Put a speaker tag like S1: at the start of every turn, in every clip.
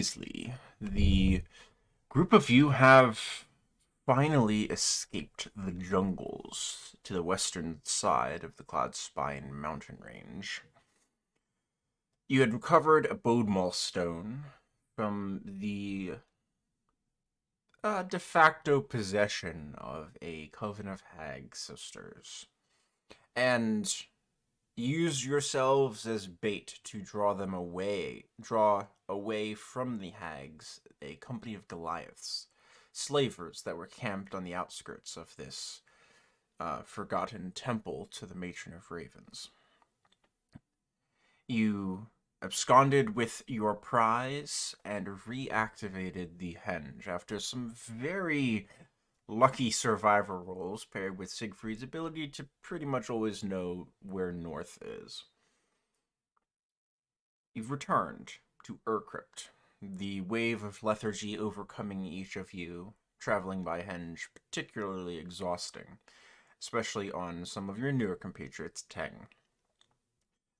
S1: Previously, the group of you have finally escaped the jungles to the western side of the Cloud Spine mountain range. You had recovered a Bodemall stone from the de facto possession of a coven of hag sisters, and use yourselves as bait to draw away from the hags a company of Goliaths, slavers that were camped on the outskirts of this forgotten temple to the Matron of Ravens. You absconded with your prize and reactivated the henge after some very lucky survivor rolls paired with Siegfried's ability to pretty much always know where north is. You've returned to Urcrypt, the wave of lethargy overcoming each of you, traveling by henge particularly exhausting, especially on some of your newer compatriots, Teng.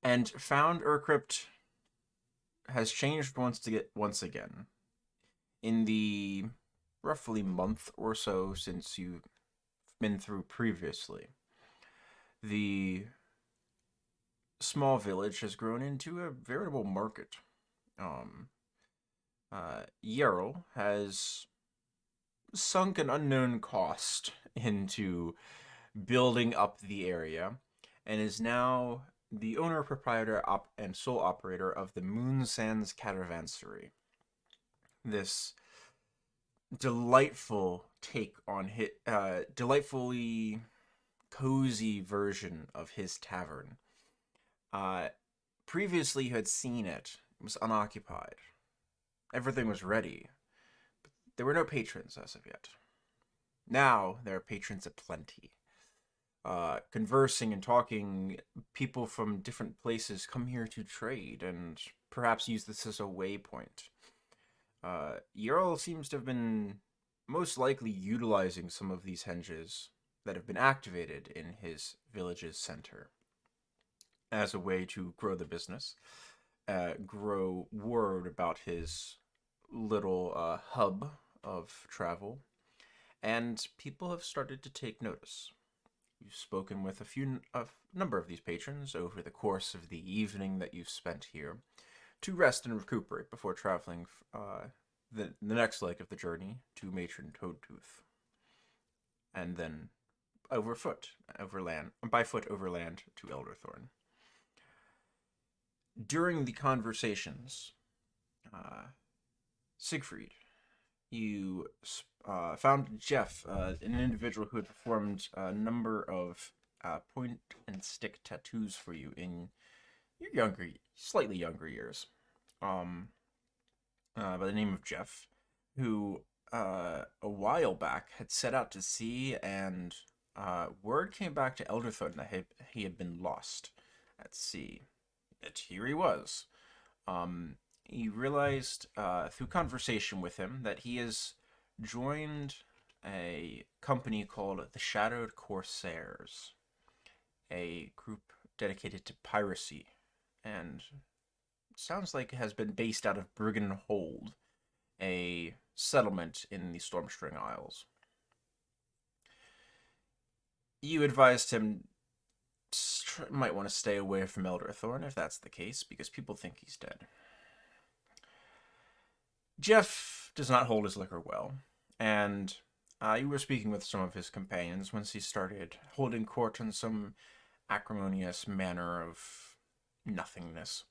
S1: And found Urcrypt has changed once again. In the roughly month or so since you've been through previously, the small village has grown into a veritable market. Yerl has sunk an unknown cost into building up the area and is now the owner, proprietor, and sole operator of the Moon Sands Caravansary. This delightful take on delightfully cozy version of his tavern. Previously, you had seen it. It was unoccupied. Everything was ready, but there were no patrons as of yet. Now, there are patrons aplenty. Conversing and talking, people from different places come here to trade and perhaps use this as a waypoint. Yerl seems to have been most likely utilizing some of these henges that have been activated in his village's center as a way to grow the business, grow word about his little hub of travel, and people have started to take notice. You've spoken with a number of these patrons over the course of the evening that you've spent here to rest and recuperate before traveling the next leg of the journey to Matron Toadtooth, and then by foot overland to Elderthorn. During the conversations, Siegfried, you found Jeff, an individual who had performed a number of point and stick tattoos for you in your slightly younger years, by the name of Jeff, who a while back had set out to sea, and word came back to Elderthorn that he had been lost at sea. Yet here he was. He realized through conversation with him that he has joined a company called the Shadowed Corsairs, a group dedicated to piracy, and sounds like it has been based out of Brigand Hold, a settlement in the Stormstring Isles. You advised him might want to stay away from Elderthorn if that's the case, because people think he's dead. Jeff does not hold his liquor well, and you were speaking with some of his companions once he started holding court in some acrimonious manner of nothingness,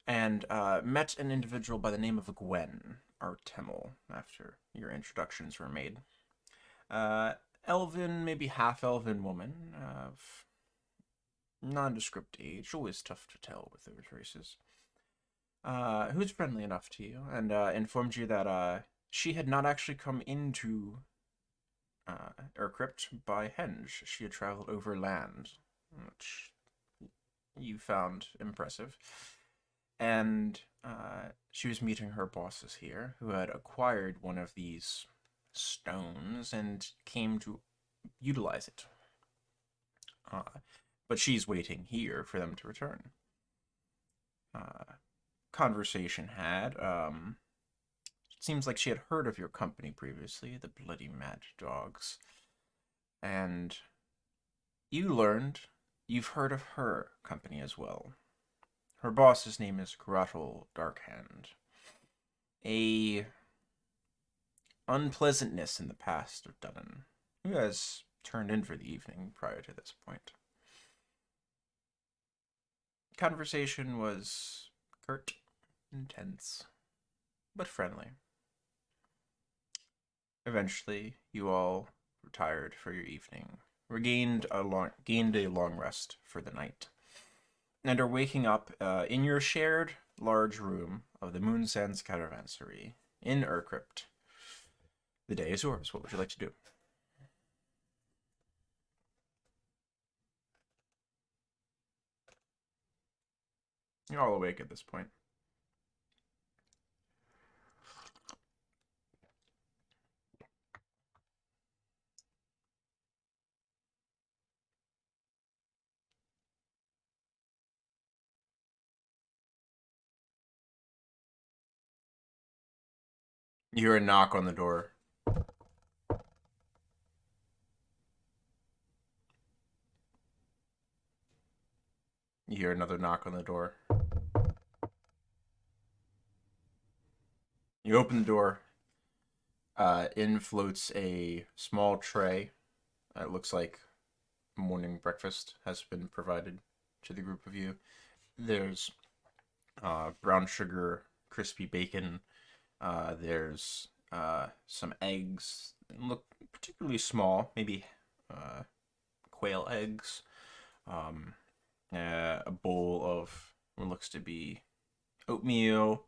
S1: and met an individual by the name of Gwen Artemel after your introductions were made. Elven, maybe half-elven woman of nondescript age, always tough to tell with those races, who's friendly enough to you, and informed you that she had not actually come into Urcrypt by henge. She had traveled overland, which you found impressive. And she was meeting her bosses here, who had acquired one of these stones and came to utilize it. But she's waiting here for them to return. Conversation had. seems like she had heard of your company previously, the Bloody Mad Dogs. And you learned you've heard of her company as well. Her boss's name is Grottle Darkhand. A unpleasantness in the past of Dunnan, who has turned in for the evening prior to this point. Conversation was curt, intense, but friendly. Eventually, you all retired for your evening, gained a long rest for the night, and are waking up in your shared large room of the Moonsands Caravansary in Urcrypt. The day is yours. What would you like to do? You're all awake at this point. You hear a knock on the door. You hear another knock on the door. You open the door. In floats a small tray. It looks like morning breakfast has been provided to the group of you. There's brown sugar, crispy bacon. There's some eggs. Look particularly small, maybe quail eggs. A bowl of what looks to be oatmeal.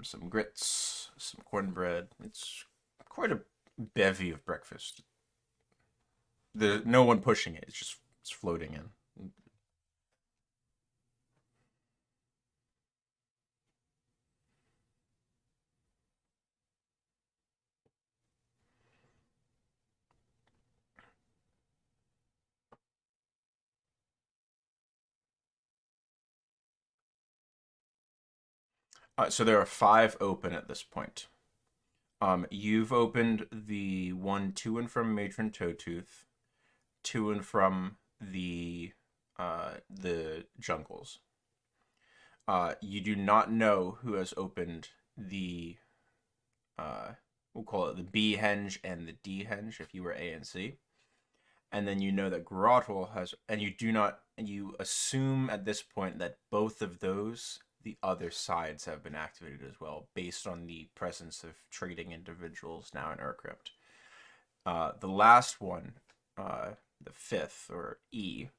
S1: Some grits, some cornbread. It's quite a bevy of breakfast. There's no one pushing it. It's floating in. So there are 5 open at this point. You've opened the one to and from Matron Toetooth, to and from the jungles. You do not know who has opened the we'll call it the B henge and the D henge if you were A and C. And then you know that Grottle has, and you assume at this point that both of those, the other sides have been activated as well, based on the presence of trading individuals now in Urcrypt. The last one, the 5th, or E,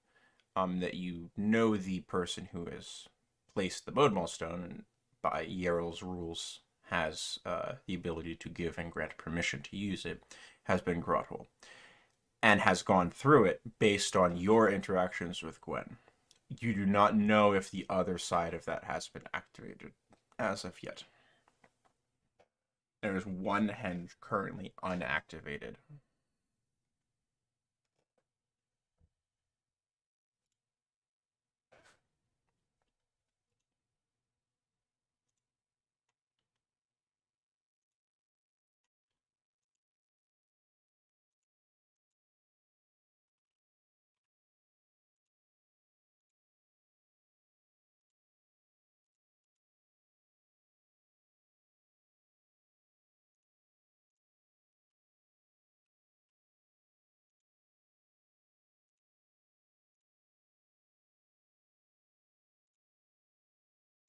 S1: that you know the person who has placed the Bodmal Stone, and by Yarrow's rules has the ability to give and grant permission to use it, has been Grottle, and has gone through it based on your interactions with Gwen. You do not know if the other side of that has been activated as of yet. There is one henge currently unactivated.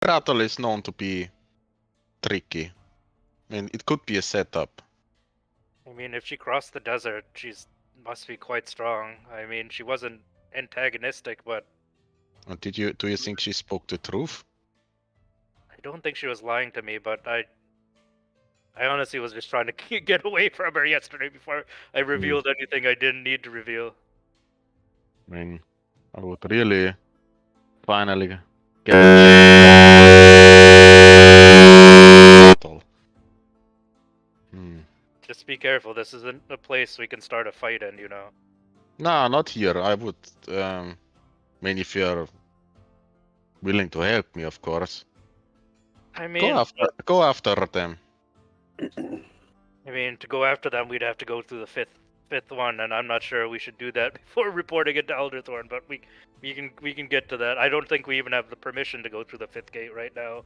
S2: Rattle is known to be tricky. I mean, it could be a setup.
S3: I mean, if she crossed the desert, must be quite strong. I mean, she wasn't antagonistic, but
S2: Do you think she spoke the truth?
S3: I don't think she was lying to me. But I honestly was just trying to get away from her yesterday before I revealed anything I didn't need to reveal.
S2: I mean, I would really finally get a
S3: Just be careful. This isn't a place we can start a fight in, you know.
S2: No, not here. I would. I mean, if you're willing to help me, of course.
S3: I mean,
S2: Go after them.
S3: I mean, to go after them, we'd have to go through the fifth one, and I'm not sure we should do that before reporting it to Elderthorn. But we can get to that. I don't think we even have the permission to go through the fifth gate right now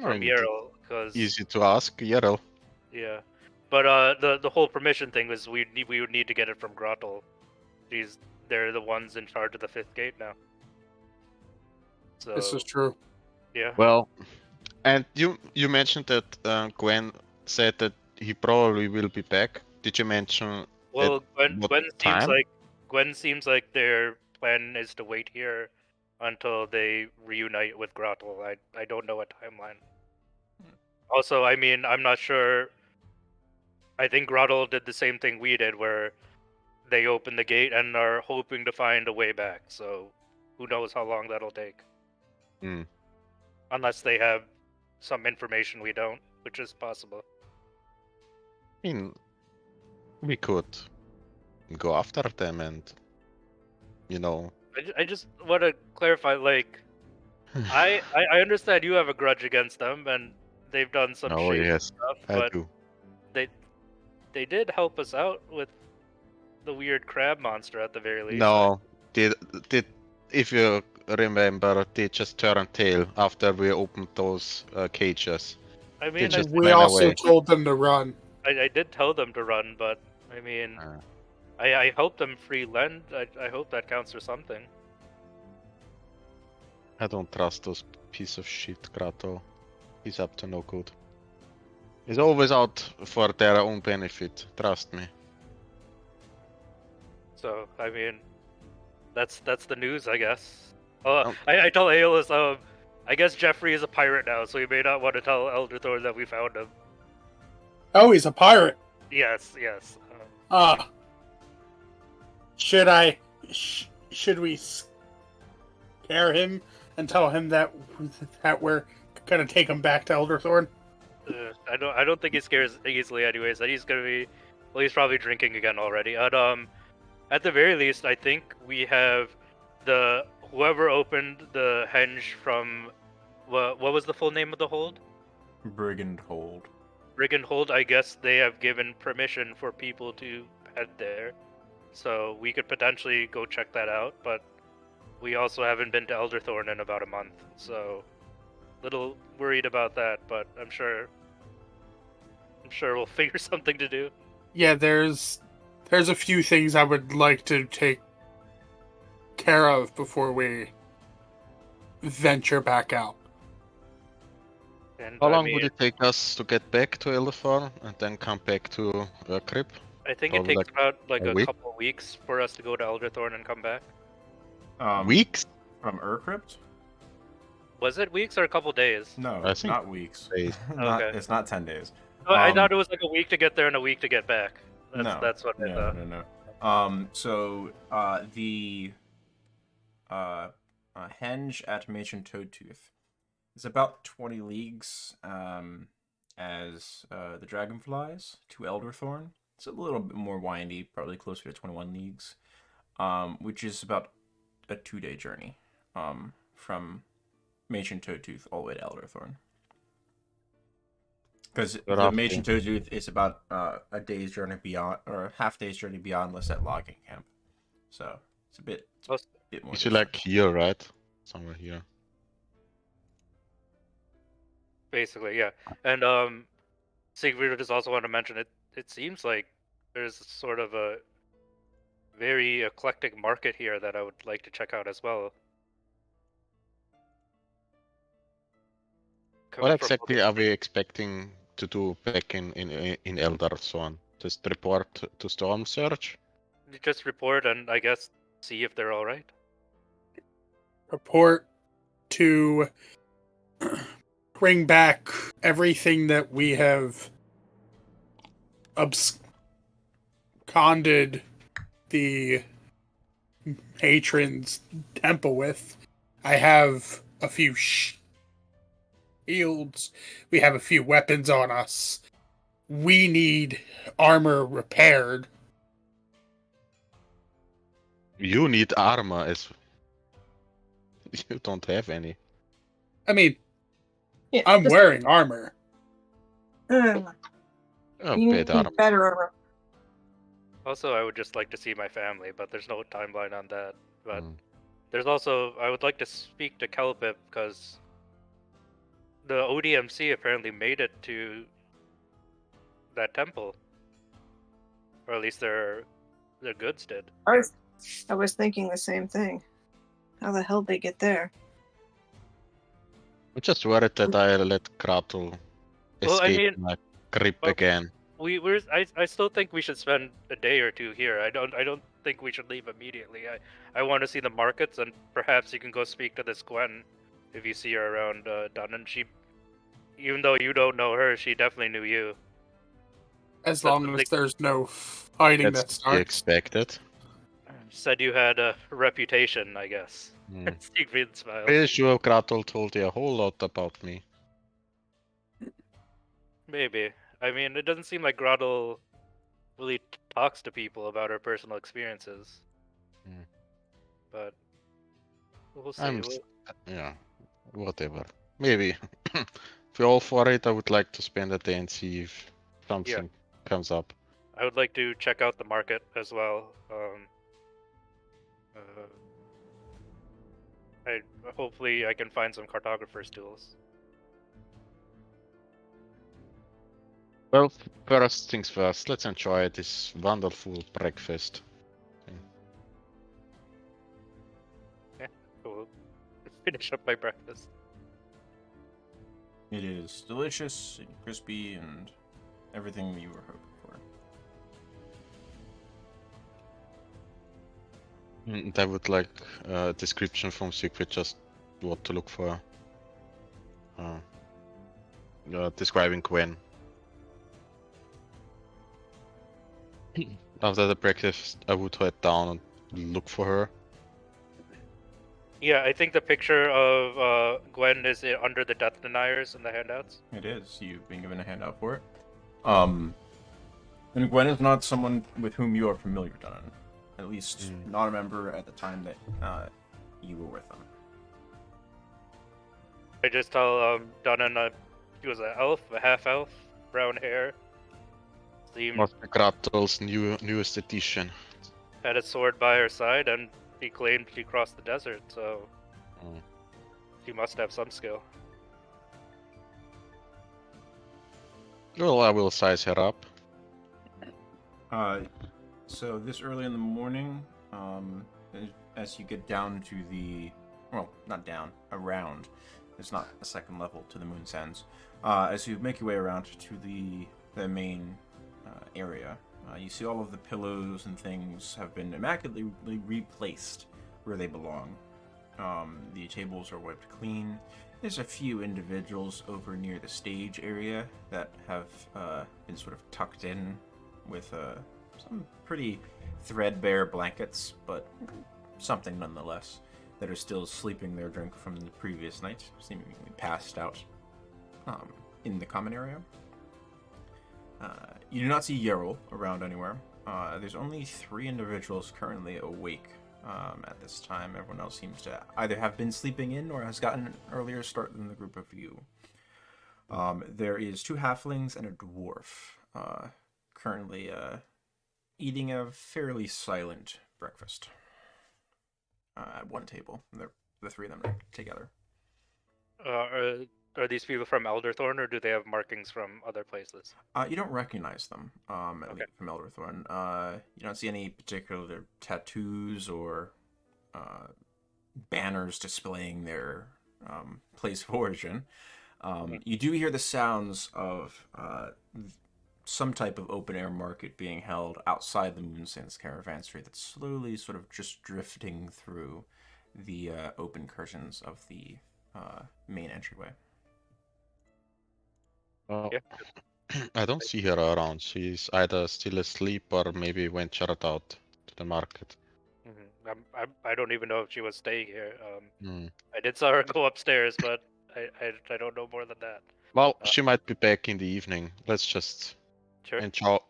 S3: from
S2: And
S3: Yarrow, because
S2: easy to ask, Yarrow.
S3: yeah. But the whole permission thing was we would need to get it from Grottel. They're the ones in charge of the fifth gate now. So
S4: This is true.
S3: yeah.
S2: Well, and you mentioned that Gwen said that he probably will be back. Did you mention
S3: Well,
S2: what time?
S3: Gwen seems like their plan is to wait here until they reunite with Grottel. I don't know a timeline. Also, I mean, I'm not sure. I think Grottel did the same thing we did, where they open the gate and are hoping to find a way back. So, who knows how long that'll take?
S2: Hmm.
S3: Unless they have some information we don't, which is possible.
S2: I mean, we could go after them and, you know.
S3: I just want to clarify, like, I understand you have a grudge against them, and they've done some
S2: Oh
S3: shady
S2: yes,
S3: stuff,
S2: I
S3: but
S2: do.
S3: they did help us out with the weird crab monster at the very least.
S2: No, did if you remember, they just turned tail after we opened those cages.
S3: I mean,
S2: just
S4: We
S2: ran
S4: also
S2: away.
S4: told them to run.
S3: I did tell them to run, but I mean,
S2: Uh.
S3: I helped them free Lend. I hope that counts for something.
S2: I don't trust those piece of shit, Krato. He's up to no good. He's always out for their own benefit, trust me.
S3: So I mean, that's the news, I guess.
S2: Oh.
S3: I tell Aeolus, I guess Jeffrey is a pirate now, so you may not want to tell Elderthor that we found him.
S4: Oh, he's a pirate.
S3: Yes.
S4: Should we scare him and tell him that we're gonna take him back to Elderthorn?
S3: I don't think he scares easily, anyways. And he's gonna be, well, he's probably drinking again already. And at the very least, I think we have whoever opened the henge from what was the full name of the hold?
S1: Brigand Hold.
S3: Brigand Hold. I guess they have given permission for people to head there, so we could potentially go check that out. But we also haven't been to Elderthorn in about a month, so little worried about that. But I'm sure we'll figure something to do.
S4: Yeah, there's a few things I would like to take care of before we venture back out.
S3: And
S2: How
S3: I
S2: long
S3: mean,
S2: would it take us to get back to Elderthorn and then come back to Crypt?
S3: I think
S2: Probably
S3: it takes about like
S2: a
S3: a
S2: week?
S3: couple weeks for us to go to Elderthorn and come back.
S2: Weeks?
S1: From Urcrypt?
S3: Was it weeks or a couple days?
S1: No,
S2: I
S1: it's
S2: think
S1: not weeks.
S2: days.
S3: Okay.
S1: It's not 10 days.
S3: Oh, I thought it was like a week to get there and a week to get back. That's what I thought.
S1: No. So the henge at Machen Toadtooth is about 20 leagues as the dragonflies to Elderthorn. It's a little bit more windy, probably closer to 21 leagues, which is about a 2-day journey from Machen Toadtooth all the way to Elderthorn. Because the Machen Toadtooth is about a day's journey beyond, or a half day's journey beyond Lisette logging camp. So it's a bit more.
S2: It's like here, right? Somewhere here.
S3: Basically, yeah. And Siegfried just also want to mention it seems like there's sort of a very eclectic market here that I would like to check out as well.
S2: What exactly are we expecting to do back in Elderthorn? Just report to Storm Surge?
S3: Just report and I guess see if they're all right.
S4: Report to bring back everything that we have absconded the patron's temple with. I have a few shields. We have a few weapons on us. We need armor repaired.
S2: You need armor as you don't have any.
S4: I mean,
S5: Yeah,
S4: I'm wearing armor.
S2: Oh,
S5: You
S2: paid
S5: need
S2: armor.
S5: better armor.
S3: Also, I would just like to see my family, but there's no timeline on that. But
S2: Mm.
S3: there's also, I would like to speak to Kelpip because the ODMC apparently made it to that temple, or at least their goods did.
S5: I was thinking the same thing. How the hell did they get there?
S2: I'm just worried that I let Kratul
S3: Well, I
S2: escape
S3: mean,
S2: my grip
S3: well,
S2: again.
S3: I still think we should spend a day or two here. I don't think we should leave immediately. I want to see the markets, and perhaps you can go speak to this Gwen if you see her around Dunnan. She, even though you don't know her, she definitely knew you.
S4: As
S3: That's
S4: long
S3: the
S4: as
S3: thing.
S4: there's no fighting
S2: That's
S4: that
S2: to be
S4: starts.
S2: expected.
S3: Said you had a reputation, I guess.
S2: Hmm.
S3: Siegfried smiles.
S2: Pretty sure Kratul told you a whole lot about me.
S3: Maybe. I mean, it doesn't seem like Grottle really talks to people about her personal experiences.
S2: Hmm.
S3: But we'll see.
S2: I'm, yeah, whatever. Maybe. If you're all for it, I would like to spend a day and see if something comes up.
S3: I would like to check out the market as well. I hopefully I can find some cartographer's tools.
S2: Well, first things first, let's enjoy this wonderful breakfast.
S3: We'll finish up my breakfast.
S1: It is delicious and crispy and everything you were hoping for.
S2: And I would like a description from Siegfried, just what to look for. Describing Gwen. After the breakfast, I would head down and look for her.
S3: Yeah, I think the picture of Gwen is under the Death Deniers in the handouts.
S1: It is. You've been given a handout for it. And Gwen is not someone with whom you are familiar, Dunnan. At least not a member at the time that you were with them.
S3: I just tell Dunnan he was an elf, a half elf, brown hair. Seemed
S2: Must be Kratul's newest edition.
S3: had a sword by her side, and he claimed she crossed the desert, so she must have some skill.
S2: Well, I will size her up.
S1: So this early in the morning, as you get down to the, well, not down, around. It's not a second level to the Moon Sands. As you make your way around to the main area, you see all of the pillows and things have been immaculately replaced where they belong. The tables are wiped clean. There's a few individuals over near the stage area that have been sort of tucked in with some pretty threadbare blankets, but something nonetheless, that are still sleeping their drink from the previous night, seemingly passed out in the common area. You do not see Yerl around anywhere. There's only 3 individuals currently awake at this time. Everyone else seems to either have been sleeping in or has gotten an earlier start than the group of you. There is 2 halflings and a dwarf currently eating a fairly silent breakfast at one table. The 3 of them are together.
S3: Are these people from Elderthorn, or do they have markings from other places?
S1: You don't recognize them
S3: Okay.
S1: least from Elderthorn. You don't see any particular tattoos or banners displaying their place of origin. You do hear the sounds of some type of open-air market being held outside the Moonsands Caravansary that's slowly sort of just drifting through the open curtains of the main entryway.
S3: Yeah.
S2: I don't see her around. She's either still asleep or maybe ventured out to the market.
S3: I don't even know if she was staying here.
S2: Hmm.
S3: I did saw her go upstairs, but I don't know more than that.
S2: Well, she might be back in the evening. Let's just
S3: Sure.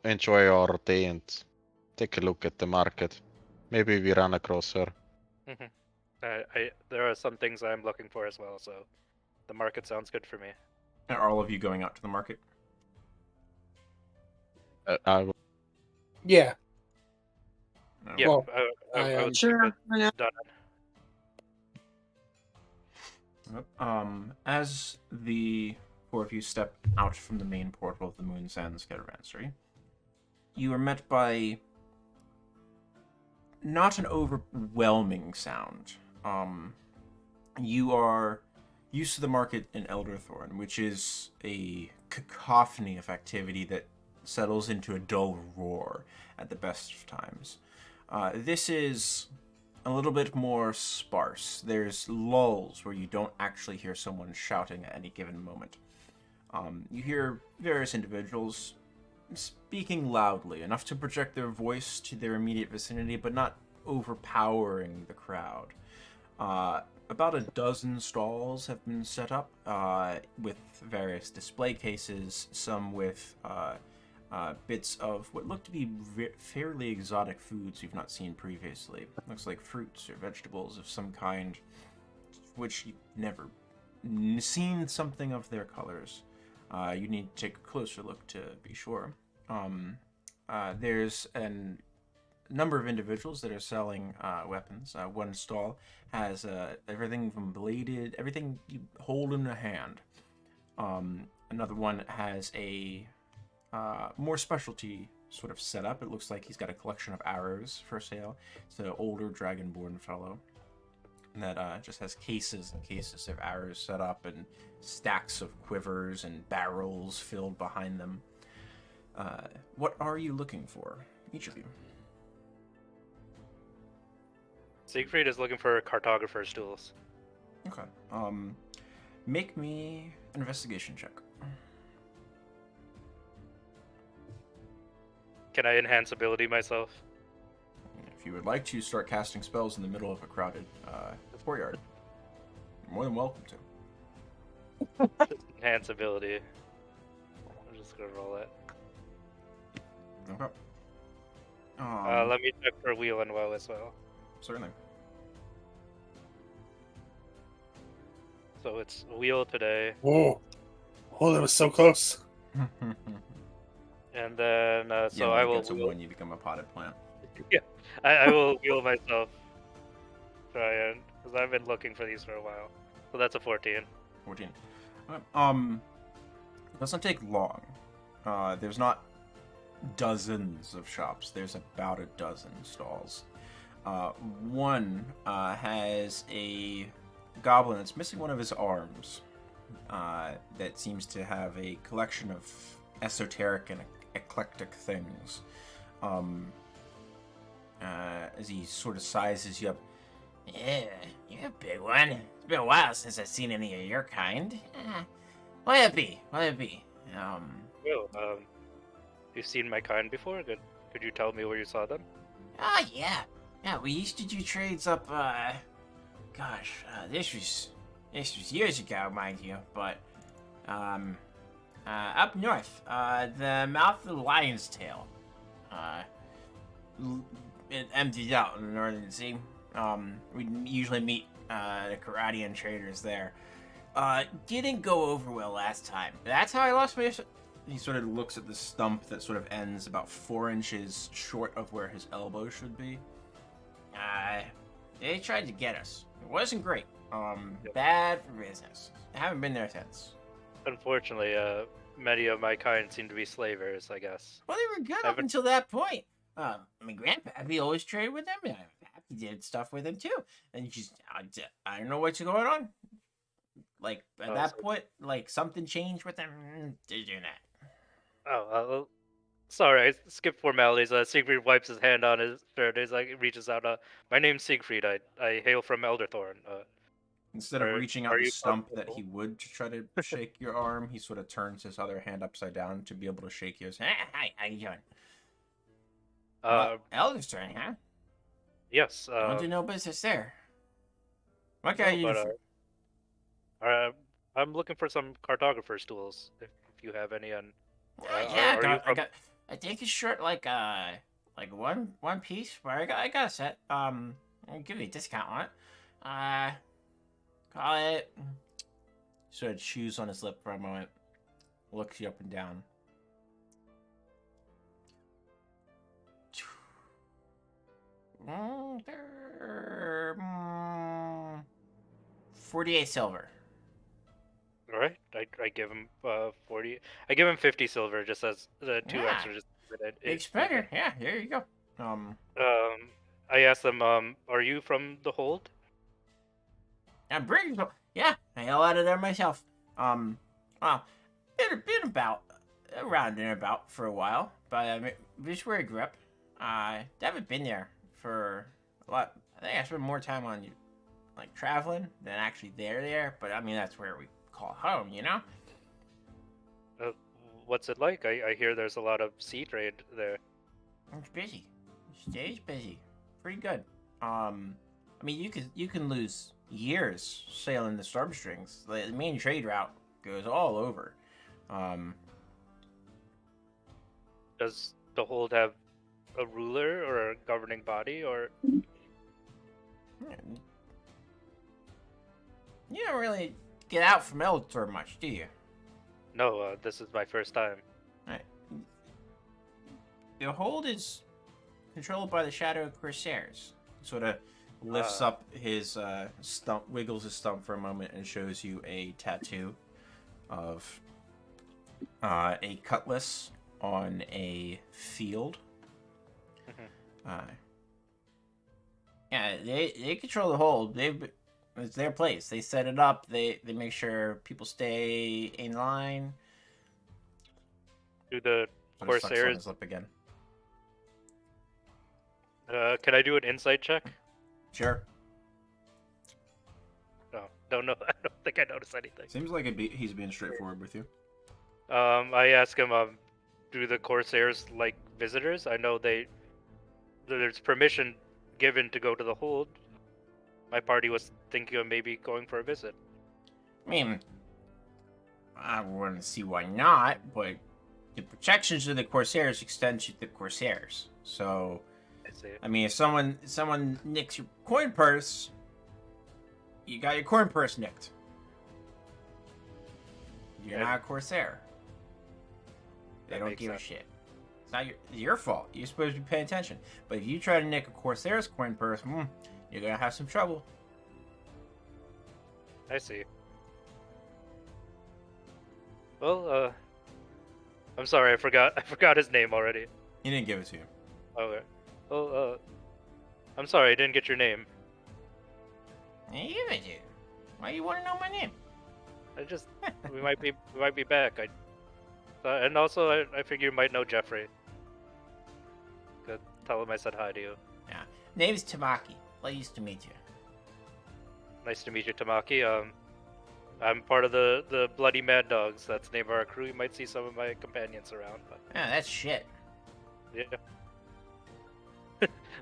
S2: enjoy our day and take a look at the market. Maybe we run across her.
S3: There are some things I'm looking for as well, so the market sounds good for me.
S1: Are all of you going out to the market?
S2: I will.
S4: Yeah.
S3: Yeah,
S4: Well,
S3: I would
S5: Sure.
S3: think
S5: I know.
S3: that's done.
S1: As the four of you step out from the main portal of the Moon Sands Caravanserai, you are met by not an overwhelming sound. You are used to the market in Elderthorn, which is a cacophony of activity that settles into a dull roar at the best of times. This is a little bit more sparse. There's lulls where you don't actually hear someone shouting at any given moment. You hear various individuals speaking loudly, enough to project their voice to their immediate vicinity, but not overpowering the crowd. About a dozen stalls have been set up with various display cases, some with bits of what look to be fairly exotic foods you've not seen previously. Looks like fruits or vegetables of some kind, which you've never seen something of their colors. You need to take a closer look to be sure. There's a number of individuals that are selling weapons. One stall has everything from bladed, everything you hold in a hand. Another one has a more specialty sort of setup. It looks like he's got a collection of arrows for sale. It's an older dragonborn fellow that just has cases and cases of arrows set up and stacks of quivers and barrels filled behind them. What are you looking for, each of you?
S3: Siegfried is looking for cartographer's tools.
S1: Okay. Make me an investigation check.
S3: Can I enhance ability myself?
S1: If you would like to start casting spells in the middle of a crowded courtyard, you're more than welcome to.
S3: Enhance ability. I'm just gonna roll it.
S1: Okay.
S3: Let me check for wheel and woe as well.
S1: Certainly.
S3: So it's wheel today,
S4: Oh, that was so close.
S3: and then so
S1: yeah,
S3: I
S1: when it
S3: will.
S1: gets to
S3: Wheel,
S1: one, you become a potted plant.
S3: I will wheel myself. Try and because I've been looking for these for a while. So that's a 14.
S1: 14. Okay. It doesn't take long. There's not dozens of shops. There's about a dozen stalls. One has a goblin that's missing one of his arms. That seems to have a collection of esoteric and eclectic things. As he sort of sizes you up.
S6: Yeah, you're a big one. It's been a while since I've seen any of your kind. What it be?
S3: Well, you've seen my kind before. Could you tell me where you saw them?
S6: Yeah. Yeah, we used to do trades up, this was years ago, mind you, but, up north, the mouth of the Lion's Tail. It emptied out in the Northern Sea. We usually meet, the Arabian traders there. Didn't go over well last time. That's how I lost my...
S1: He sort of looks at the stump that sort of ends about 4 inches short of where his elbow should be.
S6: They tried to get us. It wasn't great. Bad for business. I haven't been there since.
S3: Unfortunately, many of my kind seem to be slavers, I guess.
S6: Well, they were good up until that point. My grandpappy always traded with them, and Pappy did stuff with him too. And just, I don't know what's going on. Like, at that point, like, something changed with them. They're doing that.
S3: Oh, sorry, I skipped formalities. Siegfried wipes his hand on his shirt. He's like, reaches out. My name's Siegfried. I hail from Elderthorn.
S1: Instead of reaching out
S3: are
S1: the
S3: you
S1: stump that
S3: comfortable?
S1: he would to try to shake your arm, he sort of turns his other hand upside down to be able to shake yours.
S6: Hi, how you doing? Elder's turn, huh?
S3: Yes.
S6: I don't do no business there. What can I do for...
S3: I'm looking for some cartographer's tools. If you have any, and
S6: I think it's short like one piece, but I got a set. I'll give you a discount on it. Call it.
S1: Sort of chews on his lip for a moment, looks you up and down.
S6: they're, 48 silver.
S3: All right, I give him 40. I give him 50 silver just as the 2
S6: Yeah.
S3: extra. Just
S6: Big spender. Yeah, there you go.
S3: I asked them, are you from the hold?
S6: I'm British. Yeah, I hell out of there myself. Well, been about around and about for a while, but this is where I grew up. I haven't been there for a lot. I think I spent more time on like traveling than actually there. But I mean, that's where we call home, you know.
S3: What's it like? I hear there's a lot of sea trade there.
S6: It's busy. It stays busy. Pretty good. I mean, you can lose years sailing the storm strings. The main trade route goes all over.
S3: Does the hold have a ruler or a governing body, or
S6: You don't really get out from Eldor much, do you?
S3: no? This is my first time.
S6: Right. The hold is controlled by the Shadow Corsairs. Sort of lifts up his stump, wiggles his stump for a moment, and shows you a tattoo of a cutlass on a field. Yeah, they control the hold. It's their place. They set it up. They make sure people stay in line.
S3: Do the
S1: Sort of sucks on
S3: Corsairs?
S1: his lip again.
S3: Can I do an insight check?
S6: Sure.
S3: No, don't know. I don't think I noticed anything.
S1: Seems like he's being straightforward with you.
S3: I ask him, do the Corsairs like visitors? I know there's permission given to go to the hold. My party was thinking of maybe going for a visit.
S6: I mean, I wouldn't see why not, but the protections of the Corsairs extend to the Corsairs. So,
S3: I see.
S6: I mean, if someone nicks your coin purse, you got your coin purse nicked. You're not a Corsair. They
S3: That
S6: don't
S3: makes
S6: give
S3: sense.
S6: a shit. It's not your fault. You're supposed to be paying attention. But if you try to nick a Corsair's coin purse, you're gonna have some trouble.
S3: I see. Well, I'm sorry, I forgot his name already.
S6: He didn't give it to you.
S3: Okay. Well, I'm sorry, I didn't get your name.
S6: He give it to you. Why you want to know my name?
S3: I just we might be back. And also I figure you might know Jeffrey. Good. Tell him I said hi to you.
S6: Yeah. Name's Tamaki. Pleased to meet you.
S3: Nice to meet you, Tamaki. I'm part of the Bloody Mad Dogs. That's the name of our crew. You might see some of my companions around, but
S6: Yeah, that's shit.
S3: yeah.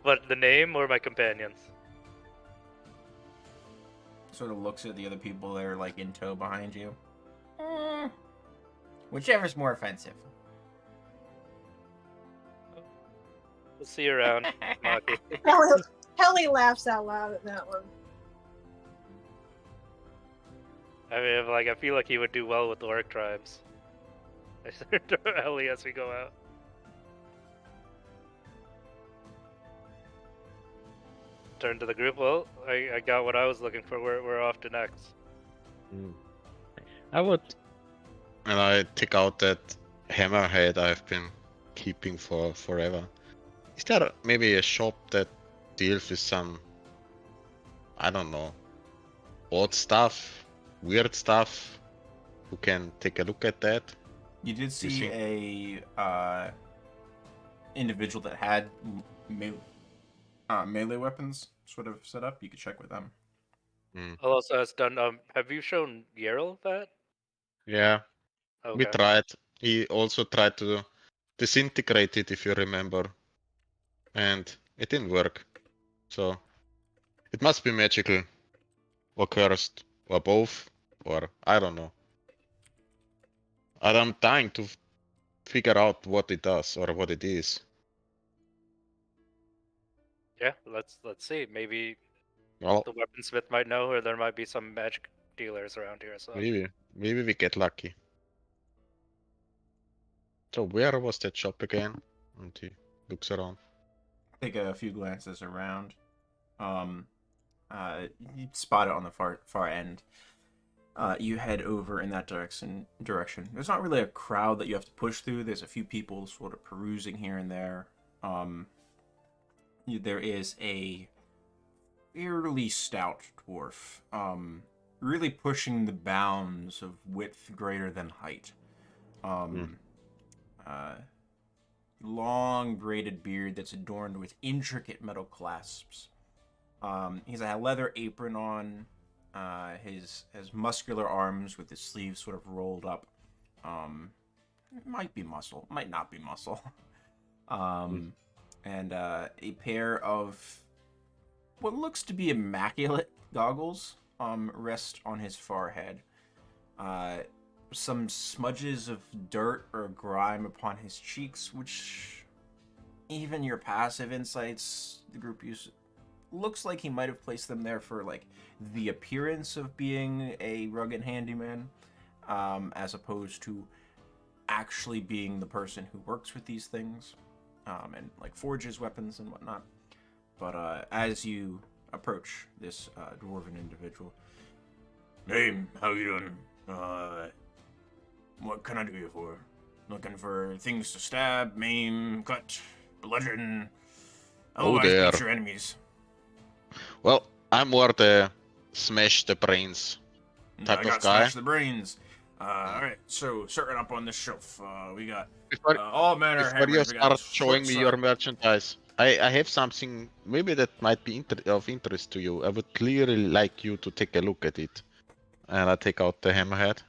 S3: But the name or my companions?
S6: Sort of looks at the other people that are like in tow behind you. Whichever's more offensive.
S3: We'll see you around, Tamaki.
S5: Helly laughs out loud at that one.
S3: I mean, like, I feel like he would do well with the orc tribes. I start to Ellie as we go out. Turn to the group. Well, I got what I was looking for. We're off to next.
S2: I would. And I take out that hammerhead I've been keeping for forever. Is there maybe a shop that deals with some, I don't know, odd stuff, weird stuff? Who can take a look at that?
S6: You did see
S2: see?
S6: a individual that had melee weapons sort of set up. You could check with them.
S3: I'll also ask done. Have you shown Yerl that?
S2: Yeah, we
S3: Okay.
S2: tried. He also tried to disintegrate it, if you remember. And it didn't work. So, it must be magical. Or cursed. Or both. Or, I don't know. And I'm dying to figure out what it does, or what it is.
S3: Yeah. Let's see. Maybe
S2: Well,
S3: the weaponsmith might know, or there might be some magic dealers around here. So
S2: maybe we get lucky. So where was that shop again? And he looks around.
S1: take a few glances around. You spot it on the far end. You head over in that direction. There's not really a crowd that you have to push through. There's a few people sort of perusing here and there. There is a fairly stout dwarf, really pushing the bounds of width greater than height. Long braided beard that's adorned with intricate metal clasps. He has a leather apron on. His muscular arms with his sleeves sort of rolled up. It might be muscle, might not be muscle. And a pair of what looks to be immaculate goggles rest on his forehead. Some smudges of dirt or grime upon his cheeks, which even your passive insights, the group use, looks like he might have placed them there for like the appearance of being a rugged handyman, as opposed to actually being the person who works with these things, and like forges weapons and whatnot. But as you approach this dwarven individual, hey, how you doing? What can I do you for? Looking for things to stab, maim, cut, bludgeon, otherwise
S2: there.
S1: beat your enemies.
S2: Well, I'm more the smash the brains type
S1: I
S2: of
S1: got
S2: guy.
S1: smash the brains. Alright, so starting up on this shelf, we got
S2: Before,
S1: all manner of
S2: before you
S1: hammers. We got
S2: start
S1: this
S2: showing me
S1: short
S2: your
S1: sword.
S2: merchandise, I have something maybe that might be of interest to you. I would clearly like you to take a look at it. And I take out the hammerhead.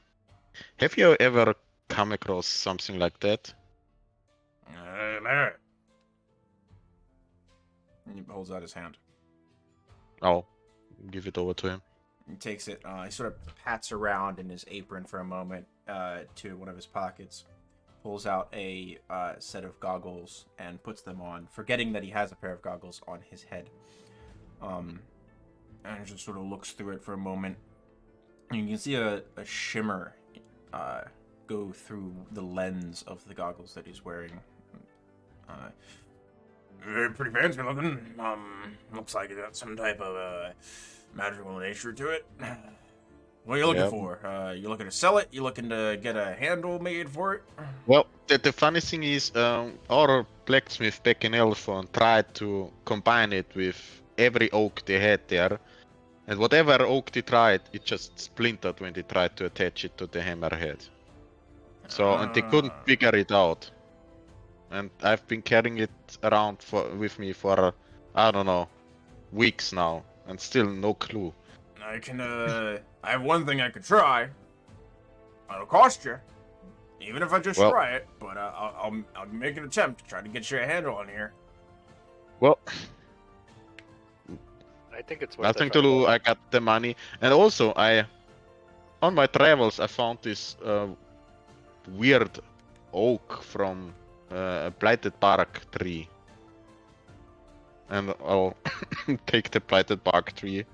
S2: Have you ever come across something like that?
S1: Alright. He holds out his hand.
S2: Oh, give it over to him.
S1: He takes it. He sort of pats around in his apron for a moment to one of his pockets, pulls out a set of goggles and puts them on, forgetting that he has a pair of goggles on his head. And just sort of looks through it for a moment. And you can see a shimmer go through the lens of the goggles that he's wearing. Pretty fancy looking. Looks like it got some type of magical nature to it. What are you looking for? You looking to sell it? You looking to get a handle made for it?
S2: Well, the funny thing is, our blacksmith back in Elfon tried to combine it with every oak they had there. And whatever oak they tried, it just splintered when they tried to attach it to the hammerhead. So, and they couldn't figure it out. And I've been carrying it around with me for, I don't know, weeks now. And still no clue.
S1: I can, I have one thing I could try. It'll cost you. Even if I just try it. But I'll make an attempt to try to get you a handle on here.
S2: Well,
S3: I think it's worth
S2: nothing
S3: it.
S2: to lose. I got the money. And also, on my travels, I found this weird oak from a blighted bark tree. And I'll take the blighted bark tree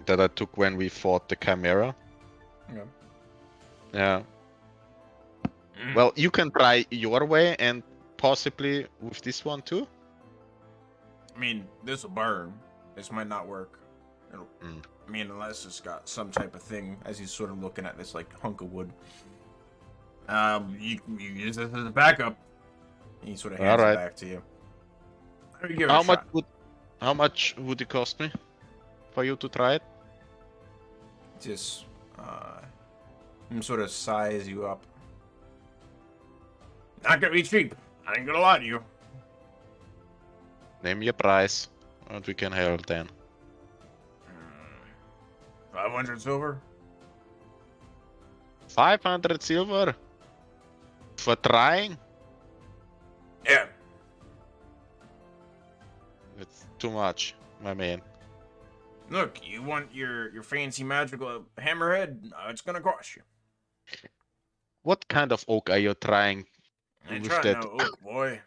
S2: that I took when we fought the Chimera.
S1: Yeah.
S2: Yeah. Well, you can try your way and possibly with this one too.
S1: I mean, this will burn. This might not work. It'll, I mean, unless it's got some type of thing, as he's sort of looking at this, like, hunk of wood. You use this as a backup. He sort of hands it back to you. Give it
S2: How much would it cost me for you to try it?
S1: Just, sort of size you up. Not gonna be cheap. I ain't gonna lie to you.
S2: Name your price, and we can have it then.
S1: 500 silver?
S2: 500 silver? For trying?
S1: Yeah.
S2: It's too much, my man.
S1: Look, you want your fancy magical hammerhead? It's gonna cost you.
S2: What kind of oak are you trying
S1: I ain't
S2: with
S1: trying
S2: that?
S1: no oak, boy.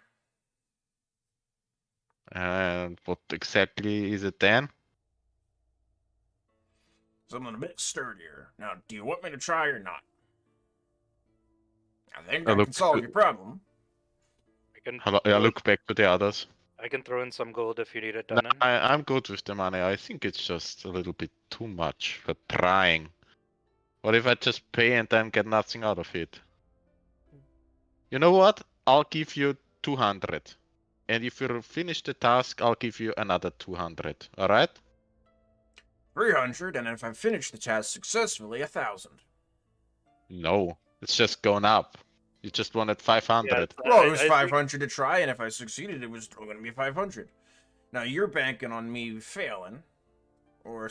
S2: And what exactly is it then?
S1: Something a bit sturdier. Now, do you want me to try or not? I think
S2: I
S1: I
S2: look-
S1: can solve your problem.
S3: I can,
S2: I look back to the others.
S3: I I can throw in some gold if you need it
S2: No,
S3: done in.
S2: I'm good with the money. I think it's just a little bit too much for trying. What if I just pay and then get nothing out of it? You know what? I'll give you 200. And if you finish the task, I'll give you another 200. Alright?
S1: 300, and if I finish the task successfully, 1,000.
S2: No. It's just going up. You just wanted 500.
S1: Well, it was
S3: I think
S1: 500 to try, and if I succeeded, it was still going to be 500. Now, you're banking on me failing, or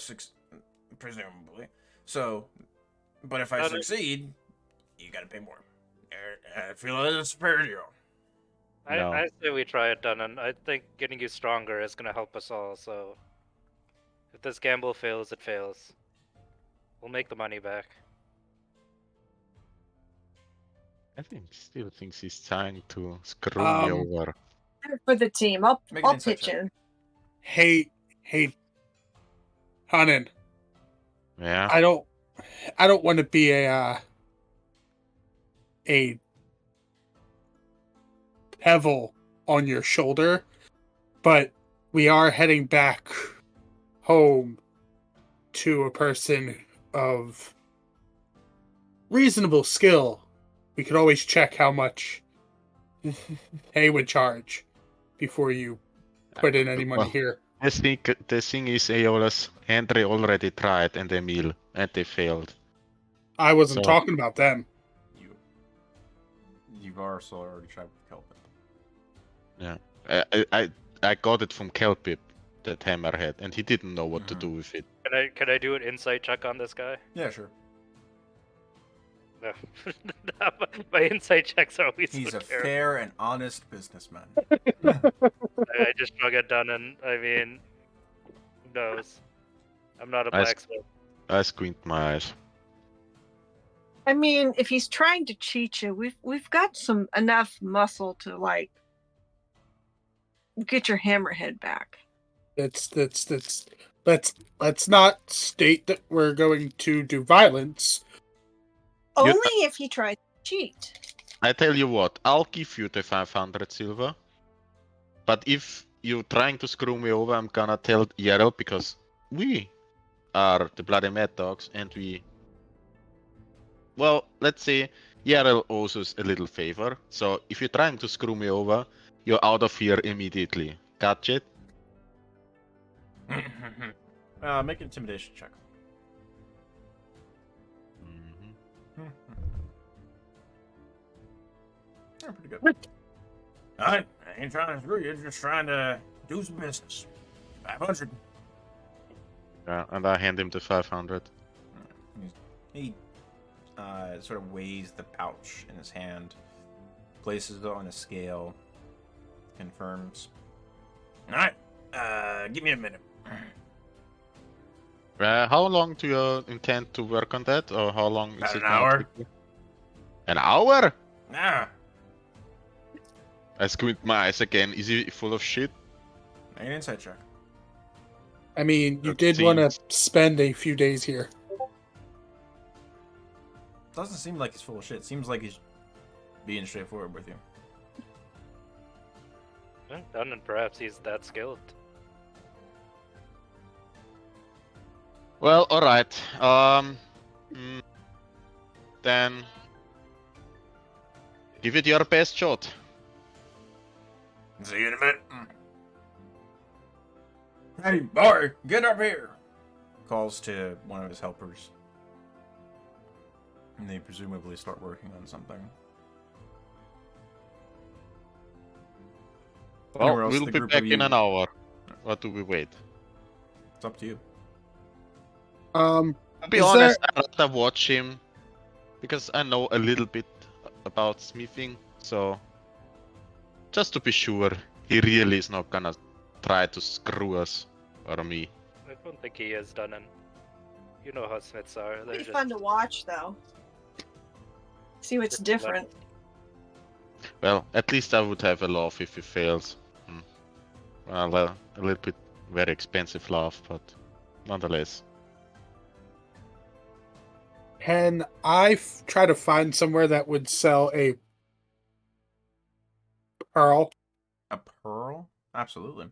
S1: presumably. So, but if I
S3: No, no.
S1: succeed, you got to pay more. I feel it's a fair deal.
S2: No.
S3: I say we try it done, and I think getting you stronger is gonna help us all. So, if this gamble fails, it fails. We'll make the money back.
S2: I think still thinks he's trying to screw me over.
S5: For the team, I'll
S1: Make an insight
S5: pitch
S1: check.
S5: in.
S4: Hey, Hanan,
S2: Yeah.
S4: I don't want to be a pebble on your shoulder, but we are heading back home to a person of reasonable skill. We could always check how much they would charge before you put in any money
S2: Well,
S4: here.
S2: the thing is, Aeolus, Andre already tried and Emil, and they failed.
S4: I wasn't
S2: So-
S4: talking about them.
S1: You've also already tried with Kelpin.
S2: I got it from Kelpip, that hammerhead, and he didn't know what to
S1: Mhm.
S2: do with it.
S3: Can I do an insight check on this guy?
S1: Yeah, sure.
S3: No. My insight checks are always
S1: He's
S3: so
S1: a
S3: terrible.
S1: fair and honest businessman.
S3: I just shrug it done, and I mean, who knows? I'm not a
S2: I s-
S3: blacksmith.
S2: I squint my eyes.
S5: I mean, if he's trying to cheat you, we've got some enough muscle to like get your hammerhead back.
S4: Let's not state that we're going to do violence.
S5: Only if he tries to cheat.
S2: I tell you what, I'll give you the 500 silver. But if you're trying to screw me over, I'm gonna tell Yarrow, because we are the Bloody Mad Dogs, and well, let's say Yarrow owes us a little favor. So if you're trying to screw me over, you're out of here immediately. Catch it?
S1: Make an intimidation check.
S2: Mm-hmm.
S1: Yeah, pretty good. Alright, I ain't trying to screw you, just trying to do some business. 500.
S2: Yeah, and I hand him the 500.
S1: He sort of weighs the pouch in his hand, places it on a scale, confirms. Alright, give me a minute.
S2: How long do you intend to work on that, or how long is
S1: About
S2: it
S1: an
S2: gonna
S1: hour.
S2: take you? An hour?
S1: Ah,
S2: I squint my eyes again. Is he full of shit?
S1: make an insight check.
S4: I mean, you
S2: That
S4: did want to
S2: seems-
S4: spend a few days here.
S1: Doesn't seem like he's full of shit. Seems like he's being straightforward with you.
S3: Done, and perhaps he's that skilled.
S2: Well, alright. Then give it your best shot.
S1: See you in a minute. Hey, boy, get up here! Calls to one of his helpers. And they presumably start working on something.
S2: Well,
S1: Anywhere else
S2: we'll
S1: the
S2: be
S1: group
S2: back
S1: of
S2: in
S1: you-
S2: an hour. Or do we wait?
S1: It's up to you.
S2: To be
S4: Is
S2: honest, I'd rather watch him, because I know a little bit about smithing, so just to be sure, he really is not gonna try to screw us or me.
S3: I don't think he is done, and you know how smiths are.
S5: It'd
S3: They're
S5: be
S3: just
S5: fun to watch, though. See what's different.
S2: Well, at least I would have a laugh if he fails. Well, a little bit very expensive laugh, but nonetheless.
S4: Can I try to find somewhere that would sell a pearl?
S1: A pearl? Absolutely.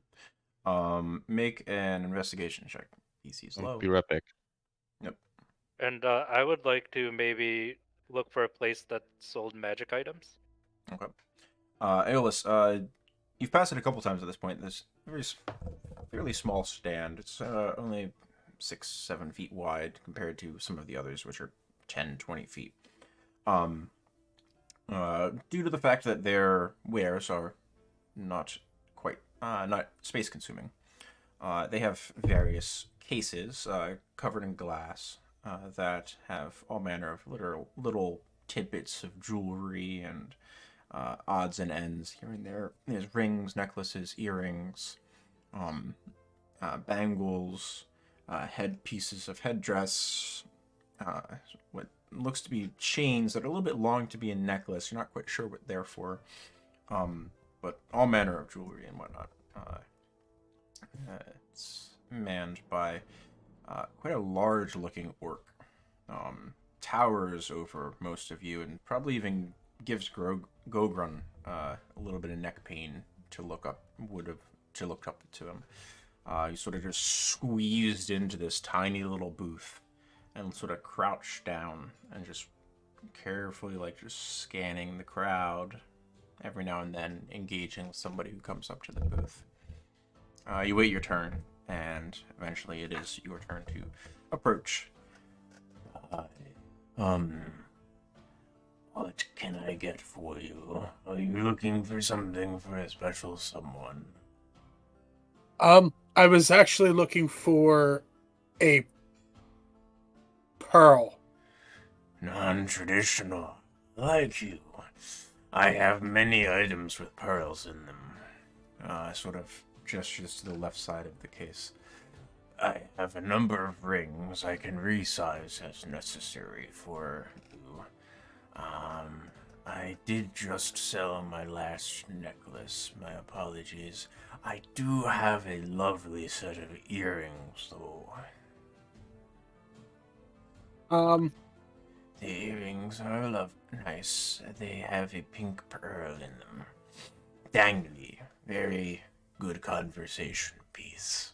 S1: Make an investigation check. DC's
S2: I'll
S1: low.
S2: be right back.
S1: Yep.
S3: And I would like to maybe look for a place that sold magic items.
S1: Okay. Aeolus, you've passed it a couple times at this point. This fairly small stand. It's only 6-7 feet wide compared to some of the others, which are 10-20 feet. Due to the fact that their wares are not quite not space consuming, they have various cases covered in glass that have all manner of little tidbits of jewelry and odds and ends here and there. There's rings, necklaces, earrings, bangles, head pieces of headdress, what looks to be chains that are a little bit long to be a necklace. You're not quite sure what they're for, but all manner of jewelry and whatnot. It's manned by quite a large-looking orc. Towers over most of you, and probably even gives Gogrun a little bit of neck pain to look up. To look up to him. He's sort of just squeezed into this tiny little booth, and sort of crouched down and just carefully, just scanning the crowd. Every now and then, engaging with somebody who comes up to the booth. You wait your turn, and eventually it is your turn to approach.
S7: What can I get for you? Are you looking for something for a special someone?
S4: I was actually looking for a pearl.
S7: Non-traditional, like you. I have many items with pearls in them.
S1: Sort of gestures to the left side of the case.
S7: I have a number of rings I can resize as necessary for you. I did just sell my last necklace. My apologies. I do have a lovely set of earrings, though. The earrings are nice. They have a pink pearl in them. Dangly. Very good conversation piece.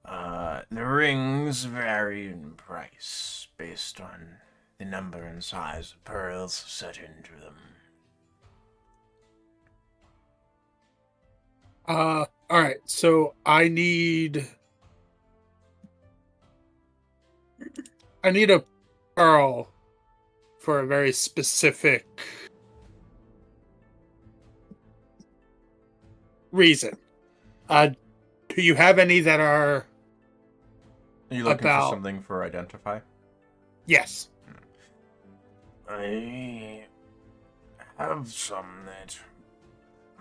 S7: The rings vary in price based on the number and size of pearls set into them.
S4: Alright, so I need a pearl for a very specific reason. Do you have any that are...
S1: Are you looking for something for identify?
S4: Yes.
S7: I have some that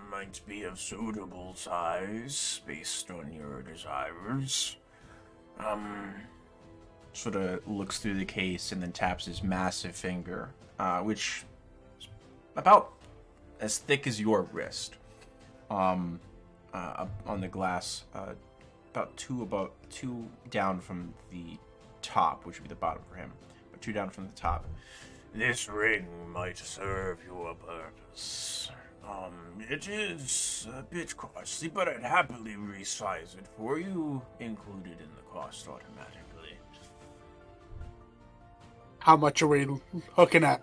S7: might be of suitable size based on your desires.
S1: Sort of looks through the case and then taps his massive finger, which is about as thick as your wrist. On the glass, about two down from the top, which would be the bottom for him, but 2 down from the top.
S7: This ring might serve your purpose. It is a bit costly, but I'd happily resize it for you, included in the cost automatically.
S4: How much are we looking at?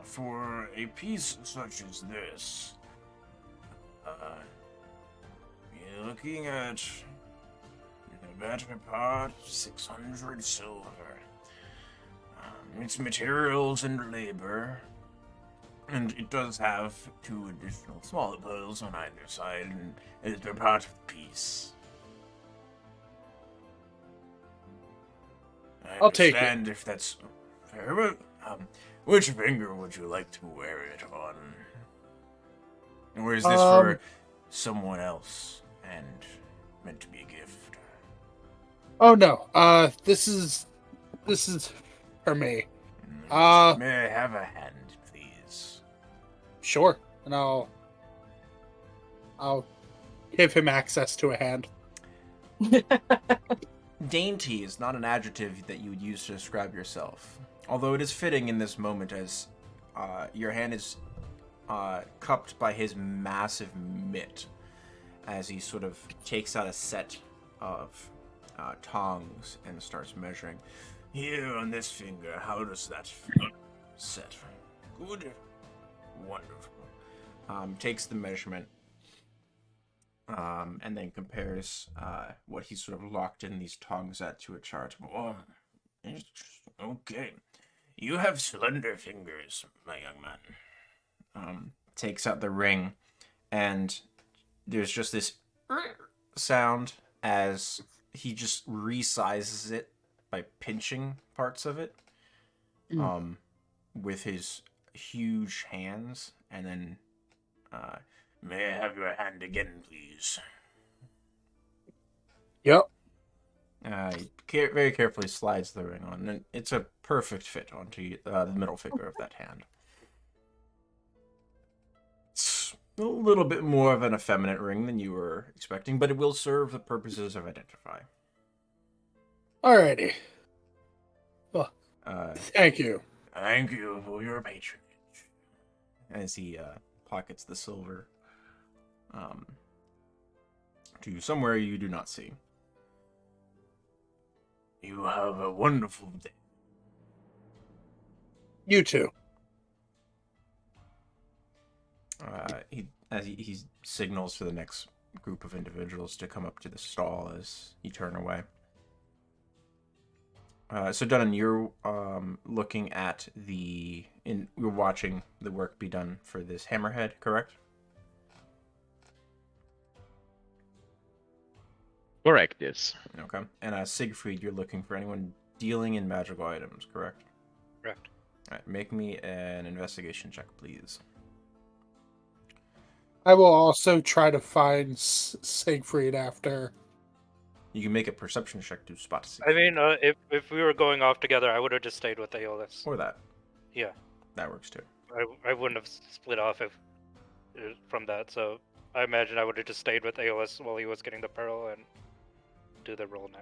S7: For a piece such as this, you're looking at the better part 600 silver. It's materials and labor, and it does have 2 additional smaller pearls on either side, and they're part of the piece.
S4: I'll take it.
S7: And if that's very well, which finger would you like to wear it on? Or is this for someone else and meant to be a gift?
S4: Oh no. This is for me.
S7: May I have a hand, please?
S4: Sure. And I'll give him access to a hand.
S1: Dainty is not an adjective that you would use to describe yourself, although it is fitting in this moment as your hand is cupped by his massive mitt. as he sort of takes out a set of tongs and starts measuring. Here on this finger, how does that set? Good. Wonderful. Takes the measurement, and then compares what he's sort of locked in these tongs at to a chart. Oh, okay. You have slender fingers, my young man. Takes out the ring, and there's just this sound as he just resizes it by pinching parts of it with his huge hands, and then may I have your hand again, please?
S4: Yep.
S1: He very carefully slides the ring on, and it's a perfect fit onto the middle finger of that hand. It's a little bit more of an effeminate ring than you were expecting, but it will serve the purposes of identify.
S4: Alrighty. Well,
S1: Uh,
S4: thank you.
S1: Thank you for your patronage. As he pockets the silver to somewhere you do not see. You have a wonderful day.
S4: You too.
S1: He signals for the next group of individuals to come up to the stall as you turn away. So Dunnan, you're looking at you're watching the work be done for this hammerhead, correct?
S2: Correct, yes.
S1: Okay. And Siegfried, you're looking for anyone dealing in magical items, correct?
S3: Correct.
S1: All right, make me an investigation check, please.
S4: I will also try to find Siegfried after.
S1: You can make a perception check to spot
S3: I
S1: Siegfried.
S3: mean, if we were going off together, I would have just stayed with Aeolus.
S1: Or that.
S3: Yeah.
S1: That works too.
S3: I wouldn't have split off from that, so I imagine I would have just stayed with Aeolus while he was getting the pearl and do the roll now.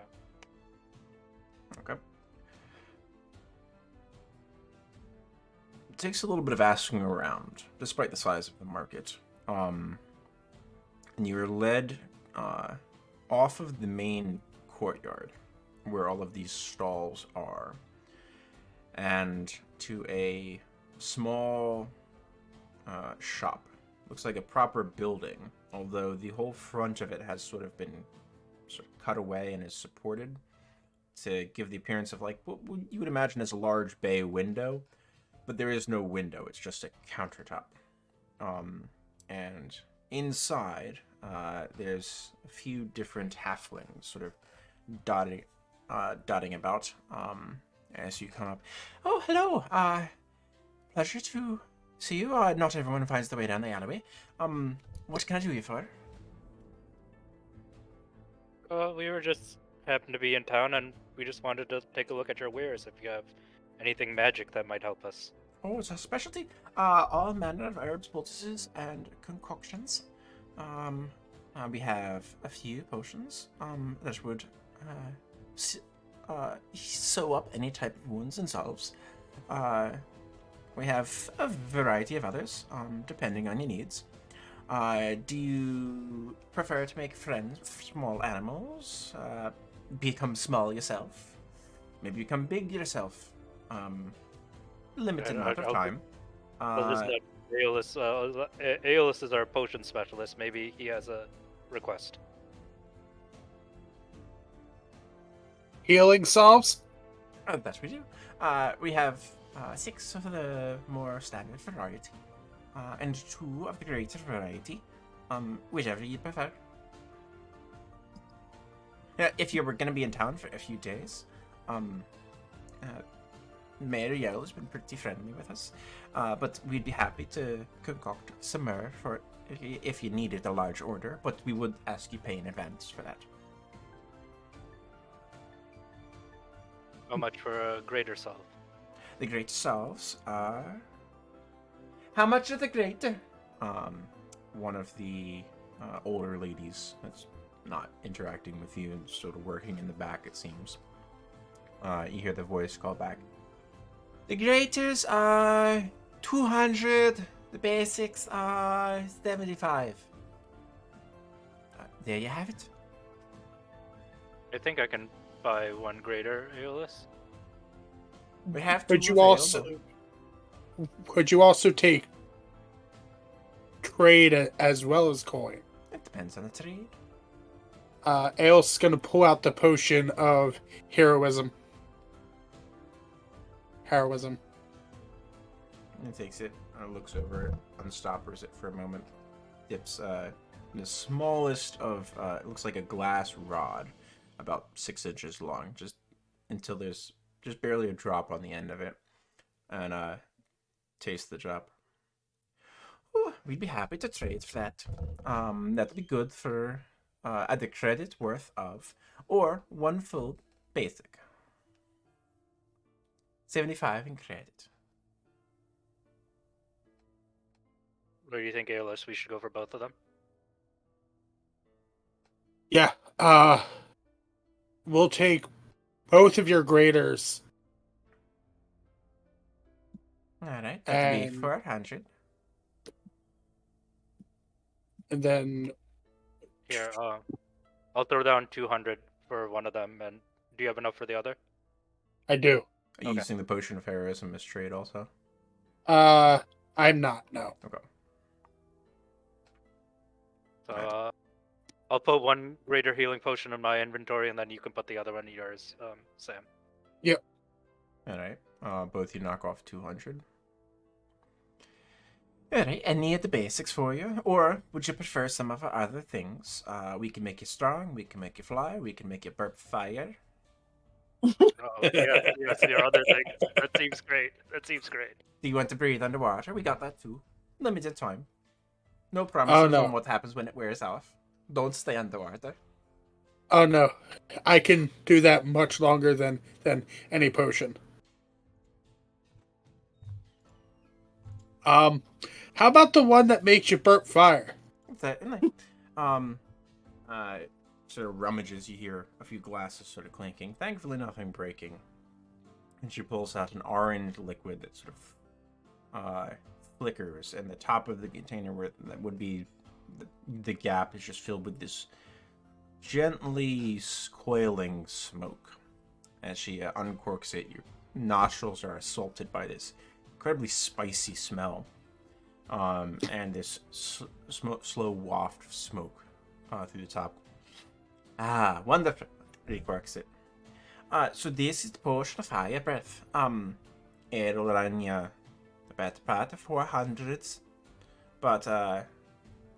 S1: Okay. It takes a little bit of asking around, despite the size of the market. And you're led off of the main courtyard, where all of these stalls are, and to a small shop. Looks like a proper building, although the whole front of it has sort of been cut away and is supported to give the appearance of like what you would imagine as a large bay window, but there is no window. It's just a countertop. And inside, there's a few different halflings sort of dotting about as you come up. Oh, hello. Pleasure to see you. Not everyone finds the way down the alleyway. What can I do you for?
S3: We were just happened to be in town, and we just wanted to take a look at your wares. If you have anything magic that might help us.
S1: Oh, it's a specialty. All manner of herbs, poultices, and concoctions. We have a few potions that would sew up any type of wounds and salves. We have a variety of others, depending on your needs. Do you prefer to make friends with small animals? Become small yourself? Maybe become big yourself? Limited amount of time.
S3: Aeolus, Aeolus is our potion specialist. Maybe he has a request.
S4: Healing salves?
S1: That we do. We have 6 of the more standard variety, and 2 of the greater variety, whichever you prefer. If you were going to be in town for a few days, Mayor Yell has been pretty friendly with us, but we'd be happy to concoct some more for if you needed a large order, but we would ask you pay in advance for that.
S3: How much for a greater salve?
S1: The great salves are... How much are the greater? One of the older ladies that's not interacting with you and sort of working in the back, it seems. You hear the voice call back. The graters are 200. The basics are 75. there you have it.
S3: I think I can buy one greater Aeolus.
S1: We have two
S4: Could you
S1: available.
S4: also take trade as well as coin?
S1: It depends on the trade.
S4: Aeolus is going to pull out the potion of heroism. Heroism.
S1: He takes it, looks over it, unstoppers it for a moment, dips the smallest of, it looks like a glass rod, about 6 inches long, just until there's just barely a drop on the end of it, and taste the drop. Oh, we'd be happy to trade for that. That'd be good for at the credit worth of, or 1 full basic. 75 in credit.
S3: Or do you think Aeolus we should go for both of them?
S4: Yeah. We'll take both of your graders.
S1: Alright, that'd be
S4: And-
S1: 400.
S4: And then
S3: Here, I'll throw down 200 for one of them, and do you have enough for the other?
S4: I do.
S1: Are you
S3: Okay.
S1: using the potion of heroism as trade also?
S4: I'm not, no.
S1: Okay.
S3: So
S1: Right.
S3: I'll put one greater healing potion in my inventory, and then you can put the other one in yours, Sam.
S1: Alright. Both you knock off 200. Alright, any of the basics for you? Or would you prefer some of our other things? We can make you strong, we can make you fly, we can make you burp fire.
S3: Oh, yes, your other things. That seems great. That seems great.
S1: Do you want to breathe underwater? We got that too. Limited time. No promises
S4: no.
S1: on what happens when it wears off. Don't stay underwater.
S4: Oh no. I can do that much longer than any potion. How about the one that makes you burp fire?
S1: Certainly. Sort of rummages, you hear a few glasses sort of clinking. Thankfully, nothing breaking. And she pulls out an orange liquid that sort of flickers, and the top of the container where that would be the gap is just filled with this gently coiling smoke. As she uncorks it, your nostrils are assaulted by this incredibly spicy smell, and this slow waft of smoke through the top. Ah, wonderful. Recorks it. So this is the potion of fire breath. It'll run you the better part of 400s, but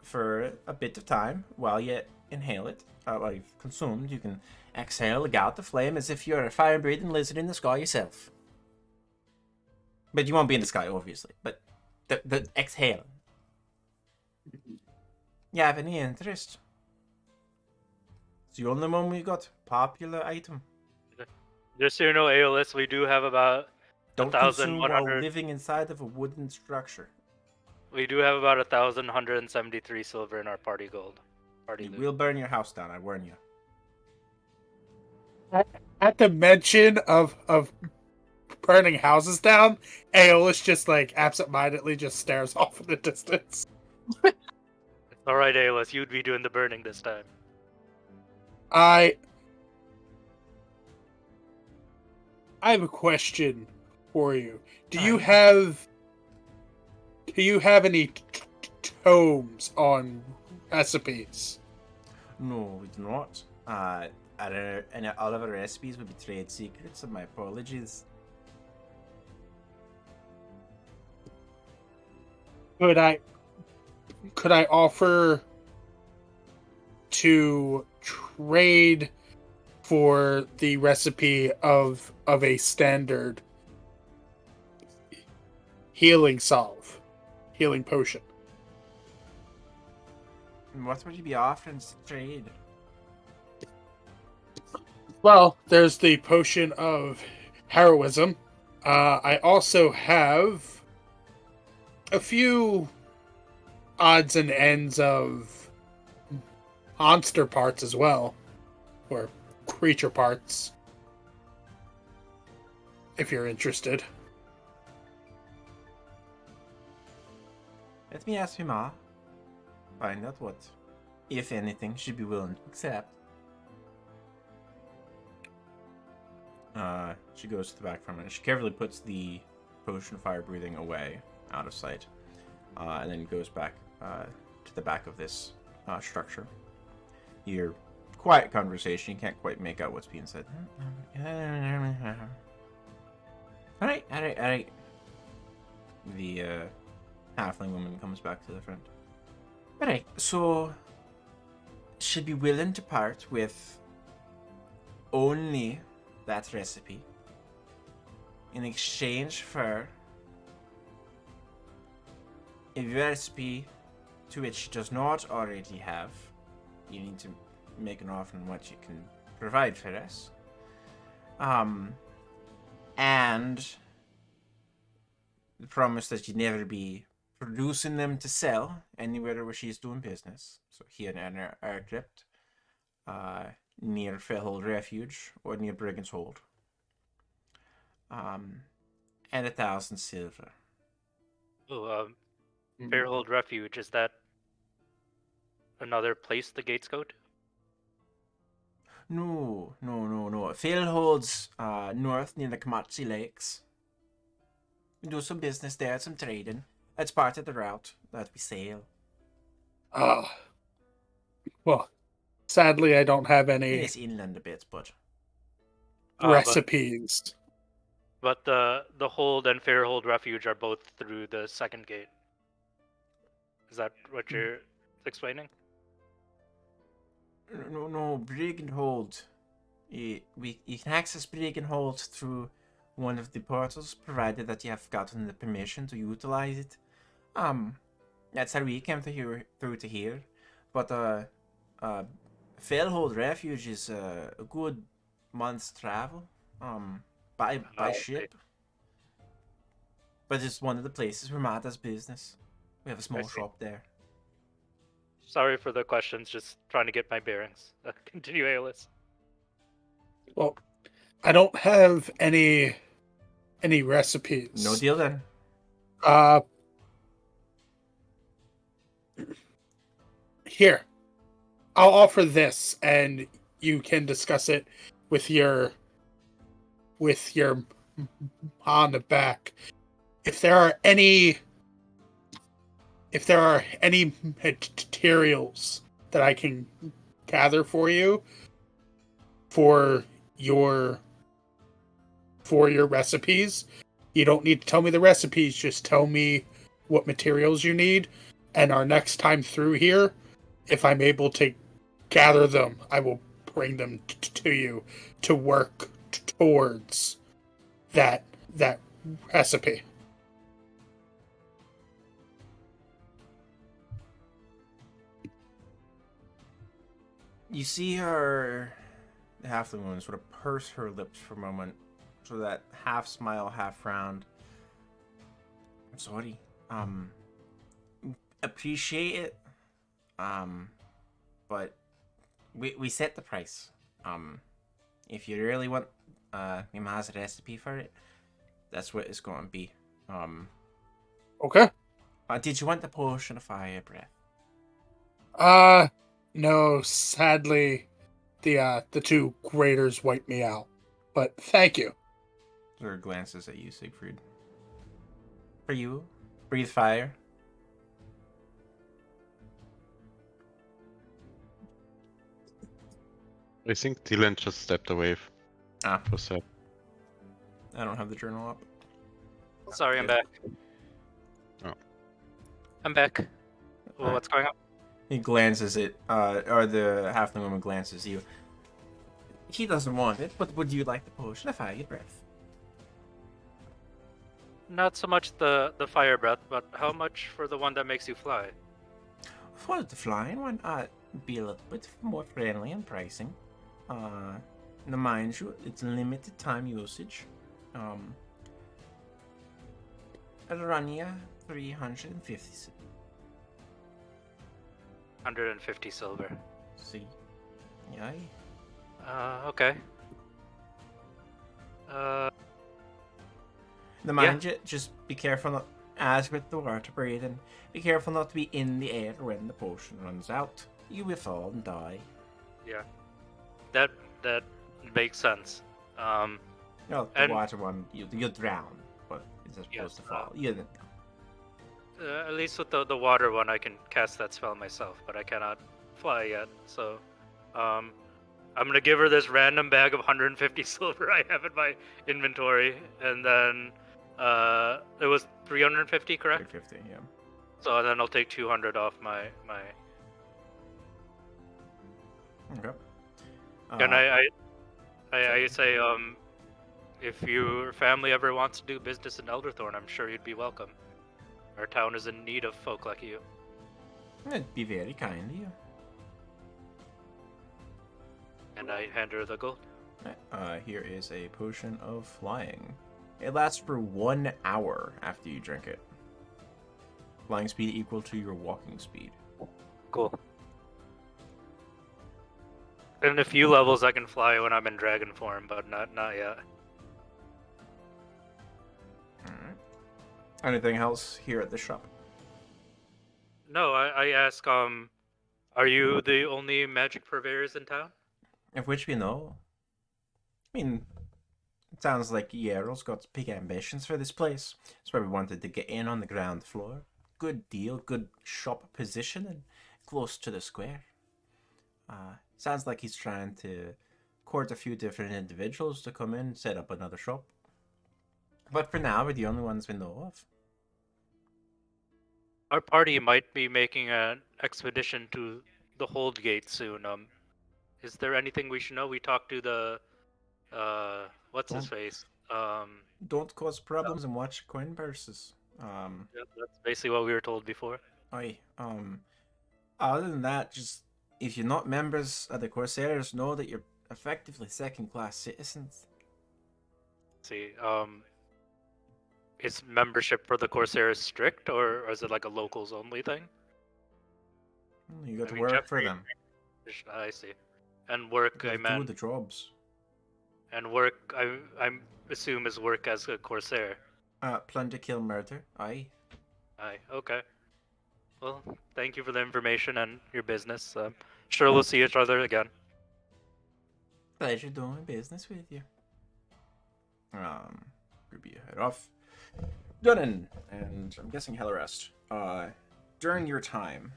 S1: for a bit of time while you inhale it, while you've consumed, you can exhale, let out the flame as if you're a fire-breathing lizard in the sky yourself. But you won't be in the sky, obviously. But the exhale. You have any interest? It's the only one we got. Popular item.
S3: Just so you know, Aeolus, we do have about
S1: Don't consume while
S3: 1,100.
S1: living inside of a wooden structure.
S3: We do have about 1,173 silver in our party gold. Party
S1: It
S3: loot.
S1: will burn your house down, I warn you.
S4: At the mention of burning houses down, Aeolus just like absentmindedly just stares off in the distance.
S3: All right, Aeolus, you'd be doing the burning this time.
S4: I have a question for you. Do you have any tomes on recipes?
S1: No, we do not. And all of our recipes would be trade secrets, so my apologies.
S4: Could I offer to trade for the recipe of a standard healing potion?
S1: And what would you be offering to trade?
S4: Well, there's the potion of heroism. I also have a few odds and ends of monster parts as well, or creature parts, if you're interested.
S1: Let me ask you, Ma. Find out what
S7: if anything, she'd be willing to accept. She goes to the back for a minute. She carefully puts the potion of fire breathing away, out of sight, and then goes back to the back of this structure. You hear quiet conversation. You can't quite make out what's being said. All right. The halfling woman comes back to the front. All right, so she'd be willing to part with only that recipe in exchange for a recipe to which she does not already have. You need to make an offer on what you can provide for us. And the promise that you'd never be producing them to sell anywhere where she's doing business. So here in our crypt, near Fellhold Refuge or near Brigand's Hold. And 1,000 silver.
S3: Oh, Fairhold Refuge, is that another place the gates go to?
S7: No. Fellhold's north near the Kamachi Lakes. We do some business there, some trading. That's part of the route that we sail.
S4: Well, sadly, I don't have any
S7: It's inland a bit, but
S4: recipes.
S3: But the Hold and Fairhold Refuge are both through the second gate. Is that what you're explaining?
S7: No, Brigand Hold. You can access Brigand Hold through one of the portals, provided that you have gotten the permission to utilize it. That's how we came through to here. But Fellhold Refuge is a good month's travel. By ship. But it's one of the places where Matt does business. We have a small shop there.
S3: Sorry for the questions, just trying to get my bearings. Continue, Aeolus.
S4: Well, I don't have any recipes.
S7: No deal then.
S4: Here, I'll offer this, and you can discuss it with your on the back. If there are any materials that I can gather for you for your recipes, you don't need to tell me the recipes, just tell me what materials you need, and our next time through here, if I'm able to gather them, I will bring them to you to work towards that recipe.
S7: You see her, the halfling woman, sort of purse her lips for a moment, so that half smile, half frown. I'm sorry. Appreciate it. But we set the price. If you really want, Mima has a recipe for it. That's what it's going to be.
S4: Okay.
S7: Did you want the potion of fire breath?
S4: No, sadly, the two graders wiped me out. But thank you.
S7: Or glances at you, Siegfried. For you, breathe fire.
S2: I think Dylan just stepped away for a sec.
S7: I don't have the journal up.
S3: Sorry, I'm back.
S2: Oh.
S3: I'm back. Well, what's going on?
S7: He glances at, or the halfling woman glances at you. He doesn't want it, but would you like the potion of fire breath?
S3: Not so much the fire breath, but how much for the one that makes you fly?
S7: For the flying one, be a little bit more friendly in pricing. Now mind you, it's limited time usage. It'll run you 350.
S3: 150 silver.
S7: See? Yeah.
S3: Okay.
S7: Now mind you, just be careful not, as with the water breathing, be careful not to be in the air when the potion runs out. You will fall and die.
S3: Yeah, that makes sense.
S7: No, the
S3: And-
S7: water one, you'll drown, but it's supposed
S3: Yes,
S7: to fall. You
S3: At least with the water one, I can cast that spell myself, but I cannot fly yet. So, I'm gonna give her this random bag of 150 silver I have in my inventory, and then it was 350, correct?
S1: 350, yeah.
S3: So then I'll take 200 off my.
S1: Okay.
S3: And I say if your family ever wants to do business in Elderthorn, I'm sure you'd be welcome. Our town is in need of folk like you.
S7: It'd be very kind of you.
S3: And I hand her the gold.
S1: Here is a potion of flying. It lasts for 1 hour after you drink it. Flying speed equal to your walking speed.
S3: Cool. In a few levels, I can fly when I'm in dragon form, but not yet.
S1: Alright. Anything else here at the shop?
S3: No, I ask, are you the only magic purveyors in town?
S7: Of which we know. I mean, it sounds like Yarrow's got big ambitions for this place. That's why we wanted to get in on the ground floor. Good deal, good shop position, and close to the square. Sounds like he's trying to court a few different individuals to come in and set up another shop. But for now, we're the only ones we know of.
S3: Our party might be making an expedition to the Hold Gate soon. Is there anything we should know? We talked to the, what's his face?
S7: Don't cause problems and watch coin purses.
S3: Yeah, that's basically what we were told before.
S7: Other than that, just if you're not members of the Corsairs, know that you're effectively second-class citizens.
S3: See, is membership for the Corsairs strict, or is it like a locals only thing?
S7: You got
S3: I
S7: to
S3: mean,
S7: work
S3: Jeff-
S7: for them.
S3: I see. And work,
S7: You
S3: I
S7: do
S3: meant.
S7: the jobs.
S3: And work, I assume is work as a Corsair.
S7: Plunder, kill, murder. Aye.
S3: Aye, okay. Well, thank you for the information and your business. Sure we'll see each other again.
S7: Pleasure doing business with you.
S1: Ruby, head off. Dunnan, and I'm guessing Hellerest. During your time,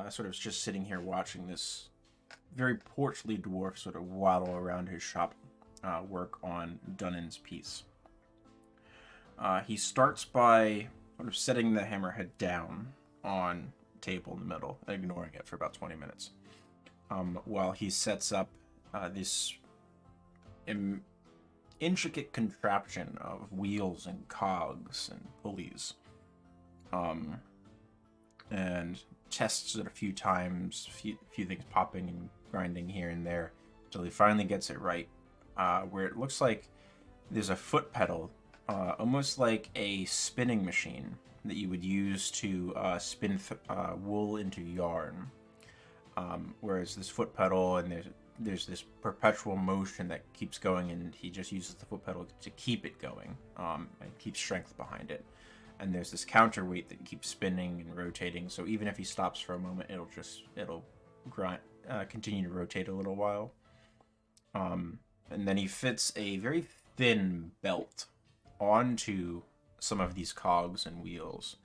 S1: sort of just sitting here watching this very portly dwarf sort of waddle around his shop, work on Dunnan's piece. He starts by sort of setting the hammerhead down on the table in the middle and ignoring it for about 20 minutes. While he sets up this intricate contraption of wheels and cogs and pulleys. And tests it a few times, few things popping and grinding here and there, until he finally gets it right, where it looks like there's a foot pedal, almost like a spinning machine that you would use to spin wool into yarn. Whereas this foot pedal, and there's this perpetual motion that keeps going, and he just uses the foot pedal to keep it going, and keep strength behind it. And there's this counterweight that keeps spinning and rotating, so even if he stops for a moment, it'll continue to rotate a little while. And then he fits a very thin belt onto some of these cogs and wheels.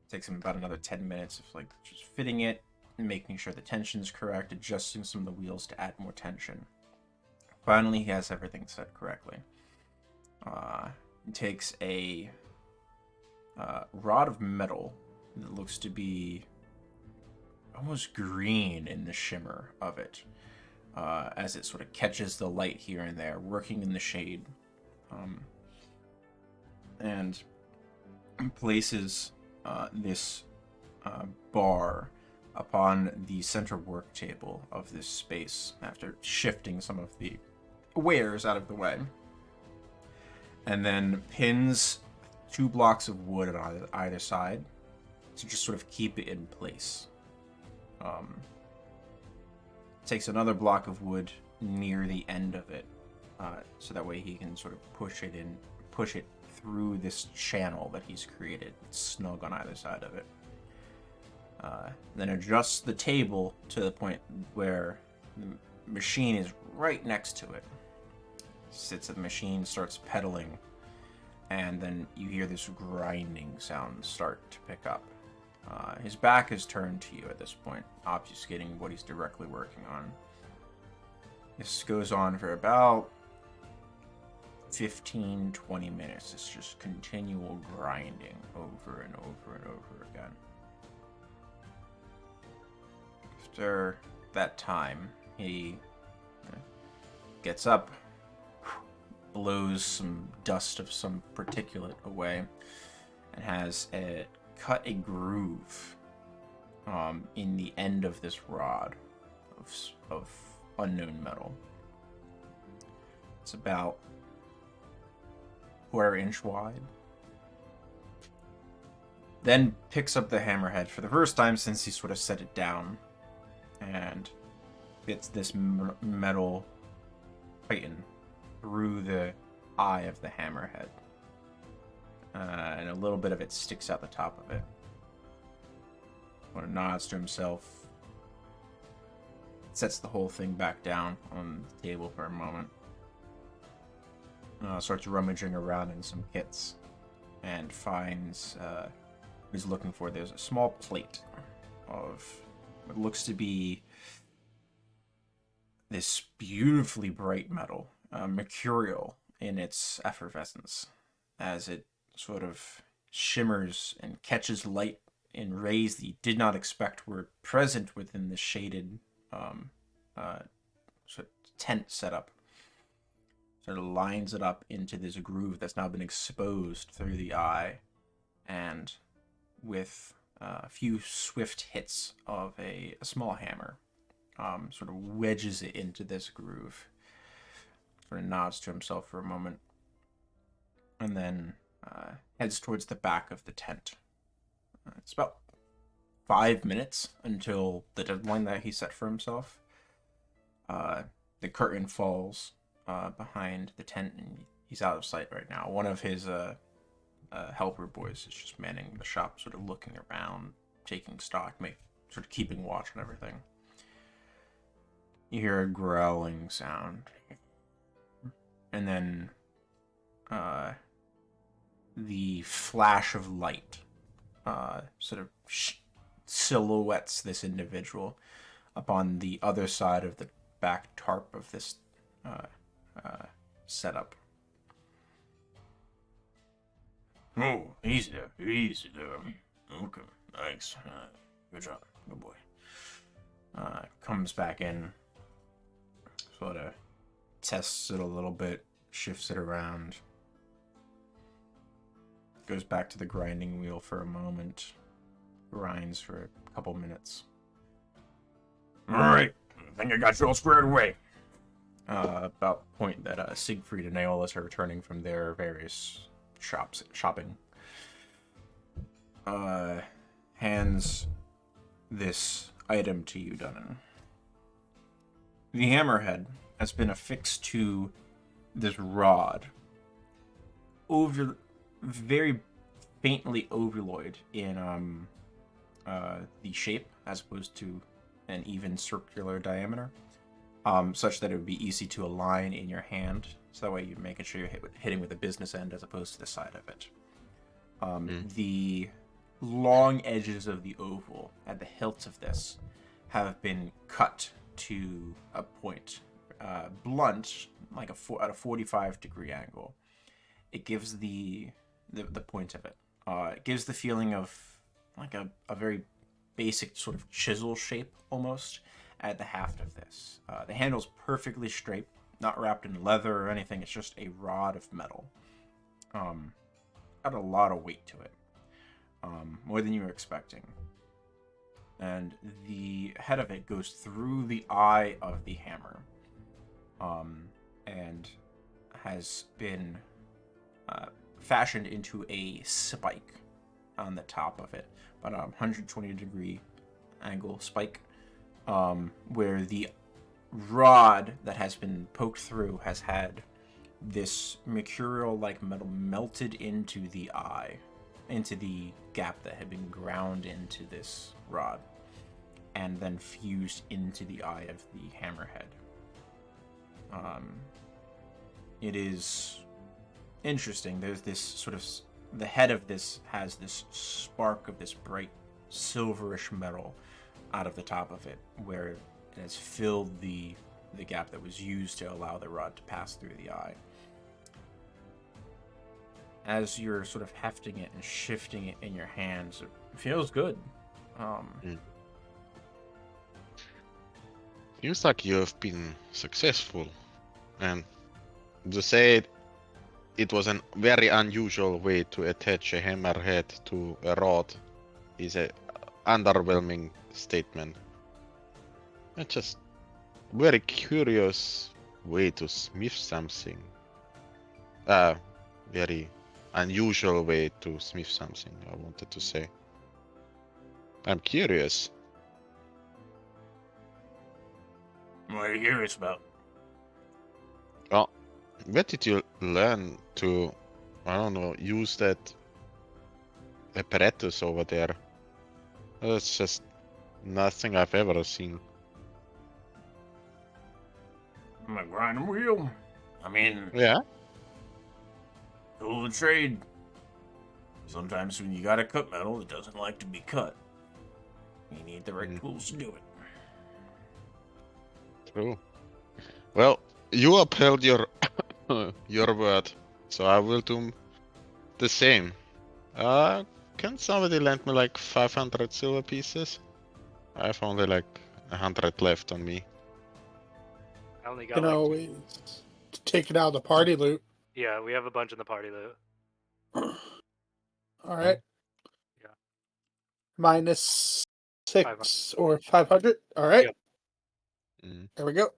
S1: Takes him about another 10 minutes of like just fitting it, making sure the tension's correct, adjusting some of the wheels to add more tension. Finally, he has everything set correctly. He takes a rod of metal that looks to be almost green in the shimmer of it, as it sort of catches the light here and there, working in the shade, and places this bar upon the center work table of this space after shifting some of the wares out of the way, and then pins 2 blocks of wood on either side to just sort of keep it in place. Takes another block of wood near the end of it, so that way he can sort of push it through this channel that he's created. It's snug on either side of it.
S7: then adjusts the table to the point where the machine is right next to it. Sits at the machine, starts pedaling, and then you hear this grinding sound start to pick up. His back is turned to you at this point, obfuscating what he's directly working on. This goes on for about 15-20 minutes. It's just continual grinding over and over and over again. After that time, he gets up, blows some dust of some particulate away, and has cut a groove in the end of this rod of unknown metal. It's about 1/4 inch wide. Then picks up the hammerhead for the first time since he sort of set it down, and gets this metal tighten through the eye of the hammerhead. And a little bit of it sticks out the top of it. When it nods to himself, sets the whole thing back down on the table for a moment. Starts rummaging around in some kits and finds what he's looking for. There's a small plate of what looks to be this beautifully bright metal, mercurial in its effervescence, as it sort of shimmers and catches light in rays that you did not expect were present within the shaded sort of tent setup. Sort of lines it up into this groove that's now been exposed through the eye, and with a few swift hits of a small hammer, sort of wedges it into this groove. Sort of nods to himself for a moment, and then heads towards the back of the tent. It's about 5 minutes until the deadline that he set for himself. The curtain falls behind the tent, and he's out of sight right now. One of his helper boys is just manning the shop, sort of looking around, taking stock, sort of keeping watch on everything. You hear a growling sound, and then the flash of light sort of silhouettes this individual upon the other side of the back tarp of this setup.
S1: Oh, easy there. Okay, thanks. Good job. Good boy. Comes back in, sort of tests it a little bit, shifts it around, goes back to the grinding wheel for a moment, grinds for a couple minutes. Alright, I think I got you all squared away. About the point that Siegfried and Aeolus are returning from their various shopping. Hands this item to you, Dunnan. The hammerhead has been affixed to this rod, very faintly ovuloid in the shape, as opposed to an even circular diameter, such that it would be easy to align in your hand. So that way you're making sure you're hitting with the business end as opposed to the side of it. The long edges of the oval at the hilt of this have been cut to a point, blunt, like at a 45-degree angle. It gives the point of it. It gives the feeling of like a very basic sort of chisel shape almost at the haft of this. The handle's perfectly straight, not wrapped in leather or anything. It's just a rod of metal. Got a lot of weight to it, more than you were expecting. And the head of it goes through the eye of the hammer, and has been fashioned into a spike on the top of it, about a 120-degree angle spike, where the rod that has been poked through has had this mercurial-like metal melted into the eye, into the gap that had been ground into this rod, and then fused into the eye of the hammerhead. It is interesting. There's this sort of the head of this has this spark of this bright silverish metal out of the top of it, where it has filled the gap that was used to allow the rod to pass through the eye. As you're sort of hefting it and shifting it in your hands, it feels good.
S2: Seems like you have been successful, and to say it was a very unusual way to attach a hammerhead to a rod is a underwhelming statement. It's just very curious way to smith something. Very unusual way to smith something, I wanted to say. I'm curious.
S7: What are you curious about?
S2: Well, where did you learn to, I don't know, use that apparatus over there? That's just nothing I've ever seen.
S7: My grinding wheel. I mean,
S2: Yeah?
S7: tool of the trade. Sometimes when you gotta cut metal, it doesn't like to be cut. You need the right tools to do it.
S2: True. Well, you upheld your your word, so I will do the same. Can somebody lend me like 500 silver pieces? I have only like 100 left on me.
S3: I only
S4: You
S3: got
S4: know,
S3: like
S4: take it out of the party loot.
S3: yeah, we have a bunch in the party loot.
S4: All right.
S3: Yeah.
S4: Minus 6
S3: 500.
S4: or 500. All right.
S3: Yep.
S4: There we go.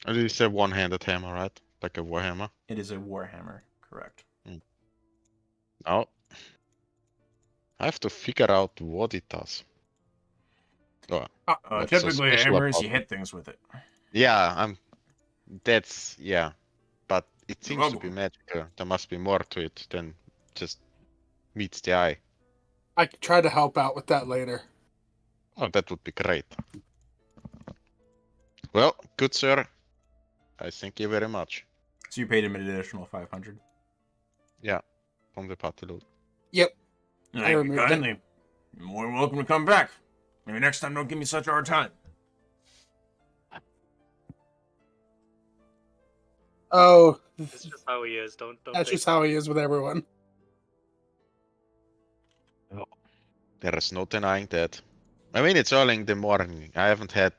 S2: At least a one-handed hammer, right? Like a warhammer.
S1: It is a warhammer, correct?
S2: Now, I have to figure out what it does. Oh, what's so
S7: Typically, a
S2: special
S7: hammer is
S2: about
S7: you hit things with it.
S2: yeah, that's yeah, but it seems to be
S7: Rubble.
S2: magical. There must be more to it than just meets the eye.
S4: I can try to help out with that later.
S2: Oh, that would be great. Well, good sir. I thank you very much.
S1: So you paid him an additional 500.
S2: Yeah, from the party loot.
S4: Yep.
S7: Thank you
S4: removed it.
S7: kindly. You're more than welcome to come back. Maybe next time don't give me such a hard time.
S4: Oh,
S3: It's just how he is. Don't
S4: that's
S3: think
S4: just how he is with everyone.
S2: There is no denying that. I mean, it's early in the morning. I haven't had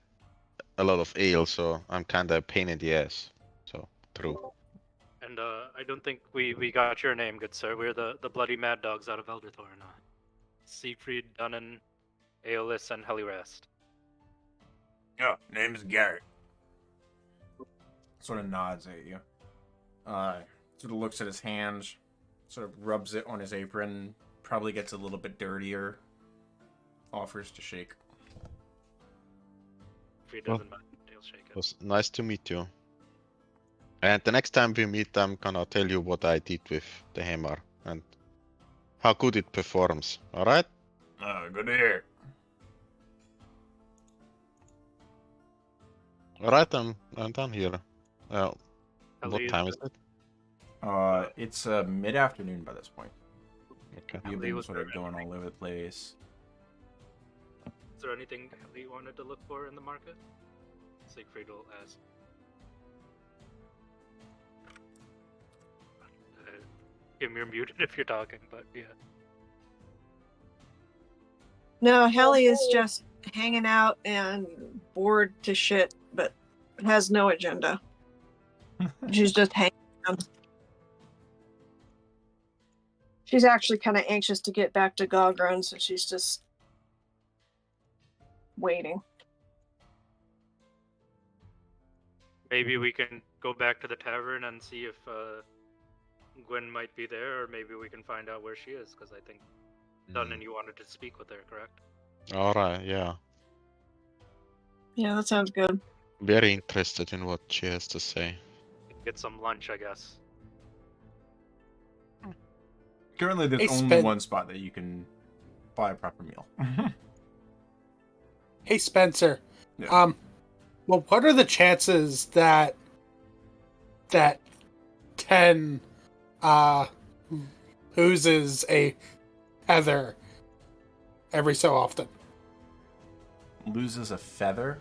S2: a lot of ale, so I'm kinda a pain in the ass. So, true.
S3: And I don't think we got your name, good sir. We're the bloody mad dogs out of Elderthorn. Siegfried, Dunnan, Aeolus, and Helirest.
S7: Oh, name is Garrett.
S1: Sort of nods at you. Sort of looks at his hands, sort of rubs it on his apron, probably gets a little bit dirtier, offers to shake.
S3: If he
S2: Well,
S3: doesn't mind, he'll shake
S2: It
S3: it.
S2: was nice to meet you. And the next time we meet, I'm gonna tell you what I did with the hammer and how good it performs. Alright?
S7: Good to hear.
S2: Alright, I'm done here. What
S3: Helly,
S2: time is it?
S1: It's mid-afternoon by this point.
S2: Okay.
S1: You've
S3: Helly,
S1: been
S3: was
S1: sort
S3: there
S1: of going all over the place.
S3: Is there anything Helly wanted to look for in the market? Siegfried will ask. Kim, you're muted if you're talking, but yeah.
S5: No, Helly is just hanging out and bored to shit, but has no agenda. She's just hanging around. She's actually kind of anxious to get back to Gogrun, so she's just waiting.
S3: Maybe we can go back to the tavern and see if Gwen might be there, or maybe we can find out where she is, because I think Dunnan, you wanted to speak with her, correct?
S2: Alright, yeah.
S5: Yeah, that sounds good.
S2: Very interested in what she has to say.
S3: Get some lunch, I guess.
S1: Currently, there's
S4: Hey,
S1: only
S4: Spin.
S1: one spot that you can buy a proper meal.
S4: Hey, Spencer.
S1: Yeah.
S4: Well, what are the chances that 10 oozes a feather every so often?
S1: Loses a feather?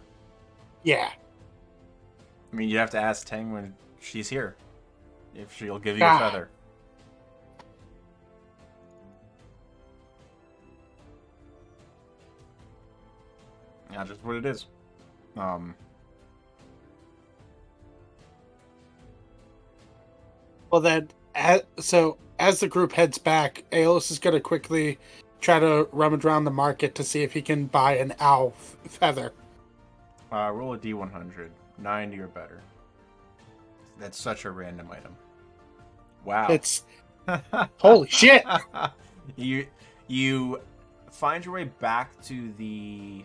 S4: Yeah.
S1: I mean, you have to ask Tang when she's here if she'll give you a
S4: Ah.
S1: feather. That's just what it is.
S4: Well, then, as the group heads back, Aeolus is going to quickly try to rummage around the market to see if he can buy an owl feather.
S1: Roll a D100. 90 or better. That's such a random item. Wow.
S4: It's holy shit.
S1: You find your way back to the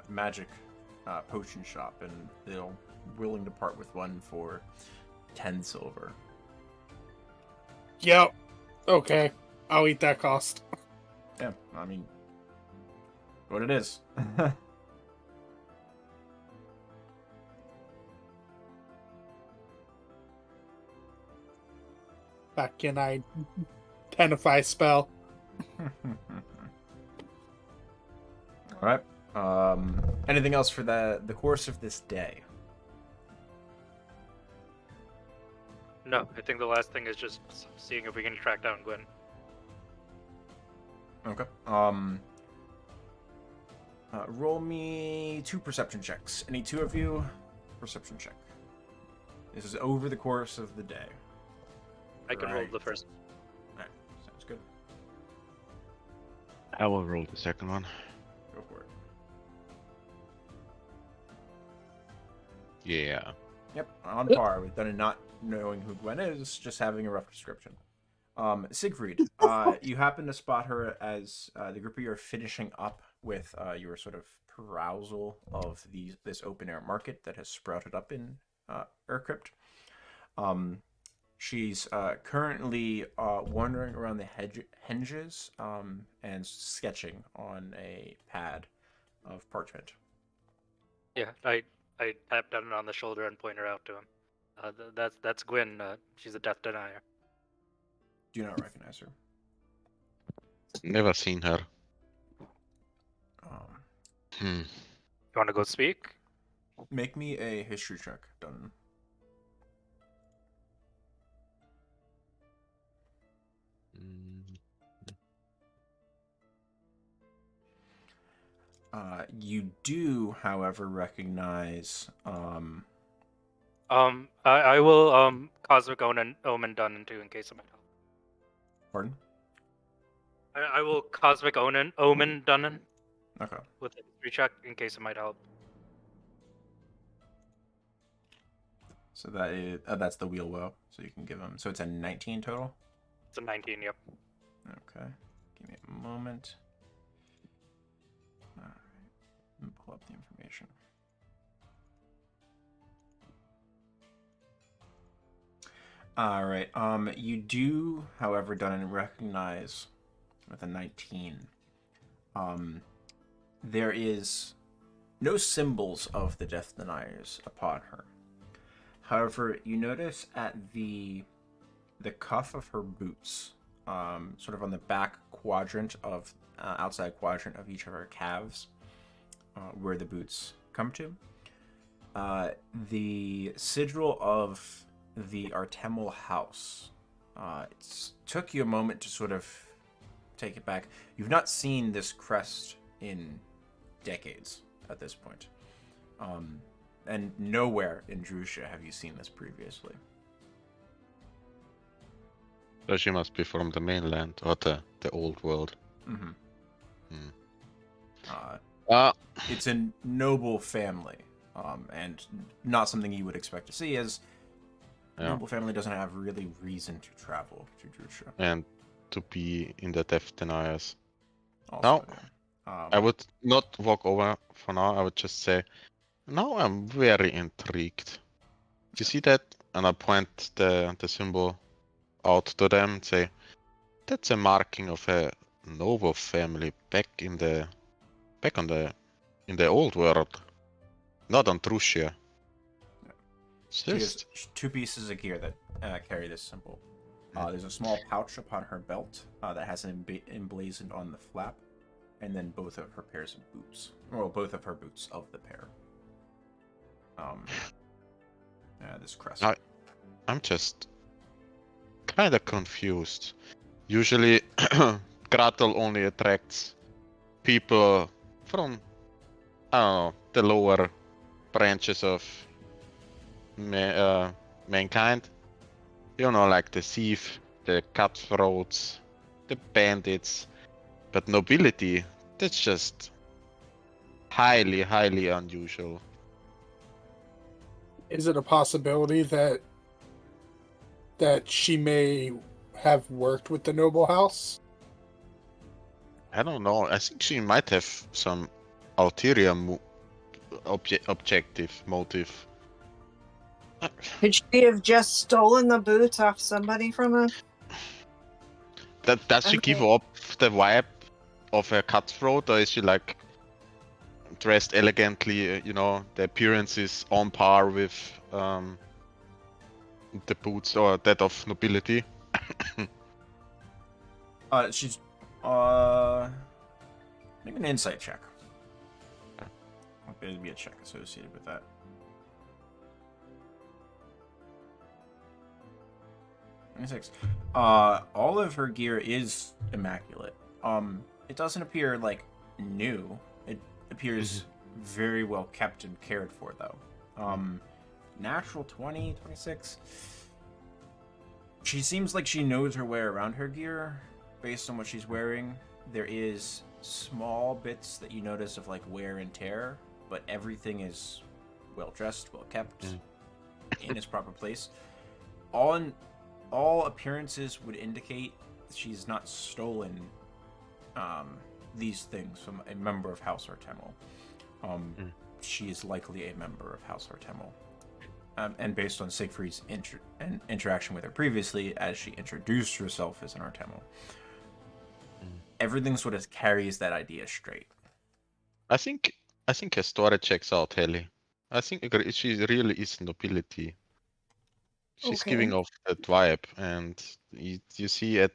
S1: magic potion shop, and they're willing to part with one for 10 silver.
S4: Yep. Okay. I'll eat that cost.
S1: Yeah, I mean, what it is.
S4: Back can I tenify spell?
S1: All right. Anything else for the course of this day?
S3: No, I think the last thing is just seeing if we can track down Gwen.
S1: Okay. Roll me 2 perception checks. Any 2 of you, perception check. This is over the course of the day.
S3: I can roll
S1: Right.
S3: the first.
S1: Alright, sounds good.
S2: I will roll the second one.
S1: Go for it.
S2: Yeah.
S1: Yep, on par with Dunnan not knowing who Gwen is, just having a rough description. Siegfried, you happen to spot her as the group of you are finishing up with your sort of carousal of this open air market that has sprouted up in Urcrypt. She's currently wandering around the hinges and sketching on a pad of parchment.
S3: Yeah, I tap down on the shoulder and point her out to him. That's Gwen. She's a death denier.
S1: Do not recognize her.
S2: Never seen her.
S3: You want to go speak?
S1: Make me a history check, Dunnan. You do, however, recognize.
S3: I will cosmic omen Dunnan too in case it might help.
S1: Pardon?
S3: I will cosmic omen Dunnan
S1: Okay.
S3: with a history check in case it might help.
S1: So that is that's the wheel woe. So you can give him. So it's a 19 total.
S3: It's a 19. Yep.
S1: Okay. Give me a moment. All right. Let me pull up the information. All right. You do, however, Dunnan recognize with a 19. There is no symbols of the Death Deniers upon her. However, you notice at the cuff of her boots, sort of on the back quadrant of outside quadrant of each of her calves, where the boots come to, the sigil of the Artemal house. It took you a moment to sort of take it back. You've not seen this crest in decades at this point. And nowhere in Droucia have you seen this previously.
S2: So she must be from the mainland or the old world.
S1: Mm-hmm.
S2: Uh,
S1: It's a noble family, and not something you would expect to see, as
S2: Yeah.
S1: noble family doesn't have really reason to travel to Droucia.
S2: and to be in the Death Deniers.
S1: Also,
S2: No.
S1: yeah.
S2: I would not walk over for now. I would just say, now I'm very intrigued. You see that? And I point the symbol out to them and say, That's a marking of a noble family back in the old world, not on Droucia. It's
S1: She has
S2: just
S1: 2 pieces of gear that carry this symbol. There's a small pouch upon her belt that has an emblazoned on the flap, and then both of her pairs of boots. Well, both of her boots of the pair. This crest.
S2: I'm just kind of confused. Usually, Gratel only attracts people from, I don't know, the lower branches of mankind. You know, like the thief, the cutthroats, the bandits. But nobility, that's just highly, highly unusual.
S4: Is it a possibility that she may have worked with the noble house?
S2: I don't know. I think she might have some ulterior objective motive.
S5: Could she have just stolen the boots off somebody from a?
S2: Does she give
S5: Okay.
S2: off the vibe of a cutthroat, or is she like dressed elegantly? You know, the appearance is on par with the boots or that of nobility.
S1: She's make an insight check. There'd be a check associated with that. 26. All of her gear is immaculate. It doesn't appear like new. It appears very well kept and cared for, though. Natural 20, 26. She seems like she knows her way around her gear based on what she's wearing. There is small bits that you notice of like wear and tear, but everything is well dressed, well kept, in its proper place. All appearances would indicate she's not stolen these things from a member of House Artemel. She is likely a member of House Artemel. And based on Siegfried's interaction with her previously, as she introduced herself as an Artemel, everything sort of carries that idea straight.
S2: I think her story checks out, Helly. I think she really is nobility. She's
S5: Okay.
S2: giving off that vibe, and you see at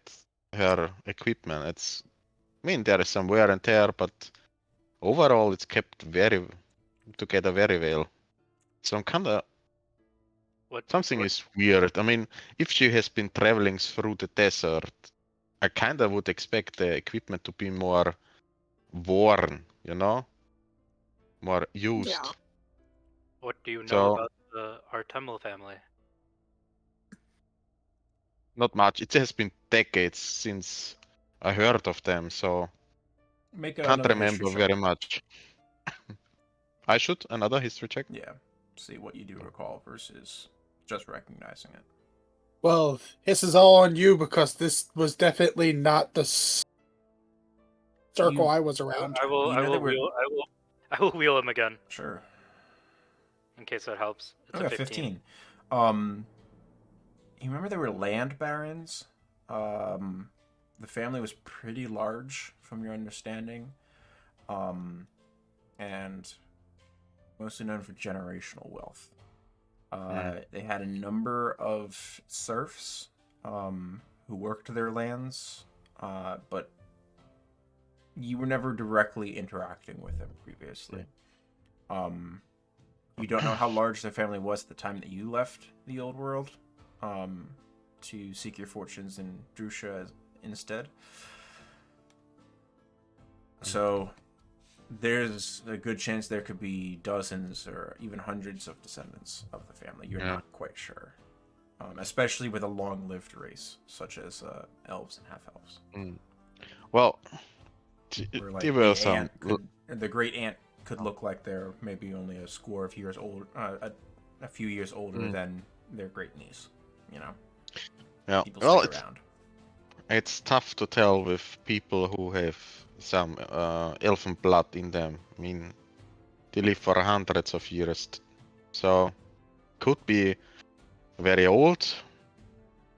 S2: her equipment. I mean, there is some wear and tear, but overall, it's kept together very well. So I'm kind of something is weird. I mean, if she has been traveling through the desert, I kind of would expect the equipment to be more worn, you know, more used.
S5: Yeah.
S3: What do you know
S2: So-
S3: about the Artemel family?
S2: Not much. It has been decades since I heard of them, so
S1: Make
S2: can't
S1: another
S2: remember
S1: history
S2: very
S1: check.
S2: much. I should another history check.
S1: Yeah. See what you do recall versus just recognizing it.
S4: Well, this is all on you because this was definitely not the circle I was around.
S3: I will.
S1: You
S3: I
S1: know
S3: will
S1: that we're-
S3: wheel. I will wheel him again
S1: Sure.
S3: in case that helps. It's
S1: Okay,
S3: a 15.
S1: You remember there were land barons? The family was pretty large, from your understanding, and mostly known for generational wealth. They had a number of serfs who worked their lands, but you were never directly interacting with them previously. You don't know how large the family was at the time that you left the old world to seek your fortunes in Droucia instead. So there's a good chance there could be dozens or even hundreds of descendants of the family. You're not quite sure. Especially with a long-lived race, such as elves and half-elves.
S2: Well,
S1: Where, like,
S2: there were
S1: the
S2: some.
S1: ant the great ant could look like they're maybe only a score of years old, a few years older than their great niece. You know.
S2: Yeah.
S1: People
S2: Well,
S1: stick around.
S2: it's tough to tell with people who have some elven blood in them. I mean, they live for hundreds of years, so could be very old,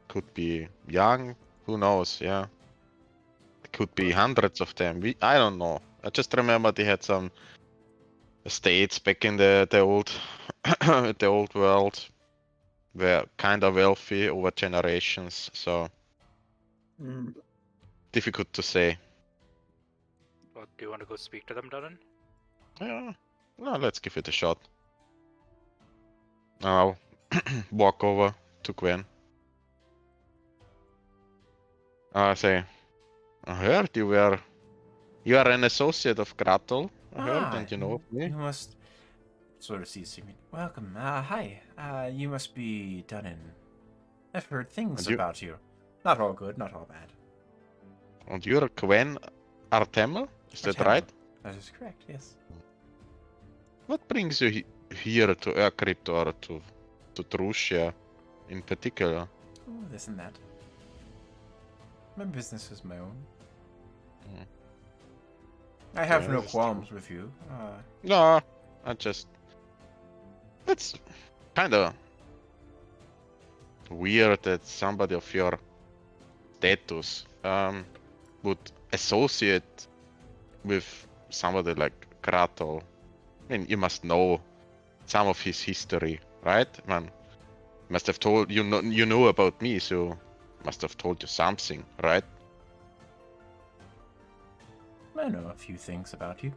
S2: could be young. Who knows? Yeah. could be hundreds of them. I don't know. I just remember they had some estates back in the old the old world, were kind of wealthy over generations. So difficult to say.
S3: Well, do you want to go speak to them, Dunnan?
S2: Yeah, no, let's give it a shot. I'll walk over to Gwen. I say, I heard you are an associate of Gratel. I heard, and you know of me.
S7: You must sort of see me. Welcome. Hi. You must be Dunnan. I've heard things
S2: And you-
S7: about you. Not all good, not all bad.
S2: And you're Gwen Artemel? Is that
S7: Artemel.
S2: right?
S7: That is correct, yes.
S2: What brings you here to Ercrypt or to Droucia in particular?
S7: Oh, this and that. My business is my own.
S2: Mm.
S7: I have
S2: Yeah,
S7: no
S2: that's
S7: qualms with you.
S2: No, it's kind of weird that somebody of your status would associate with somebody like Kratel. I mean, you must know some of his history, right? Man, must have told you know about me, so must have told you something, right?
S7: I know a few things about you.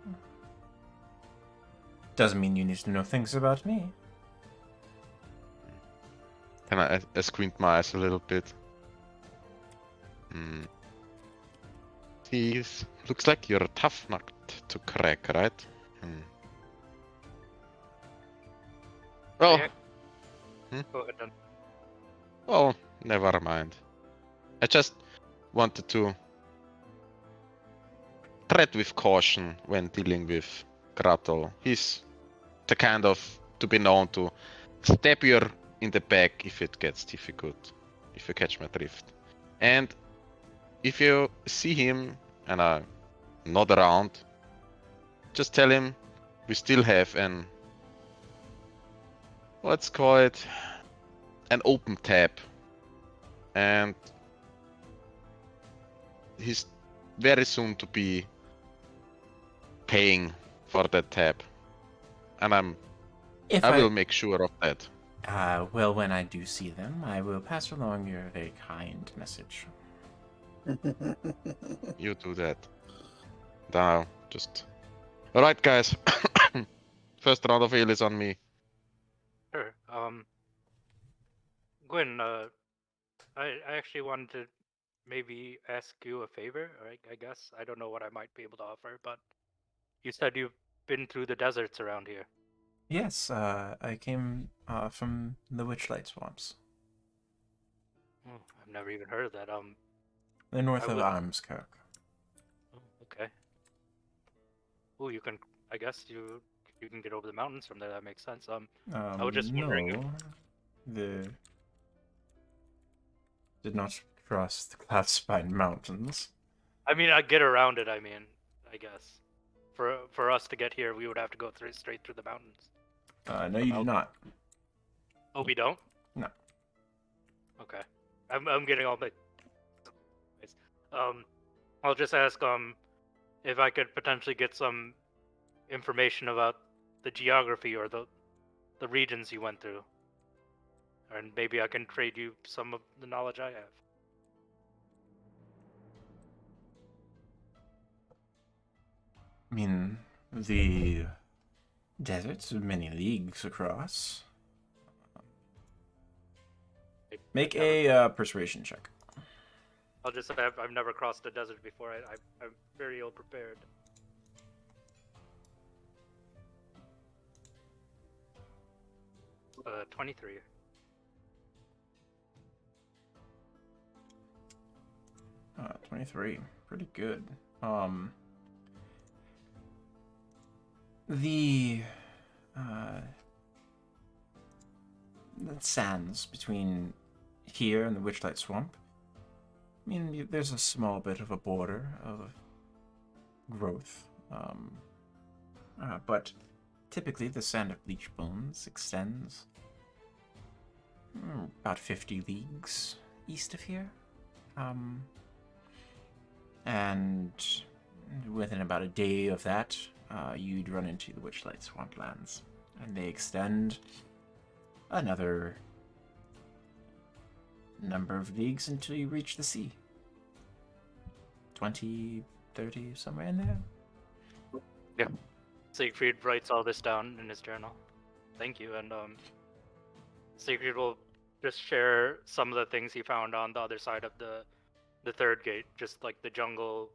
S7: Doesn't mean you need to know things about me.
S2: Can I squint my eyes a little bit? He's looks like you're a tough nut to crack, right? Well,
S3: Go ahead, Dunnan.
S2: well, never mind. I just wanted to tread with caution when dealing with Kratel. He's the kind of to be known to stab you in the back if it gets difficult, if you catch my drift. And if you see him and I nod around, just tell him we still have let's call it an open tab. And he's very soon to be paying for that tab. And
S7: If
S2: I will make sure of that.
S7: well, when I do see them, I will pass along your very kind message.
S2: You do that. Now, just... Alright, guys. First round of ale is on me.
S3: Sure. Gwen, I actually wanted to maybe ask you a favor, or I guess. I don't know what I might be able to offer, but you said you've been through the deserts around here.
S7: Yes, I came from the Witchlight Swamps.
S3: I've never even heard of that.
S7: They're north
S3: I
S7: of
S3: would-
S7: Armskirk.
S3: Okay. Oh, you can. I guess you can get over the mountains from there. That makes sense. I was just wondering if-
S7: No, the did not cross the Cloudspine Mountains.
S3: I mean, I get around it. I mean, I guess for us to get here, we would have to go straight through the mountains.
S7: No, you do not.
S3: Oh, we don't.
S7: No.
S3: Okay. I'm getting all my. I'll just ask if I could potentially get some information about the geography or the regions you went through, and maybe I can trade you some of the knowledge I have.
S7: I mean, the deserts are many leagues across. Make a persuasion check.
S3: I'll just say I've never crossed a desert before. I'm very ill prepared. Uh, 23.
S7: 23. Pretty good. The sands between here and the Witchlight Swamp. I mean, there's a small bit of a border of growth, but typically the sand of bleach bones extends about 50 leagues east of here. And within about a day of that, you'd run into the Witchlight Swamplands. And they extend another number of leagues until you reach the sea. 20, 30, somewhere in there.
S3: Siegfried writes all this down in his journal. Thank you, and Siegfried will just share some of the things he found on the other side of the third gate, just like the jungle,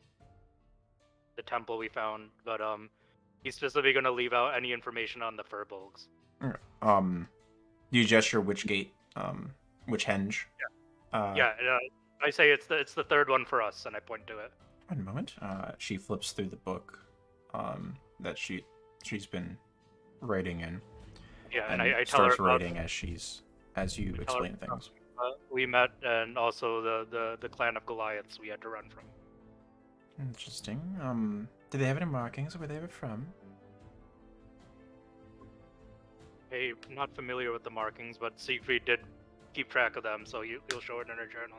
S3: the temple we found. But he's specifically going to leave out any information on the furbolgs.
S7: Do you gesture which gate? Which henge?
S3: Yeah. I say it's the third one for us, and I point to it.
S7: One moment. She flips through the book that she's been writing in.
S3: Yeah, and I tell
S7: starts
S3: her
S7: writing as you explain things.
S3: We met, and also the clan of Goliaths we had to run from.
S7: Interesting. Do they have any markings of where they were from?
S3: Hey, not familiar with the markings, but Siegfried did keep track of them, so he'll show it in her journal.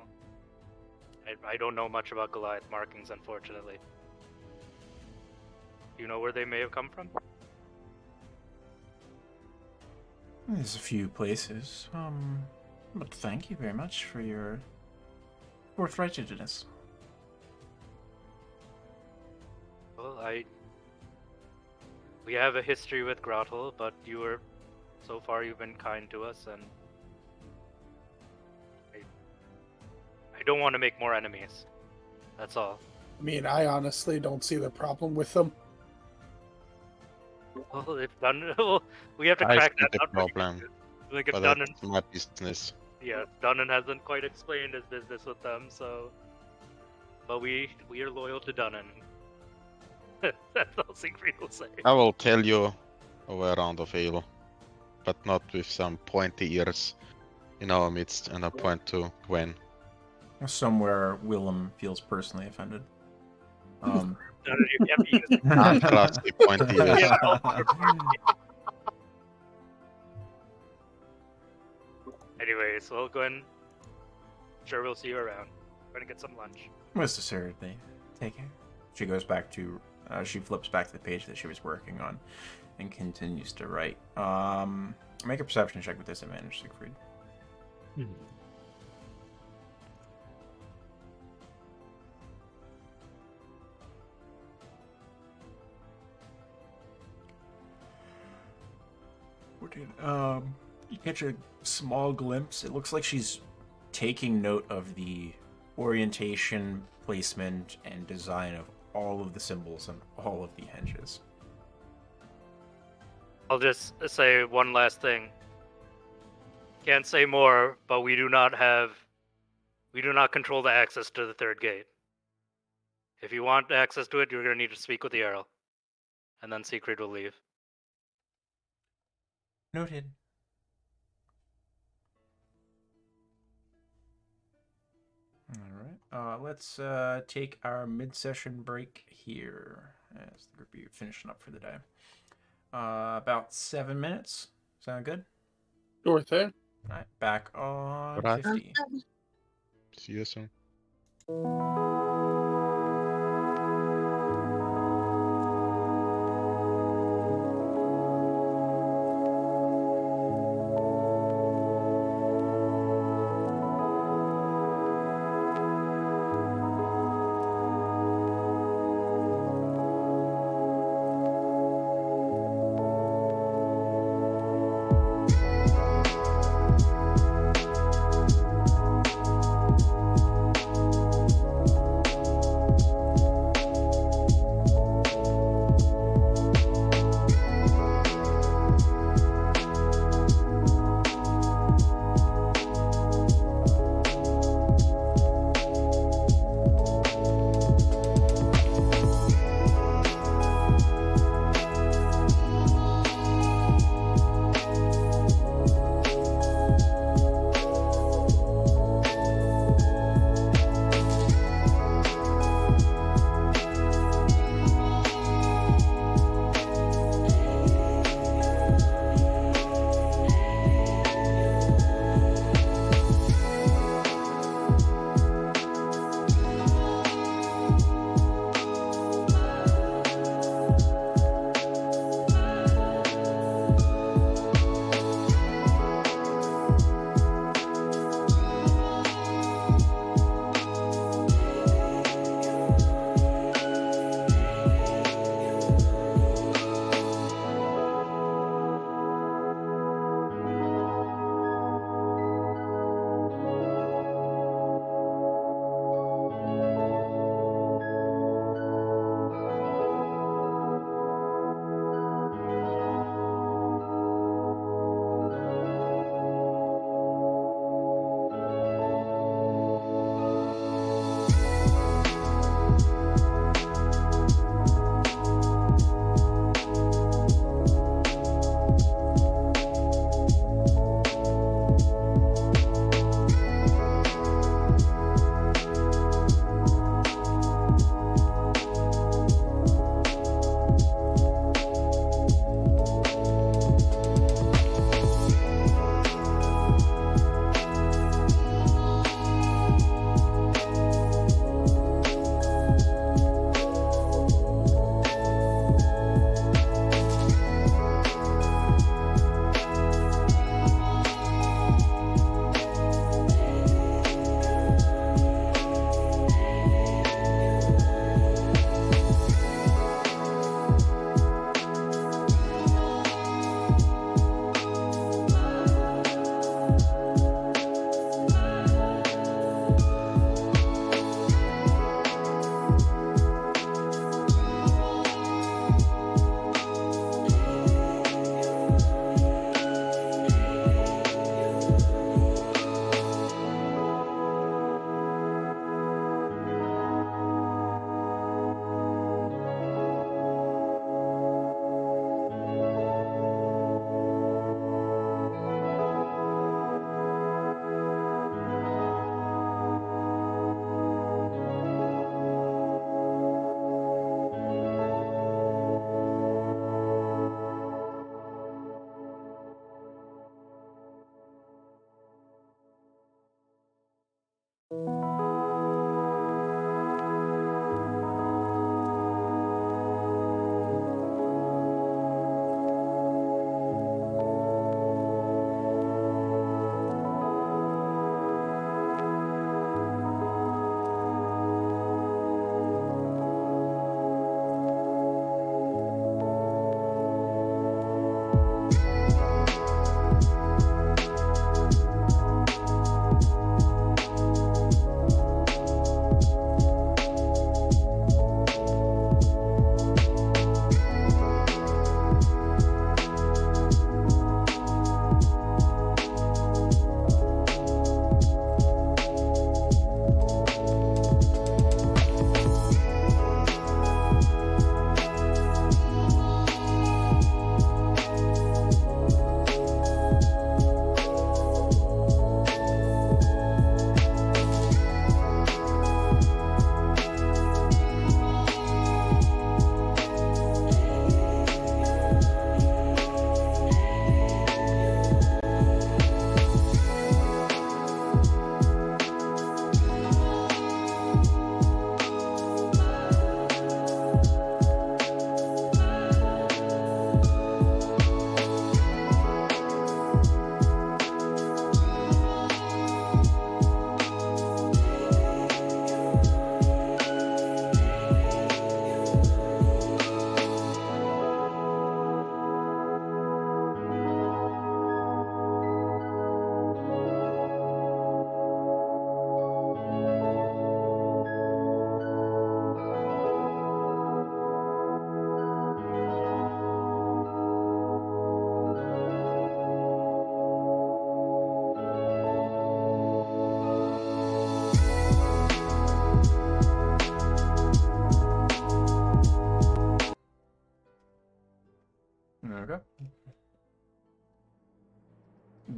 S3: I don't know much about Goliath markings, unfortunately. Do you know where they may have come from?
S7: There's a few places. But thank you very much for your forthrightedness.
S3: Well, we have a history with Grottle, but so far you've been kind to us, and I don't want to make more enemies. That's all.
S4: I mean, I honestly don't see the problem with them.
S3: Well, if Dun, we have to
S2: I
S3: crack
S2: see
S3: that
S2: the
S3: out.
S2: problem,
S3: Like if
S2: but
S3: Dunnan,
S2: that's my business.
S3: yeah, Dunnan hasn't quite explained his business with them, so. But we are loyal to Dunnan. That's all Siegfried will say.
S2: I will tell you a way around of ale, but not with some pointy ears in our midst, and I point to Gwen.
S7: Somewhere Willem feels personally offended.
S3: Dunnan, you can't be using
S2: Untrusty pointy ears.
S3: Anyways, well, Gwen, sure we'll see you around. We're gonna get some lunch.
S7: Most assuredly. Take care. She goes back to... she flips back to the page that she was working on and continues to write. Make a perception check with disadvantage, Siegfried. You catch a small glimpse. It looks like she's taking note of the orientation, placement, and design of all of the symbols and all of the henges.
S3: I'll just say one last thing. Can't say more, but we do not control the access to the third gate. If you want access to it, you're going to need to speak with the Earl. And then Siegfried will leave.
S7: Noted. Alright, let's take our mid-session break here as the group are finishing up for the day. About 7 minutes. Sound good?
S4: Sure thing.
S7: Alright, back on
S2: Right.
S7: 50.
S2: See you soon.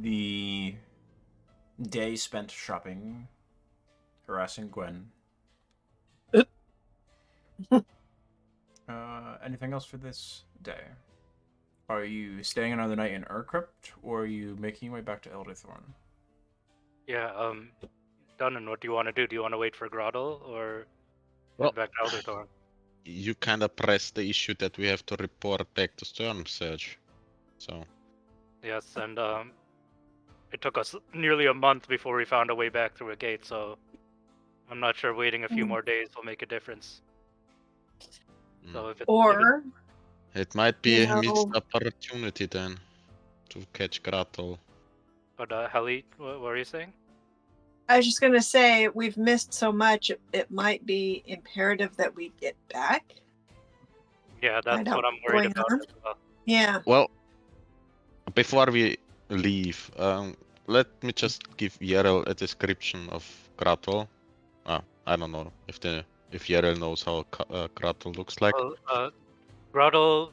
S1: The day spent shopping, harassing Gwen. Anything else for this day? Are you staying another night in Urcrypt, or are you making your way back to Elderthorn?
S3: Yeah, Dunnan, what do you want to do? Do you want to wait for Grottle or
S2: Well,
S3: head back to Elderthorn?
S2: You kind of pressed the issue that we have to report back to Storm Surge. So,
S3: Yes, and it took us nearly a month before we found a way back through a gate, so I'm not sure waiting a few more days will make a difference. So if
S5: Or,
S2: it might be
S5: You
S2: a missed
S5: know-
S2: opportunity then to catch Gratel.
S3: But Heli, what were you saying?
S5: I was just going to say, we've missed so much, it might be imperative that we get back.
S3: Yeah, that's
S5: out
S3: what I'm worried
S5: going
S3: about
S5: on.
S3: as well.
S5: Yeah.
S2: Well, before we leave, let me just give Yerel a description of Gratel. I don't know if Yerel knows how Gratel looks like.
S3: Well, Grottle,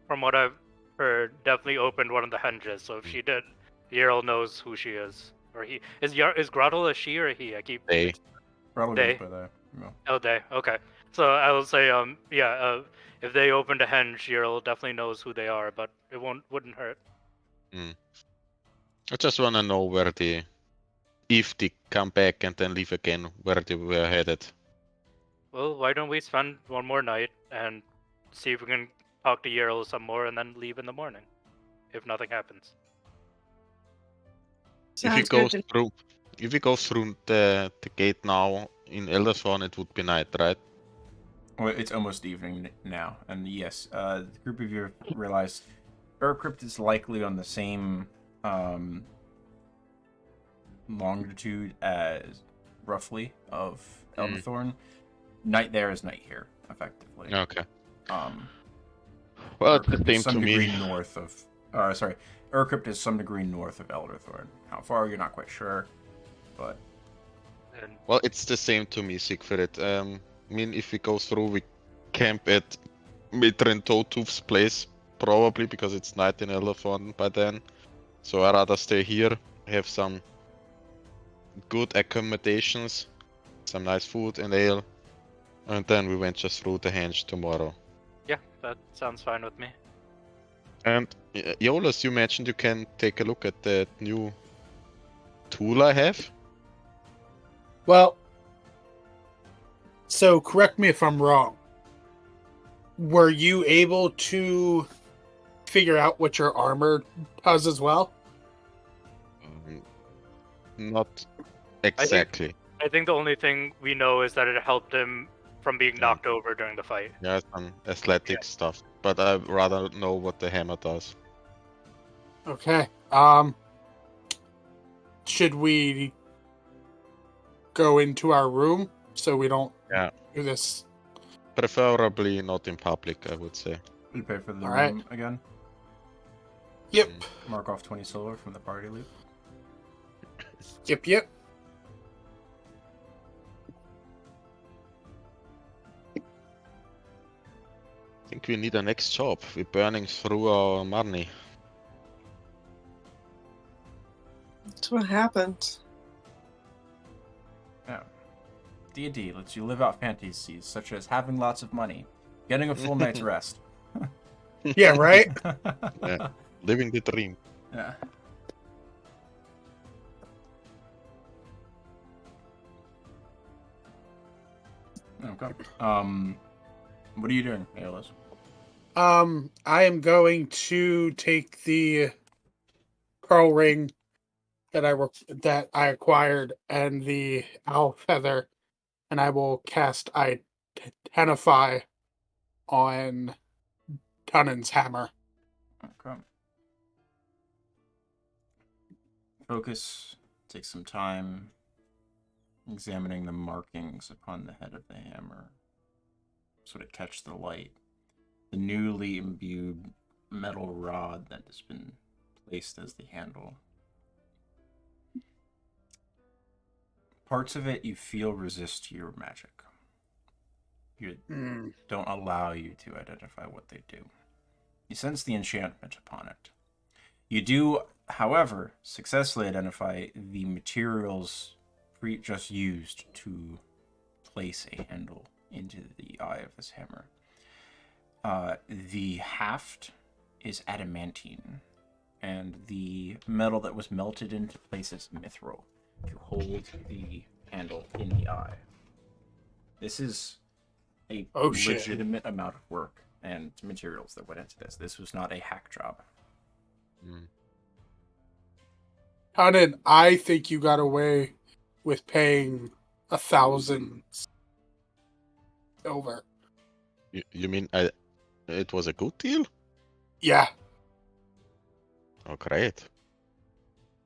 S3: from what I've heard, definitely opened one of the hinges. So if she did, Yerl knows who she is, or he is. Is Grottle a she or a he? I keep.
S2: They.
S1: Rattle
S3: They.
S1: goes by there. No.
S3: Oh, they. Okay. So I will say, if they opened a hinge, Yerl definitely knows who they are, but it wouldn't hurt.
S2: I just want to know if they come back and then leave again, where they were headed.
S3: Well, why don't we spend one more night and see if we can talk to Yerl some more, and then leave in the morning, if nothing happens.
S2: If we
S5: Sounds
S2: go
S5: good.
S2: through the gate now in Elderthorn, it would be night, right?
S1: Well, it's almost evening now, and yes, the group of you realized Urcrypt is likely on the same longitude as roughly of Elderthorn. Night there is night here, effectively.
S2: Okay. Well, it's the
S1: Urcrypt
S2: same
S1: is some
S2: to
S1: degree
S2: me.
S1: north of. Urcrypt is some degree north of Elderthorn. How far, you're not quite sure, but
S3: And
S2: Well, it's the same to me, Siegfried. I mean, if we go through, we camp at Mitrin Totooth's place, probably because it's night in Elderthorn by then. So I'd rather stay here, have some good accommodations, some nice food and ale, and then we venture through the henge tomorrow.
S3: yeah, that sounds fine with me.
S2: And Yolas, you mentioned you can take a look at the new tool I have.
S4: Well, so correct me if I'm wrong. Were you able to figure out what your armor does as well?
S2: Not exactly.
S3: I think the only thing we know is that it helped him from being knocked over during the fight.
S2: Yeah, some athletic stuff, but I'd rather know what the hammer does.
S4: Okay. Should we go into our room so we don't do this?
S2: Preferably not in public, I would say.
S1: you pay for the
S4: All right.
S1: room again.
S4: Yep.
S1: Mark off 20 silver from the party loot.
S4: Yep.
S2: I think we need a next job. We're burning through our money.
S5: That's what happens.
S1: Yeah. D&D lets you live out fantasies such as having lots of money, getting a full night's rest.
S4: Yeah, right?
S2: Yeah. Living the dream.
S1: Yeah. Okay. What are you doing, Aeolus?
S4: I am going to take the pearl ring that I acquired and the owl feather, and I will cast Identify on Dunnan's hammer.
S1: Okay. Focus. Take some time examining the markings upon the head of the hammer, so to catch the light. The newly imbued metal rod that has been placed as the handle. Parts of it you feel resist your magic. You don't allow you to identify what they do. You sense the enchantment upon it. You do however, successfully identify the materials just used to place a handle into the eye of this hammer. The haft is adamantine, and the metal that was melted into place is mithril to hold the handle in the eye. This is a legitimate amount of work and materials that went into this. This was not a hack job.
S4: Conan, I think you got away with paying 1,000 silver.
S2: You mean it was a good deal?
S4: Yeah.
S2: Oh, great.